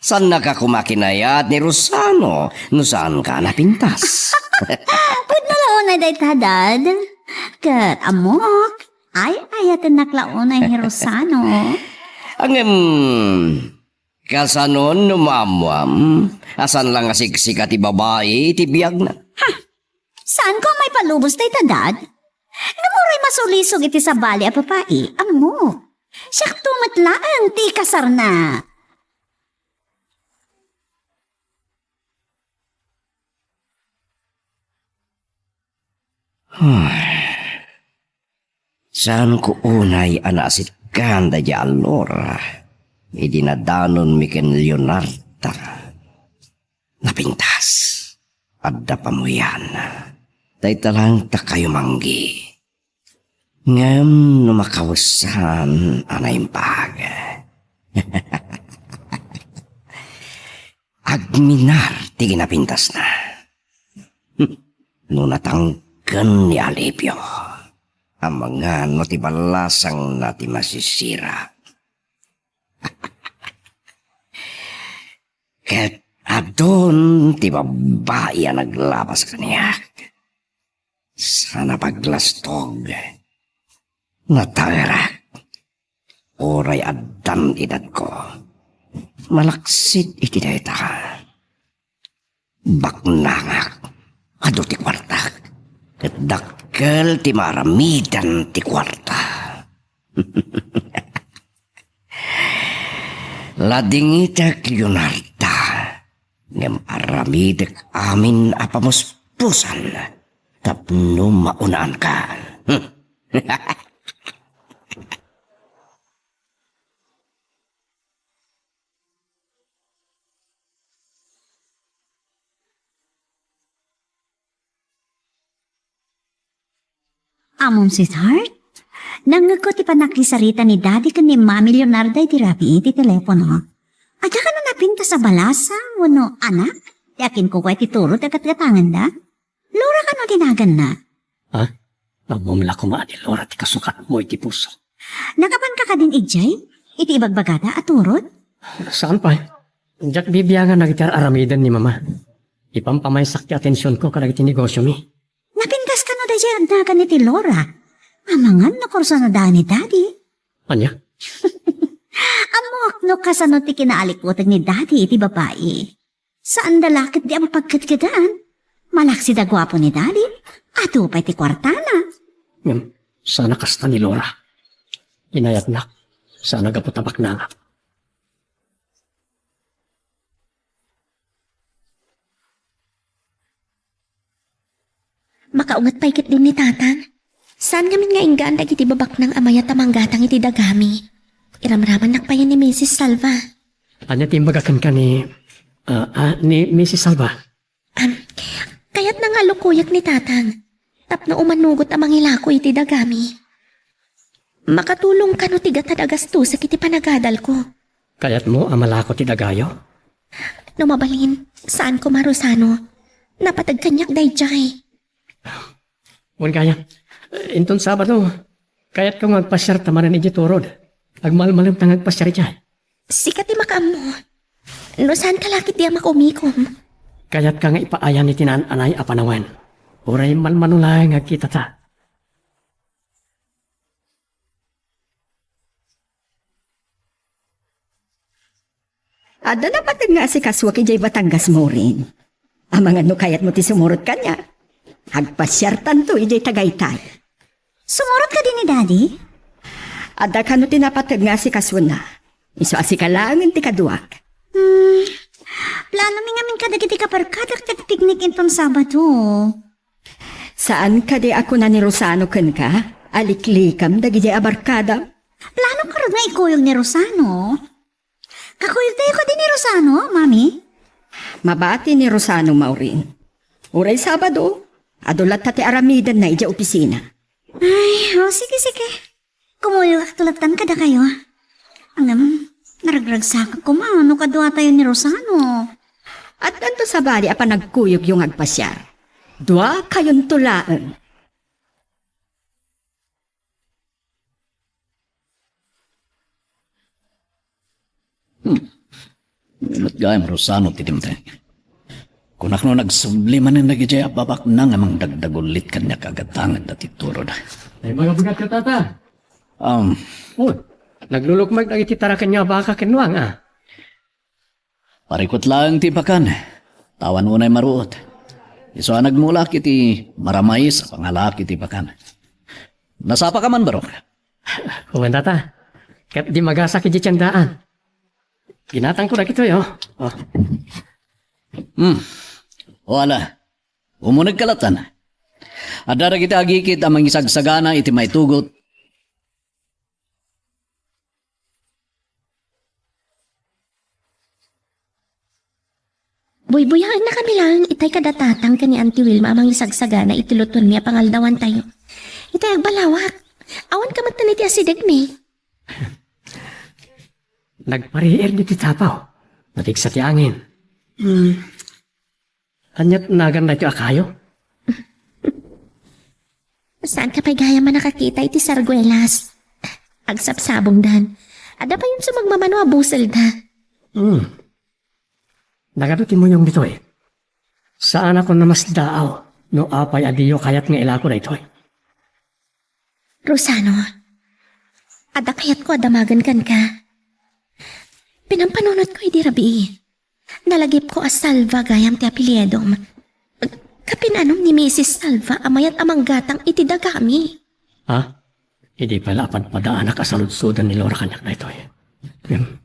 Speaker 6: San nakakumakinayat ni Rosano? No saan ka napintas?
Speaker 4: Pud nalaon na day ta, Dad. Kat amok, ayatan naklaunay ni Rosano.
Speaker 6: Kasanon numamwam, asan lang asiksik at babae, tibiyag na.
Speaker 4: Saan ko may palubos day ta, Dad? Namuray masulisog iti sa bali a papai, amo.
Speaker 7: Sakto matlaang ti kasarna.
Speaker 6: Saan ko unay anasit kanda di allora? Idinadanon mi ken Leonarda. Napintas. Adda pa mo yan. Talang ta kayo manggi. Ngam numakawasan anay pag. Agminar ti ginapintas na. Nunatanggan ni Alipio. Ang mga notibalasang nati masisira. Ket adon ti babae ang naglabas kaniya. Sana paglastog. Natagerak. Oray adan edad ko. Malaksit iti dayta. Baknangak. Ado ti kwartak. Ket dakkel ti maramidan ti kwarta. Ladingitek Leonarda. Ngem aramidek amin apamuspusan. Tapno maunaan ka.
Speaker 7: Among sweetheart, nangagko ti panakisarita ni Daddy kan ni Mami Leonarda iti rabi iti telepono. At ka na napinta sa balasa, wano anak, yakin ko kwa ti turo tagat-gatangan da. Laura ka no tinagan na.
Speaker 2: Ha? Mamumla ko maani, Laura, ti kasukat mo iti puso.
Speaker 7: Nakapan ka din ijay? Iti ibagbagada at turod?
Speaker 2: Saan pa? Diyak bibiyangan nagitar aramidan ni Mama. Ipampamaysak ti atensyon ko kadag iti negosyo mi.
Speaker 7: Napintas ka no da jay agnagan ni ti Laura. Amangan na kurso na da ni Daddy.
Speaker 2: Anya?
Speaker 7: Amok no kasano ti kinaalikutag ni Daddy iti babae. Saan dalakit di ang pagkatgadaan? Malaksi da gwapo ni Daddy. Ato pa iti kwartana.
Speaker 2: Ngam, sana kasta ni Laura. Inayat nak. Sana gaputabak na nga.
Speaker 8: Makaungat pa ikit din ni tatang. Saan ngamin nga inggaan dagiti babak ng amaya tamanggatang iti dagami? Iramraman nakpayan ni Mrs. Salva.
Speaker 2: Anya timbagakan ka ni Mrs. Salva.
Speaker 8: Kaya't nang alukuyak ni tatang. Tapno umanugot amang ilako iti dagami. Makatulong ka no tiga tadagas to sa kiti panagadal ko.
Speaker 2: Kayat mo amalako ti dagayo?
Speaker 8: No mabalin, saan ko marusano? Napatag kanyak dayjay.
Speaker 2: Wan kaya. Inton Sabado, kayat ko magpasyar tamanan iti turod. Agmalmalim tang agpasyar iti.
Speaker 8: Sikat ti makam mo. No saan kalakit di makumikom?
Speaker 2: Kayat ka nga ipaayan ni tinananay apanawan. Uray malmanulay nga kita ta.
Speaker 3: Ada na patag nga si kaswa kijay Batangas mo rin. Amangan no kayat mo ti sumurot kanya. Agpasyartan to ijay Tagaytay.
Speaker 7: Sumurot ka din ni Daddy?
Speaker 3: Ada ka no tinapatag nga si kaswa na. Iso asikalangan ti kaduak.
Speaker 7: Plano mi ngamin kadagiti kaparkadak kat piknik inton Sabado.
Speaker 3: Saan ka di ako na ni Rosano ken ka? Aliklikam dagijay abarkada.
Speaker 7: Plano ka rin nga ikuyog ni Rosano. Kakuyog tayo ko din ni Rosano, Mami.
Speaker 3: Mabati ni Rosano Maurin. Uray Sabado, adulat tati aramidan na ija opisina.
Speaker 7: Ay, sige. Kumuyog at tulatan kada kayo. Ang naragragsak ko maano kadwa tayo ni Rosano.
Speaker 3: At nanto sa bali apa nagkuyog yung agpasyar. Dua kayon tulaan.
Speaker 5: Ngunit gayam Rosano tidimte. Kunak no nagsubliman ng nagijay babak na nga mang dagdagulit kanya kagatangan dati turod.
Speaker 2: Ay mga bugat ka tata. Oh, naglulukmag na iti tarakan niya baka kinwang
Speaker 5: Parikot lang ti pakan. Tawan mo na'y maruot. Iso nagmulak iti maramay sa pangalak iti pakan. Nasapa ka man barok?
Speaker 2: Kuwan tata. Kat di magasa kiti tiyandaan. Ginatang ko na kito yo. Oh.
Speaker 5: Wala. Umunag kalatan. Adara kita agikit ang mangisagsagana iti may tugot.
Speaker 8: Buy-buyahan na kami lang, itay kadatatang ka ni Auntie Wilma amang isagsaga na itiluton niya pangaldawan tayo. Itay agbalawak. Awan ka magtaniti asidag mi.
Speaker 2: Nagpariir di ti tapaw. Natigsa ti angin. Anyat nagan na ito akayo?
Speaker 8: Saan ka pa'y gaya man nakakita iti sarguelas? Agsapsabong dan. Ada pa yun sa magmamano abusal da.
Speaker 2: Nagadutin mo yung dito eh. Saan ako namas daaw no apay adiyo kayat nga ilako na ito eh.
Speaker 8: Rosano, ada kayat ko adamagan kan ka. Pinampanunod ko iti rabi. Nalagip ko as Salva gayam ti apelyedom. Kapinanom ni Mrs. Salva amayat amang gatang iti dagami.
Speaker 2: Ha? Hindi pala padaan nakasaludsudan ni Laura kanyak na ito eh.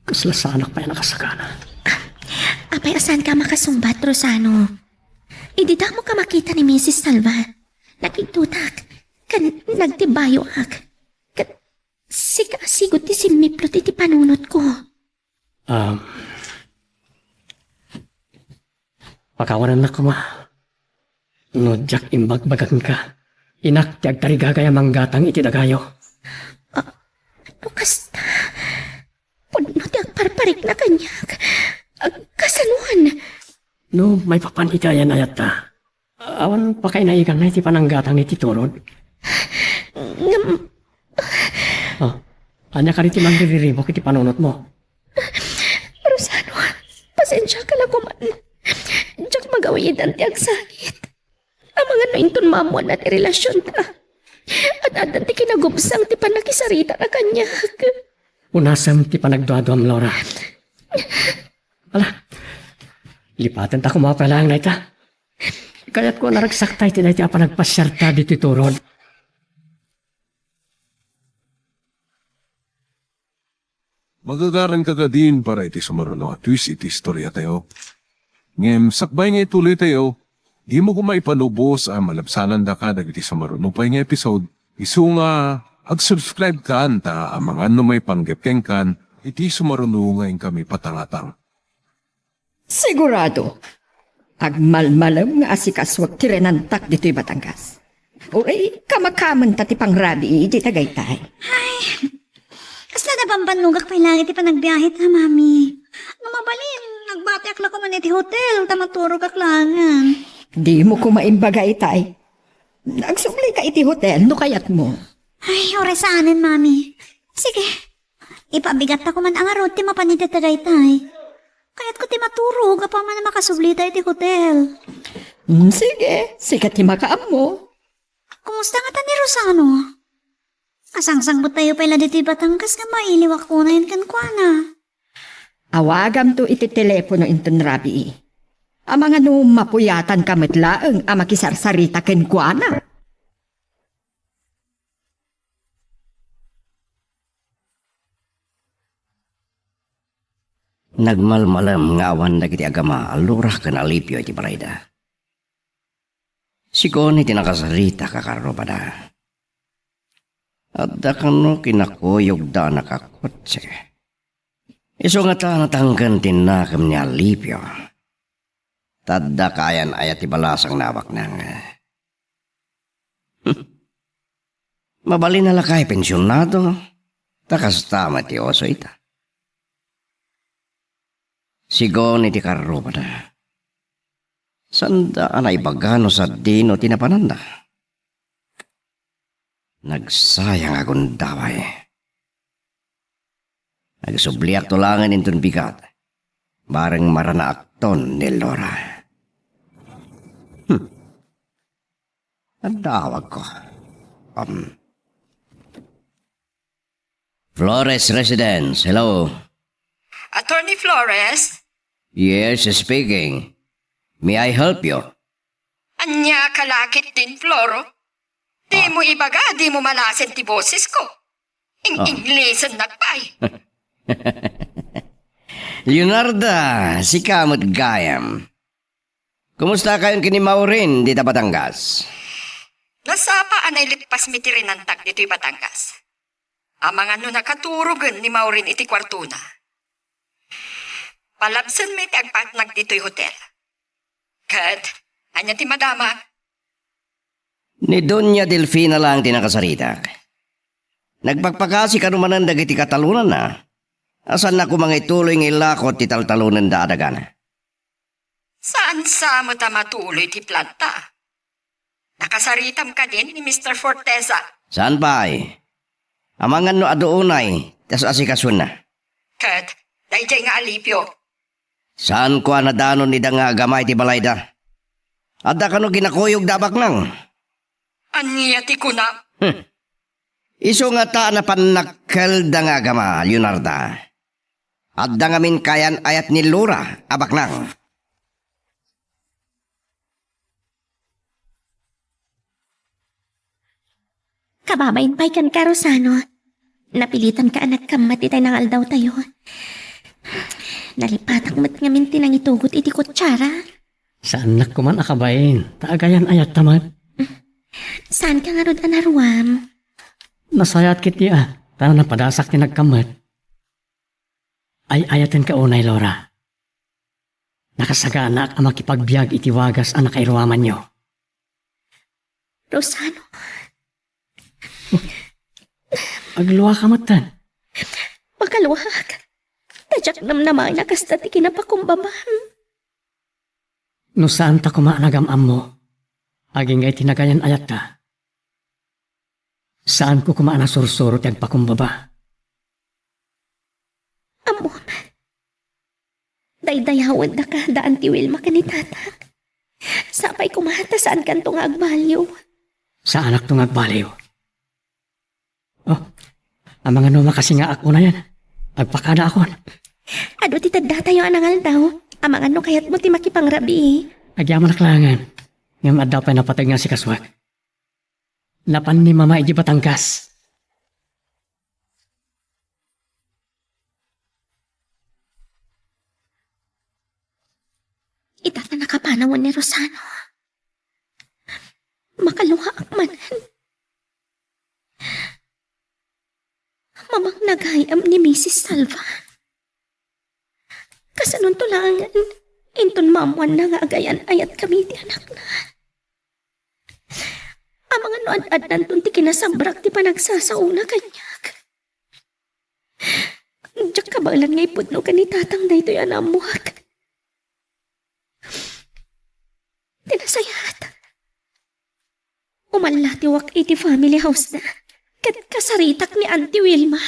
Speaker 2: Kasla sa anak pa yan nakasagana.
Speaker 8: Apay asan ka makasumbat, Rosano? Idida mo ka makita ni Mrs. Salva. Nakitutak. Kan nagtibayo ak. Kan sigot ti simiplot iti panunot ko.
Speaker 2: Pakawanan na ko ma. No, Jack, imbagbagan ka. Inak, tiag tarigagaya manggatang iti dagayo.
Speaker 8: Bukas na. Puno ti agparparik na kanyak. Kasanuan.
Speaker 2: No, may papanitayan ayat ta. Awan pa kay naigan na iti pananggatang iti turod. Anya ka rin ti mangriribok iti panunot mo.
Speaker 8: Rosano, pasensya ka lang kuman. Diyak magawid ang tiag sakit. Ang mga nainton mamuan at relasyon ta. At adan ti kinagubsang ti panakisarita na kanyak.
Speaker 2: Unasam ti panagduaduam, Laura. Ala, lipatan ta kumapalang na ita. Kaya't ko naragsaktay ti na iti panagpasyarta dito turod.
Speaker 1: Magagaran kagadin para iti sumaruno at twist iti istorya tayo. Ngem, sakbay nga ituloy tayo, di mo kumaipanubos ang malabsanan da ka dagiti sumaruno pa nga episode. Isu nga, ag-subscribe ka anta ang mga may panggepkeng kan, iti sumaruno ngayon kami patangatang.
Speaker 3: Sigurado. Agmalmalam nga asikaswag tirenantak dito'y Batangas. Uray, kamakaman tati pang rabi iti tagaytay.
Speaker 7: Kasla na bambanugak pa langit pa nagbiyahe ta, mami. Mabalin, nagbati akla ko man iti hotel, tamaturo kaklangan.
Speaker 3: Di mo kumaimbaga itay. Nagsubli ka iti hotel, no kayat mo.
Speaker 7: Ay, oresanin, mami. Sige, ipabigat ako man ang arot, ti mapanititagay tay. Kaya't ko ti maturo, pa man na makasubli tayo iti hotel.
Speaker 3: Sige, sikat ti makaam mo.
Speaker 7: Kumusta nga ta ni Rosano? Kasangsangbot tayo pala dito Batangas nga mailiwak ko na yun kankwana.
Speaker 3: Awagam to iti telepono inton rabi. Ang mga mapuyatan kamit laeng ang makisarsarita kenkwana.
Speaker 6: Nagmalmalam nga awan na kiti agama alurah kan alipyo iti barayda. Sikon iti nakasarita kakaropada. At da kano kinakuyog da nakakotse. Iso nga ta natanggan tinakam niya alipyo. Tadda kayan ayat ibalasang nawak nang. Mabali na lakay pensyonado. Takas tama ti oso ita. Sigon iti karopada. Sanda anay bagano sa dino tinapananda. Nagsayang akong daway. Nagsubliak tulangan intun bigat. Bareng marana akton ni Laura. Ang dawag ko. Flores Residence, hello.
Speaker 3: Attorney Flores?
Speaker 6: Yes, speaking. May I help you?
Speaker 3: Anya kalakit din, Floro. Di mo ibaga, di mo malasin ti boses ko. Inglesan nagpay.
Speaker 6: Leonarda, si Kamot Gayam. Kumusta kayong kini Maureen dita Batangas?
Speaker 3: Nasapa anay lipas mitirin ang tag dito'y Batangas. Ang mga nakaturugan ni Maureen iti kwartuna. Palabsan may tagpatnag dito'y hotel. Kat, anya ti madama.
Speaker 6: Ni Doña Delfina lang tinakasarita. Nagpagpakasi ka naman dagiti katalunan na. Asan na ko mga ituloy ng ilakot ti taltalunan da adagan?
Speaker 3: Saan sa mo ta matuloy ti planta? Nakasaritam ka din ni Mr. Forteza.
Speaker 6: Saan pa ay? Amangan no adoonay, tas asikasun na.
Speaker 3: Kat, dayjay nga alipyo.
Speaker 6: Saan ko anadanon ni da nga gamay ti balayda? Adda ka no ginakuyog dabak nang.
Speaker 3: Anya ti kuna.
Speaker 6: Iso nga ta na panakkel da nga gama, Leonarda. Adda nga min kayan ayat ni Laura, abak nang.
Speaker 8: Kababain pa'y kan ka, Rosano. Napilitan ka anak kamat itay nang aldaw tayo. Nalipatak mat nga minti nang itugot iti kutsara.
Speaker 2: Saan na kuman akabayin? Taagayan ayat tamat.
Speaker 8: Saan ka nga rod anaruam?
Speaker 2: Nasayat kiti Tano na padasak ti nagkamat. Ay ayatin ka unay, Laura. Nakasagana ang makipagbiag iti wagas ang nakairuaman nyo.
Speaker 8: Rosano,
Speaker 2: Agluwa ka matan.
Speaker 8: makaluhag. Tadyak namnamay na kasta ti kinapakumbaman.
Speaker 2: No saan ta kumaanagamam mo? Aging ngay tinagayan ayat ta. Saan ko kumaana sursuro ti agpakumbaba?
Speaker 8: Amon, daydayawan da ka daan ti Wilma kanitatak. Sapay kumata saan kanto nga agbalyo.
Speaker 2: Sa anak tong agbaliw. Oh, ang mga numa kasi nga ako na yan. Agpakada ako.
Speaker 8: Ado ti tadda tayo anangal daw. Amang ano kayat mo ti makipangrabi.
Speaker 2: Agyaman naklangan. Ngam addaw pa napatag nga si Kaswag. Lapan ni Mama iji Batangas.
Speaker 8: Itata nakapanawon ni Rosano. Makaluha akmanan. Mamang nagayam ni Mrs. Salva. Kasanon tulangan, inton mamuan na nga agayan ayat kami ti anak na. Ang mga noad-ad nantun ti kinasambrak ti panagsasauna kanyak. Diyak kabalan nga ipudno ka ni tatang na ito'y anamuhak. Tinasayat. Umalatiwak iti family house na. Kat kasaritak ni Auntie Wilma.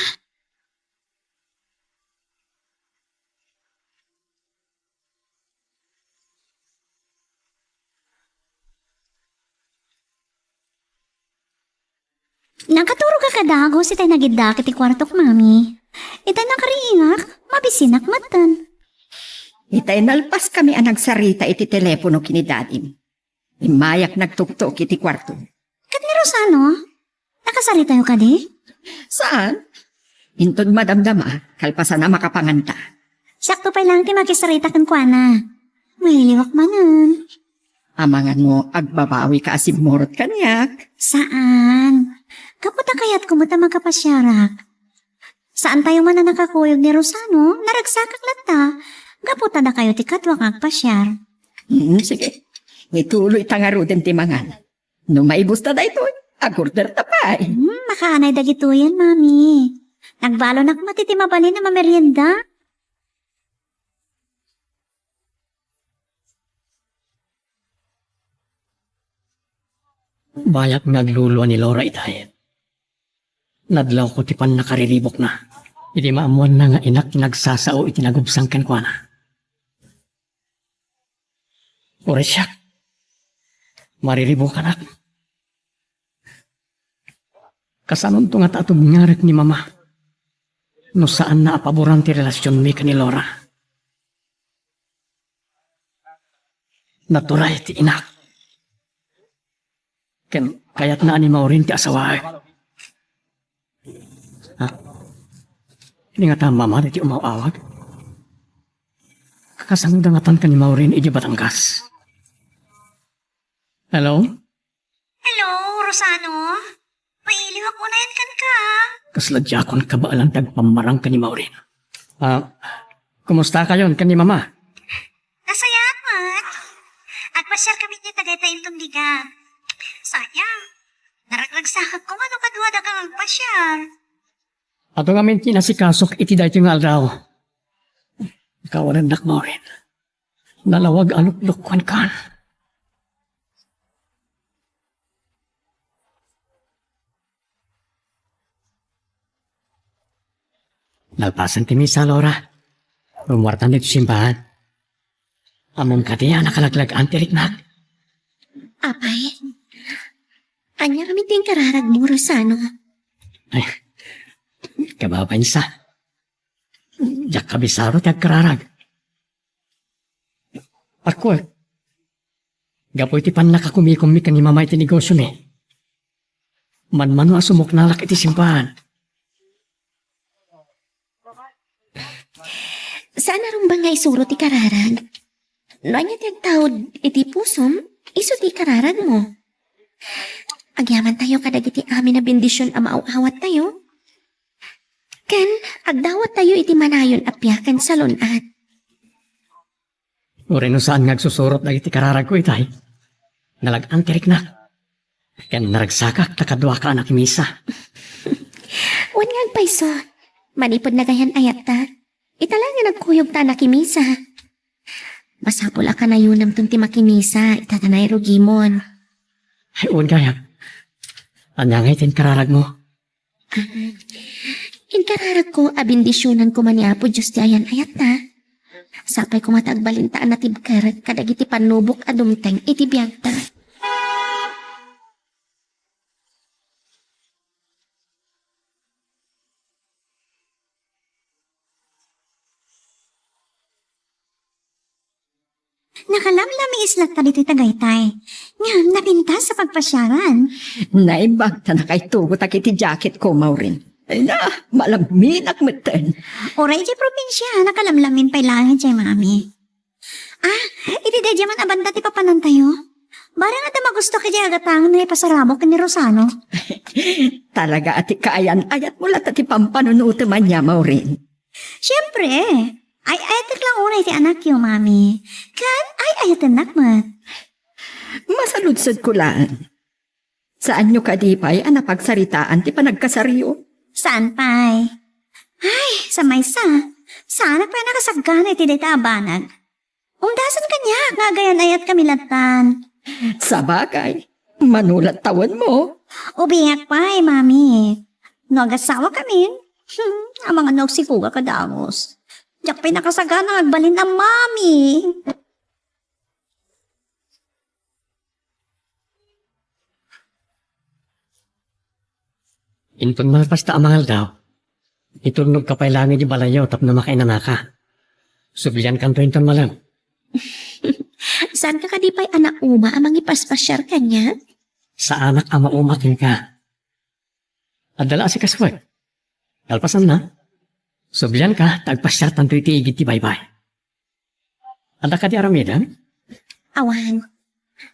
Speaker 7: Nakaturo ka kadagos itay nagidakit ti kwartok, mami. Itay nakariingak, mabisinak matan.
Speaker 3: Itay nalpas kami ang nagsarita iti telepono kini dadim. Imayak nagtuktok iti kwarto.
Speaker 7: Kat ni Rosano, nakasarita yung ka di?
Speaker 3: Saan? Intod madamdama, kalpasan na makapanganta.
Speaker 7: Sakto pa lang ti makisarita kan kwa na. Maliliwak manan.
Speaker 3: Amangan mo, agbabawi ka asimurot kanyak.
Speaker 7: Saan? Kaputa kaya't kumuta magkapasyarak. Saan tayo man na nakakuyog ni Rosano? Naragsakak lata. Kaputa na kayo ti katwak agpasyar.
Speaker 3: Sige, ituloy tangaruden ti mangan. No maibusta da ito, agurder tapay.
Speaker 7: Makaanay dagituyan, mami. Nagbalo na matitimabalin na mamerienda.
Speaker 2: Bayak nagluluwa ni Laura itayin. Nadlaw ko ti pan nakariribok na. Iti maamuan na nga inak nagsasao iti nagubsang kenkwa na. Oresyak. Mariribok ka na. Kasanon to nga tatog ngarek ni Mama. No saan na apaboran ti relasyon mi ni Laura. Naturay ti inak. Ken kayat na ani Maureen ti asawa. Ha? Kini nga tama man iti umawawag. Kakasangdangatan ka ni Maureen iti Batangas. Hello?
Speaker 7: Hello, Rosano? Mailiw ako na yan kan ka.
Speaker 2: Kasladyakon ka ba alang tagpamarang ka ni Maureen? Kumusta kayon ka ni Mama?
Speaker 7: Nasayamat. At pasyar kami ni Tagaytay tundigan. Sayang. Naragragsakap ko ano kaduwada kang magpasyar.
Speaker 2: Ato nga minti na si Kasok iti dahito nga aldaw. Ikaw nak Maureen. Nalawag aluklukwan kan. Nalpasan ti Misa, Laura. Rumwartan dito simbahan. Among katiya nakalaglag antiriknak.
Speaker 8: Apay, anya kami ting kararag mo, Rosano.
Speaker 2: Ay, kababain sa. Jak kabisaro ti agkararag. Ako, gapoy ti pan nakakumikumik ka ni mamay ti negosyo mi. Manmano asumok nalak iti simbahan.
Speaker 8: Sana rumbang nga isuro ti kararag. No anya ti agtawd iti pusom, iso ti kararag mo. Agyaman tayo kadagiti amin na bendisyon a maaawat tayo. Ken, agdawat tayo iti manayon apyakan sa lunat.
Speaker 2: Uri no saan ngagsusurot na iti kararag ko itay. Nalagang tirik na. Ken naragsakak takadwa ka anak misa.
Speaker 8: Wan nga agpaiso, manipod na gayan ayat ta. Italangin nagkuyog ta nakimisa. Masapula ka na yun namtong ti makimisa, itatanay rugimon.
Speaker 2: Ay, uwan kaya. Anyangay tin kararag mo.
Speaker 8: Inkararag ko, abindisyonan ko man ni Apo Diyos ti ayan ayat na. Sapay ko matagbalintaan na tibkar, kadagiti panubok adumteng iti biyag ta.
Speaker 7: Nakalamlami islat ka dito'y Tagaytay. Nga, napintas sa pagpasyaran.
Speaker 3: Naibag ta na kay tugot ak iti jacket ko, Maureen. Ay na, malaminak meten.
Speaker 7: Oray di probinsya, nakalamlamin pa ilangan siya, mami. Iti de man abanda ti papanan tayo. Barang ata magusto ka di agatangan na ipasaramo ka ni Rosano.
Speaker 3: Talaga ati kaayan ayat mo lang ti pampanunuto man niya, Maureen.
Speaker 7: Siyempre, ay ayatek lang unay ti anak yo, mami. Kan, ay ayatek nakmat.
Speaker 3: Masaludsod ko lang. Saan nyo kadipay ang napagsaritaan ti panagkasaryo?
Speaker 7: Saan pa'y? Ay, sa maysa. Sana pa'y nakasagana iti dita abanag. Umdasan kanya, nga gayan ayat kami latan.
Speaker 3: Sa bagay, manulat tawan mo.
Speaker 7: Ubiyak pa'y, mami. No, agasawa kami. Ang mga nagsikuga kadamos. Diyak pa'y nakasagana agbalin ang mami.
Speaker 2: Intun malpas ta amangal daw. Itulnog ka pa'y langit yung balayaw tapno makainana ka. Sublian kan to intun malam.
Speaker 8: Saan ka kadipay anak uma amang ipaspasyar kanya?
Speaker 2: Sa anak ama umakin ka. Adala si kaswag. Alpasan na. Sublian ka, tagpasyar tanto iti igit ti baybay. Ada ka di aramidan?
Speaker 8: Awan,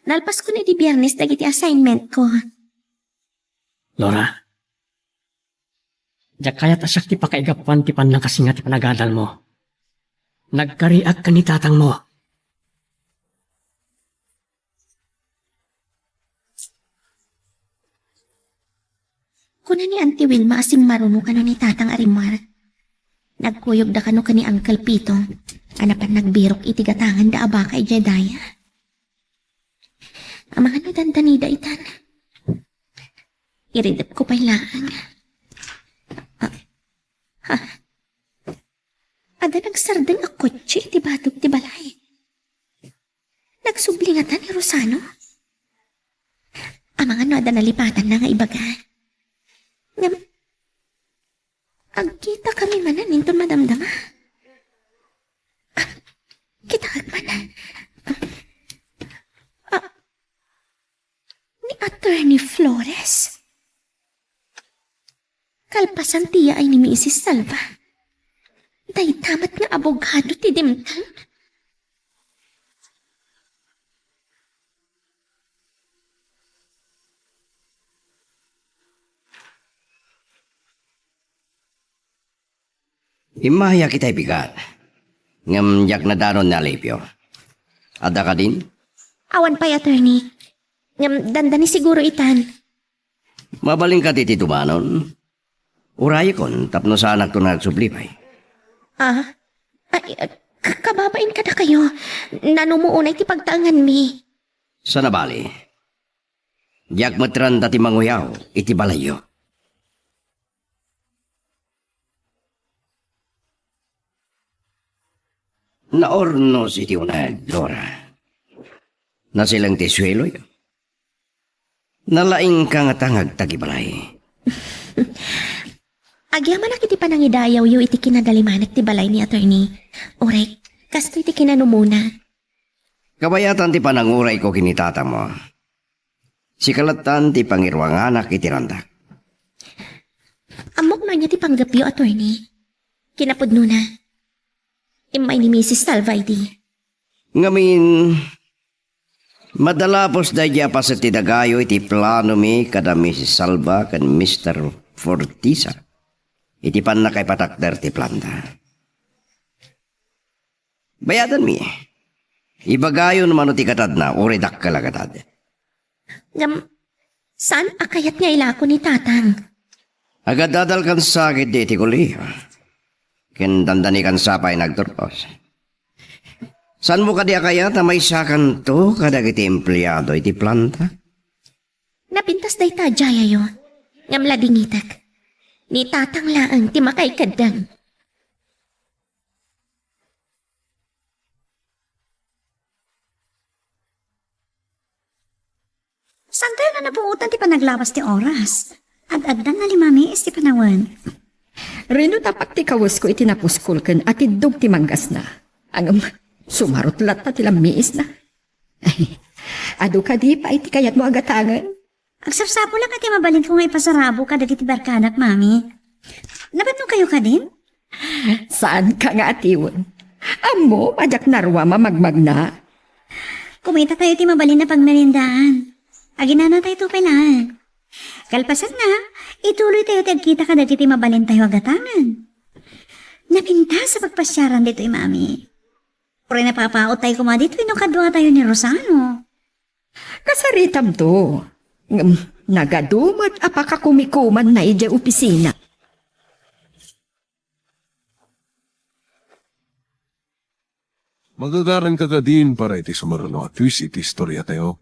Speaker 8: nalpas ko na di biyernes dagiti assignment ko.
Speaker 2: Laura, diyak kaya tasak ti pakaigapan ti panakasingat ti panagadal mo. Nagkariak ka ni tatang mo.
Speaker 8: Kuna ni Auntie Wilma asing maruno ka na ni Tatang Arimar. Nagkuyog da kano ka ni Uncle Pito. Anapan nagbirok iti gatangan da aba kay Jedaya. Ang mga nadandanida itan. Iridap ko pa'y laang. Ada nagsardeng a kotse iti batog ti balay. Nagsublingatan ni Rosano. Ang mga ada nalipatan na nga ibaga. Agkita kami manan ninton madamdama. Kita agmanan. Ni Attorney Flores. Kalpasan tiya ay ni Mrs. Salva. abogado ti dimtang.
Speaker 6: Imaya kita bigat. Ngam jak na daron na Alipio. Ada ka din?
Speaker 8: Awan pa'y attorney. Ngam dandani siguro itan.
Speaker 6: Mabaling ka titi tumanon. Uray kon, tapno sa anak to nagsublipay.
Speaker 8: Kababain ka na kayo. Nanumuunay ti pagtaangan mi.
Speaker 6: Sa nabali. Jak matran dati manguyaw, iti balayo. Naornos iti unag, Lora. Na silang tiswelo yun. Nalaing ka nga tangag tagibalay.
Speaker 8: Agyaman na kiti panangidayaw yu iti kinadalimanek ti balay ni attorney. Oray, kasto iti kinanumuna.
Speaker 6: Kabayatan ti pananguray ko kinitata mo. Sikalatan ti pangirwang anak iti randak.
Speaker 8: Amok no niya ti panggapyo attorney. Kinapudno na. Imay ni Mrs. Salvaiti.
Speaker 6: Ngamin, madalapos da dya pa sa tidagayo iti plano mi kada Mrs. Salva kan Mr. Fortisa. Iti pan na kay patakder ti planta. Bayadan mi. Ibagayo naman ti katad na, uridak kalagatad.
Speaker 8: Saan akayat nga ilako ni tatang?
Speaker 6: Agad dadal kan sakit di iti kuliyo. Ken dandani kan sapay nagturpos. San mo kadi akayat na may sakan to kada iti empleyado iti planta?
Speaker 8: Napintas day ta jaya yo. Ngam ladingitak. Ni tatang laang ti makay kadang.
Speaker 4: Saan tayo na nabuutan ti panaglawas ti oras? Ad-addan na limami is ti panawan.
Speaker 3: Rino tapak ti kawas ko itinapuskul at idog ti manggas na. Ang sumarot lat na tilang miis na. Ay, ado ka di pa iti kayat mo agatangan.
Speaker 4: Agsapsapo lang ati mabalin ko nga ipasarabo ka dagiti barkanak, mami. Nabat mo kayo ka din?
Speaker 3: Saan ka nga atiwan? Amo, majak narwa mamagmag na.
Speaker 4: Kumita tayo ti mabalin na pagmerindaan. Aginana tayo tupilan. Kalpasan na, ituloy tayo tagkita ka dagiti mabalin tayo agatangan. Napinta sa pagpasyaran dito, mami. Pero napapaot tayo kumadito, inukadwa tayo ni Rosano.
Speaker 3: Kasaritam to. Nagadumat apaka kumikuman na ija opisina.
Speaker 1: Magagaran ka ka din para iti sumaruno at twist iti istorya tayo.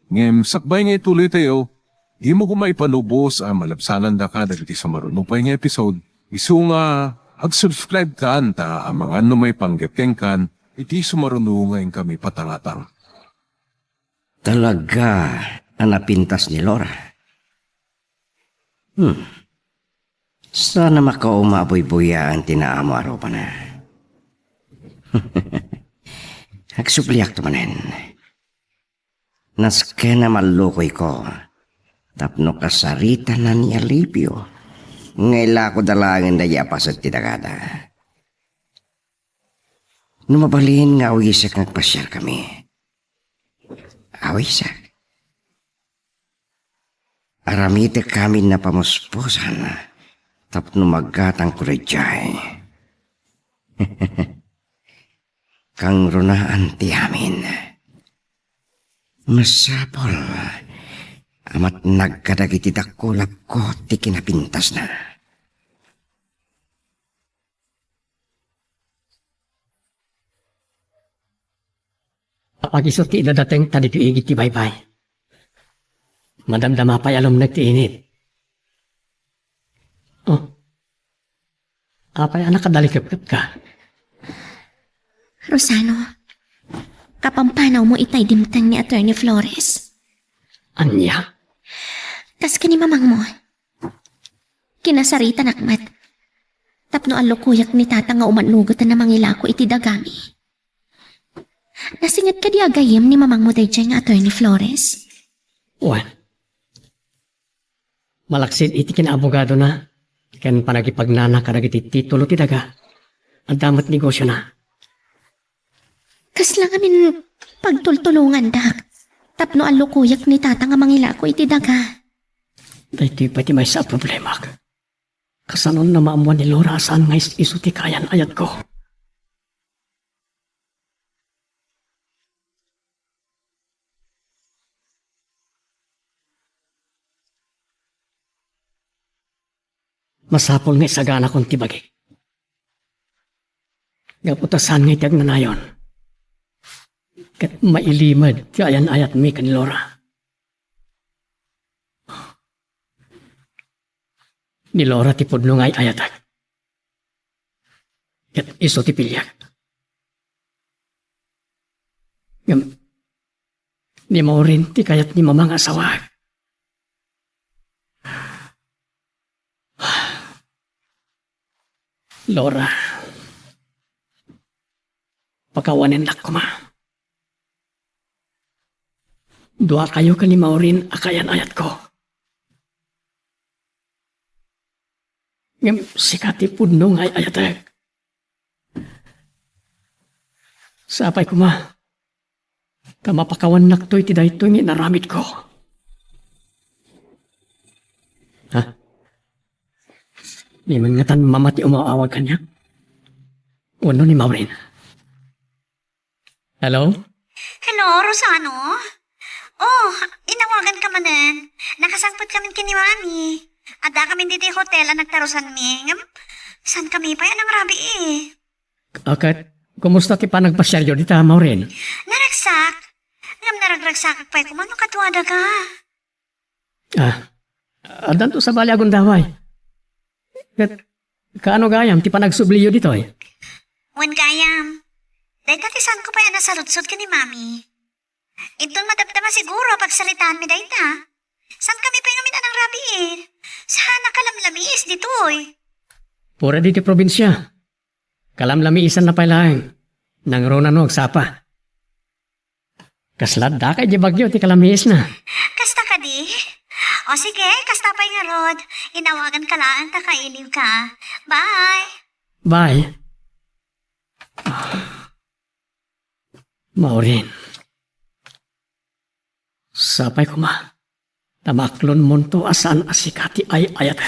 Speaker 1: Ngem, sakbay nga ituloy tayo, di mo kumaipanubos ang malabsanan da ka dagiti sumaruno pa nga episode. Isu nga, ag-subscribe ka anta ang mga ano may panggapkeng kan, iti sumaruno ngayon kami patangatang.
Speaker 6: Talaga ang napintas ni Laura. Sana makaumaboy-buya ang tinaamo araw pa na. Nagsupliak to manen. Naske na malukoy ko. Tapno kasarita na ni Alipio. Ngaila ko dalangin na yapas at tidagada. Numabalin nga awisak nagpasyal kami. Awisak. Aramite kami na pamuspusan. Tapno maggatang kuredyay. Kang runaan ti amin. Masapol. Amat nagkadagiti dakulap ko ti kinapintas na.
Speaker 2: Pagisot ti idadating tadi ti igit ti baybay. Madamdama pa'y alom nagtiinit. Oh. Apay anak kadalikap-kap ka.
Speaker 8: Rosano, kapampanaw mo itay dimtang ni Attorney Flores.
Speaker 2: Anya?
Speaker 8: Kas ka ni mamang mo. Kinasarita nakmat. Tapno alukuyak ni tata nga umanugot na mangilako iti dagami. Nasingat ka di agayim ni mamang mo dayjay nga Attorney Flores.
Speaker 2: Wan. Malaksid iti kinaabogado na. Ken panagipagnana ka dagiti titulo ti daga. ang damat negosyo na.
Speaker 8: Kas lang amin pagtultulungan, dak. Tapno ang lukuyak ni tata nga mangila ko iti daga.
Speaker 2: Dahito pati may sa problema. Kasanon na maamuan ni Laura saan nga isuti kayan ayat ko. Masapol nga isagana kong tibagi. Gaputasan nga itag nanayon. Kat mailimad kayan ayat mi kan Laura. Ni Laura ti pudno ngay ayatak. Kat iso ti pilyak. Ngam, ni Maureen ti kayat ni mamang asawag. Laura, pakawanin lak ko ma. Dua kayo ka ni Maureen akayan ayat ko. Ngam sikati pudno ngay ayatek. Sapay ko ma. Kamapakawan naktoy ti daytoy nga naramid ko. Ha? Di man nga tan mamati umaawag kanya. Uno ni Maureen. Hello?
Speaker 7: Hello, Rosano? Oh, inawagan ka manen. Nakasangpot kami kini Mami. Ada kami dito hotel ang nagtarusan mi. Ngam, saan kami pa yan ang rabi eh?
Speaker 2: Akat, kumusta ti pa nagpasyaryo dita, Maureen?
Speaker 7: Naragsak. Ngam naragragsak pa kumano katuwada ka.
Speaker 2: Adan to sa bali agon daway. Kat, kaano gayam, ti pa nagsubliyo dito eh.
Speaker 7: Wan kayam. Dahil tatisan ko pa yan nasaludsod ka ni Mami. Itong madamdama siguro pagsalitaan mi dahil ta. Saan kami pa yung ang rabi eh? Sana kalamlamis dito eh.
Speaker 2: Pura di ti probinsya. Kalamlami isan na pailaeng. Nang rona no agsapa. Kaslad da kay di bagyo ti kalamis na.
Speaker 7: Kasta ka di? O sige, kasta pa nga Rod. Inawagan ka lang, kakailiw ka. Bye!
Speaker 2: Bye. Maureen. Sapay ko ma. Tamaklon monto asan asikati ay ayat.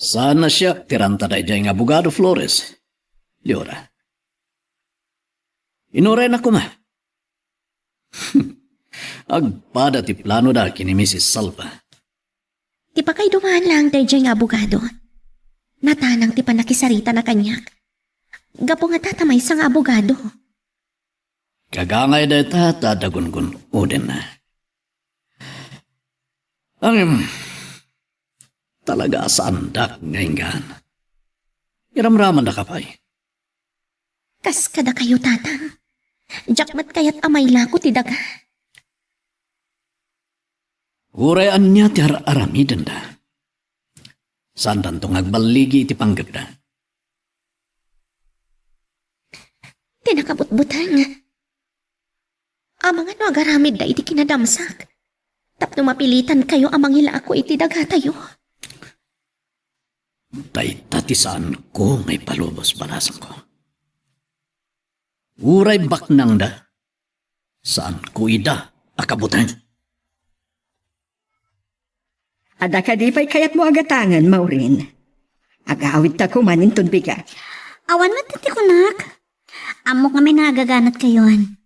Speaker 5: Sana siya tiranta da nga abogado Flores. Leora. Inuray na ko ma. Agpada ti plano da kini Mrs. Salva.
Speaker 8: Di pa kay dumaan lang dahil nga abogado. Natanang ti pa nakisarita na kanyak. Gapo nga tatamay sa nga abogado.
Speaker 5: Kagangay da tata dagun-gun uden na. Ang talaga sandak ngayon. Iramraman na kapay.
Speaker 8: Kas kada kayo tatang. Jakmat kayat amay lako ti daga.
Speaker 5: Urayan niya ti aramiden da. Sandan tong agbaligi iti panggap da.
Speaker 8: Tinakabutbutang. Amang ano agaramid da iti kinadamsak. Tapno mapilitan kayo amang ila ako iti daga tayo.
Speaker 5: Tatisaan ko may palubos balasan ko. Uray baknang da. Saan ko ida akabutan?
Speaker 3: Ada ka di pa'y kayat mo agatangan, Maureen. Agawid ta ko manin bigat.
Speaker 7: Awan man tati kunak. Amo kami nagaganat kayon.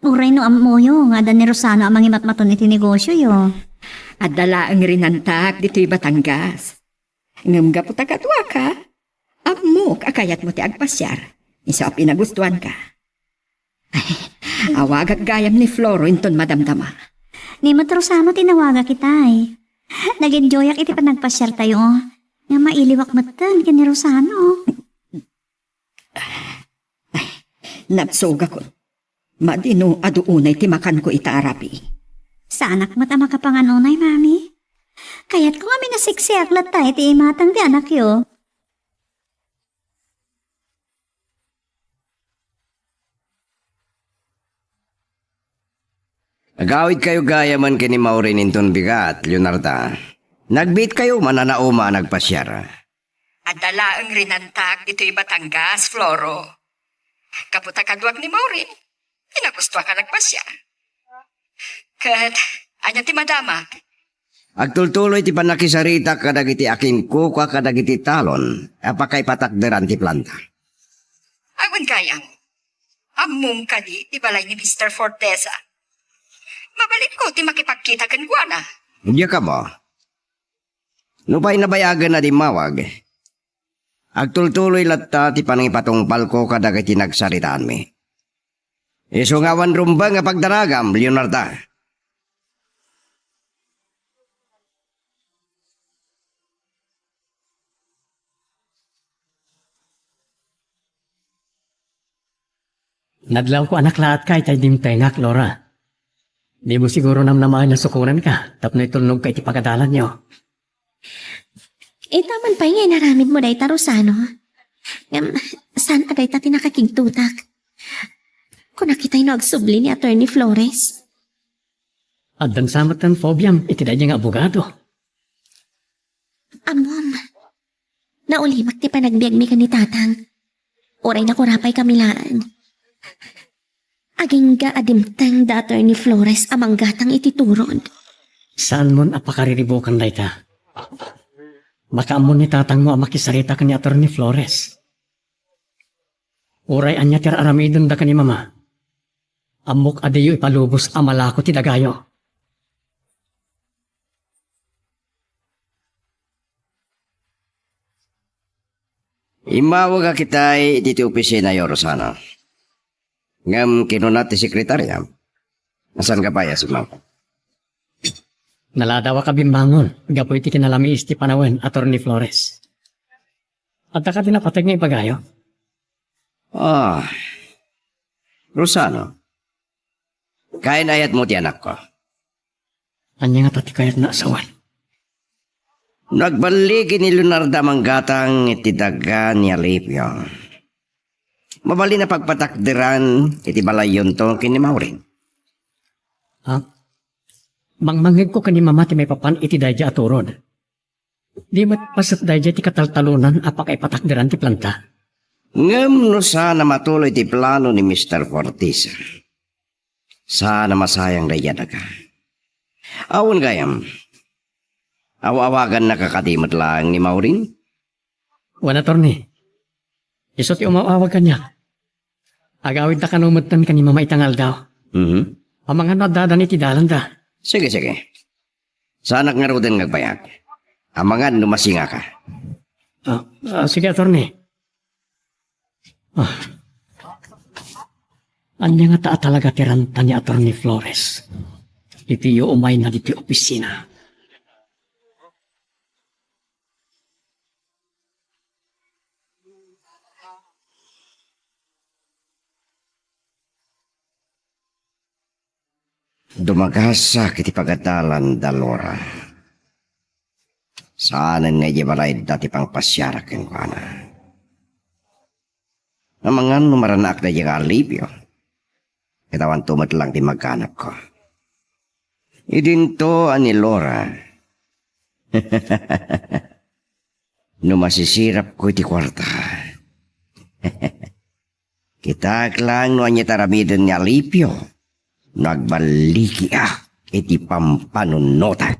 Speaker 7: Uray no amo yo, nga da ni Rosano amang imatmaton iti negosyo yo.
Speaker 3: Adala ang rinantak dito'y Batangas. Ngam ga puta katwa ka. Amok akayat mo ti agpasyar. Isa pinagustuhan ka. Ay, awagak gayam ni Floro inton madamdama.
Speaker 7: Ni Rosano tinawaga kita eh. Nag-enjoyak iti pa nagpasyar tayo. Nga mailiwak matan ka ni Rosano.
Speaker 3: Napsoga ko. Madino aduunay timakan ko itaarapi.
Speaker 7: Sa anak mo ta makapanganunay, Mami. Kaya't kung kami nasiksiak latay, ti imatang di anak yo.
Speaker 6: Agawid kayo gaya man kini Maureen inton bigat, Leonarda. Nagbit kayo mananauma nagpasyar.
Speaker 3: At dalaang rinantak ito'y Batangas, Floro. Kaputa kadwag ni Maureen, inagusto ka nagpasya. Kat, anya ti madama,
Speaker 6: Agtultuloy ti panakisarita kadagiti akin kuka kadagiti talon, apakay patakderan ti planta.
Speaker 3: awan kayang. Among kadi, ti balay ni Mr. Forteza. Mabalik ko, ti makipagkita kan guana.
Speaker 6: Diya ka mo. Nupay nabayagan na di mawag. Agtultuloy latta ti panangipatungpal ko kadagiti nagsaritaan mi. Isungawan rumba nga pagdaragam, Leonarda.
Speaker 2: Nadlaw ko anak lahat kay tay dimtengak, Lora. Di mo siguro namnamahan na sukuran ka, tapno itulnog kay ti pagkadalan niyo.
Speaker 8: Taman pa yung naramid mo day Rosano. Saan aday tati nakakigtutak? Kung nakita'y nagsubli ni Attorney Flores.
Speaker 2: At dan samat ng fobiam, itiday niya nga abogado.
Speaker 8: Amom, naulimak ti panagbiag mi ka ni Tatang. Oray na kurapay kamilaan. Aging ga adimtang da Attorney Flores amang gatang ititurod.
Speaker 2: Saan mo apakariribukan na ita? Makaamon ni tatang mo ang makisarita ka ni Atty. Flores. Uray anya tira aramidon da ka ni mama. Amok adeyo ipalubos amalako ti dagayo.
Speaker 6: Imawag ka kitay dito opisina yo, Rosana. Ngam kinunat ti sekretarya. Asan ka pa ya, sumang?
Speaker 2: Naladawa ka bimbangon. Gapoy ti kinalami isti panawen, Atty. Flores. At ka tinapatag nga ipagayo.
Speaker 6: Ah, Rosano. Kain ayat mo ti anak ko.
Speaker 2: Anya nga tatikayat na asawan.
Speaker 6: Nagbalik ni Leonarda manggatang iti daga ni Alipio. Mabali na pagpatakderan iti balayon to kini Maureen.
Speaker 2: Ha? Mangmanghig ko kani mama ti may papan iti dayja aturod. Di mat pasat dayja ti kataltalunan apak ay patakderan ti planta.
Speaker 6: Ngam no sana matuloy ti plano ni Mr. Fortis. Sana masayang dayja daga. Awon gayam. Awawagan na kakadimot lang ni Maureen.
Speaker 2: Wana torni. Isot ti umawawag kanya. Agawid na kanumutan ka ni mama itangal daw. Ang mga nadadan iti dalan da.
Speaker 6: Sige, sige. Sanak nga roden ngagbayag. Amangan numasinga ka.
Speaker 2: Sige, attorney. Anya nga taa talaga tiranta ni Atty. Flores. Iti yu umay na diti opisina.
Speaker 6: Dumagasa kiti pagadalan dalora. Saanan nga ibalay dati pang pasyarakin ko na. Namangan numaranak na yung alipyo. Kitawan tumat lang di magkanap ko. Idinto ani Lora. Numasisirap ko iti kwarta. Kitak lang no anya taramidin ni alipyo. Nagbaliki iti pampanunutan.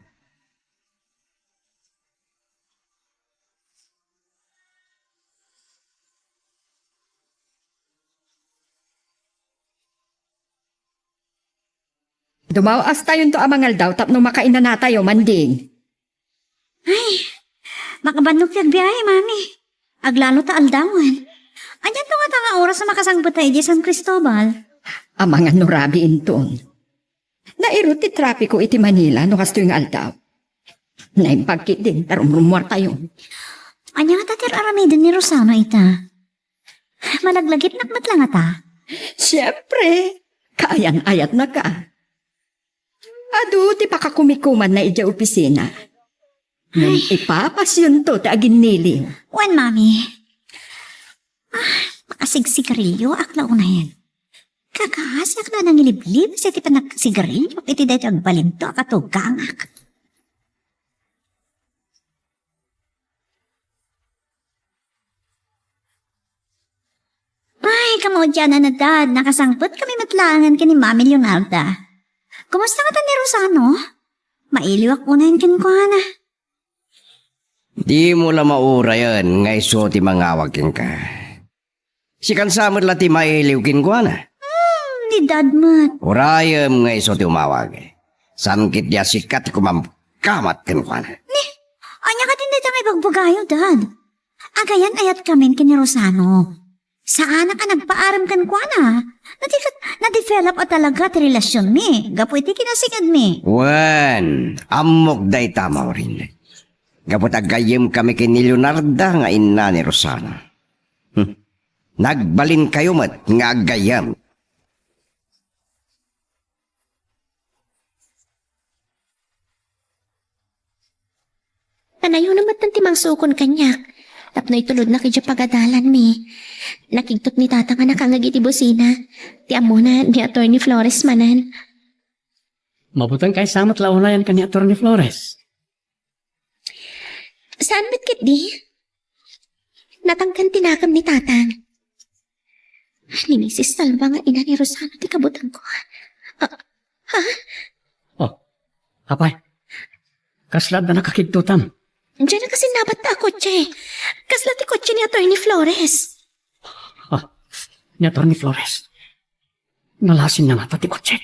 Speaker 3: Dumawas tayo to amangal daw tapno makainan na tayo manding.
Speaker 7: Makabanok yung biyahe, mami. Aglalo ta aldawan. Anyan to nga tanga oras na makasangpot tayo di San Cristobal.
Speaker 3: Amangan no rabi inton. Nairot ti trapiko iti Manila no kasto yung aldaw. Naimpagkit din tarumrumuar tayo.
Speaker 7: Anya nga tatir aramidin ni Rosano ita. Malaglagit nakmat lang ata.
Speaker 3: Siyempre, kayan-ayat na ka. Adu, ti pakakumikuman na ija opisina. Nung ipapasyon to, ti agin nili.
Speaker 7: Wan, mami. Makasigsikarilyo, aklaw na yan. Kakahasyak na nang iliblib sa ti panagsigarilyo iti dahito agbalinto akatugangak. Ay, kamodya na dad. Nakasangpot kami matlangan ka ni Mami Leonarda. Kumusta ka ta ni Rosano? Mailiw ako na yung kinkwana.
Speaker 6: Di mo la maura yan, nga iso ti mangawagin ka. Si kansamot la ti mailiwkin ko na.
Speaker 7: Di dad mat.
Speaker 6: Urayam nga iso ti umawag. Samkit dia sikat kumamkamat kin ko na.
Speaker 7: Anya ka din dito may bagbugayo, dad. Agayan ayat kami kini Rosano. Saan ka nagpaaram kan kwa na? Na-develop at talaga ti relasyon mi. Gapoy ti kinasigad mi.
Speaker 6: Wan, amok day tama rin. Gapot agayim kami kay ni Leonarda nga ina ni Rosana. Nagbalin kayo mat nga agayam.
Speaker 8: Panayo naman ng timang sukon kanyak. Tapno itulod na kidya pagadalan mi. Nakigtot ni tata nga nakangagiti busina. Ti amo na ni Atty. Flores manan.
Speaker 2: Mabutang kay samat launayan ka ni Atty. Flores.
Speaker 8: Saan bitkit di? Natangkan tinakam ni tatang. Ni Mrs. Salva nga ina ni Rosano ti kabutang ko.
Speaker 2: Oh, apay. Kaslad na nakakigtutan.
Speaker 8: Diyan na kasi nabat ta kotse. Kasla ti kotse ni Atty. Flores.
Speaker 2: Ni Atty. Flores. Nalasin na nga pati kotse.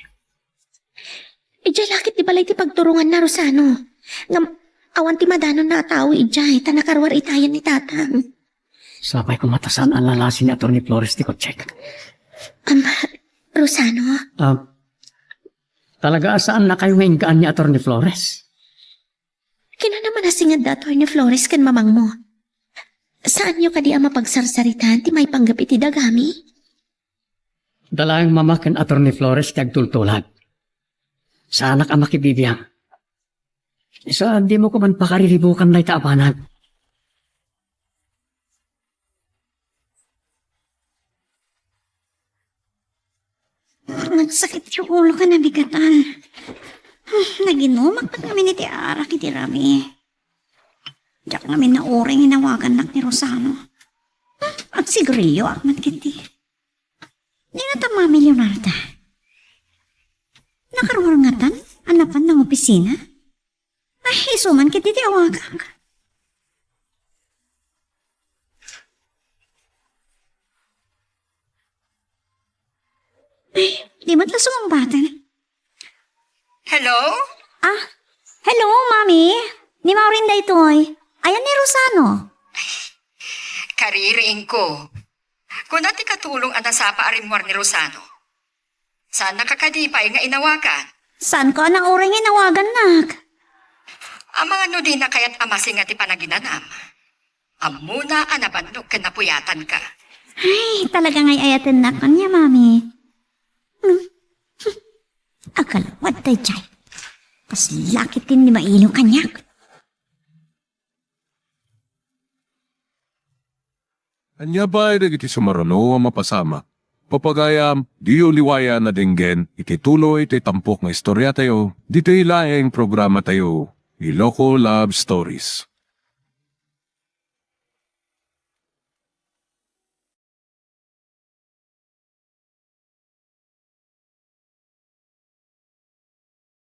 Speaker 8: Ijay lakit di balay ti pagturungan na Rosano. Nga awan ti madanon na tao ijay ta nakarwar itayan ni tatang.
Speaker 2: Sabay ko matasan ang lalasin ni Atty. Flores ti kotse.
Speaker 8: Rosano?
Speaker 2: Talaga saan na kayo ngayon gaan ni Atty. Flores?
Speaker 8: Kina naman nasingad da Atty. Flores kan mamang mo. Saan nyo kadi ang mapagsarsaritan ti may panggap iti dagami?
Speaker 2: Dalang mama kan Atty. Flores kag tultulad. Sa anak ang makibibiyang. Isa, di mo ko man pakariribukan na itaabanag.
Speaker 7: Nagsakit yung ulo ka na bigatan. Naginumak pa kami ni Tiara kiti Rami. Diyak namin na oring hinawagan nak ni Rosano. At sigarilyo akmat kiti. Di na ta Mami Leonarda. Nakaruwangatan, anapan ng opisina. Ay, isuman kiti ti awagan. Ay, di ba't lasong ang batan?
Speaker 3: Hello?
Speaker 7: Hello, Mami. Ni Maurinda ito'y. Ayan ni Rosano.
Speaker 3: Kaririing ko. Kung nati katulong ang nasapa arimwar ni Rosano. Saan nakakadipay nga inawakan?
Speaker 7: Saan ko nang oring hinawagan, nak?
Speaker 3: Ang mga nudi na kaya't amasing nga ti panaginanam. Amuna anabandog ka napuyatan ka.
Speaker 7: Ay, talaga nga'y ayatin na kanya, Mami. Akalawad tayo, Chay. Kas lakit din ni Mailo kanyak.
Speaker 1: Anya ba iti sumarano ang mapasama? Papagayam, di uliwaya na dinggen, iti tuloy iti tampok nga istorya tayo, dito ilaing programa tayo, Iloko Love Stories.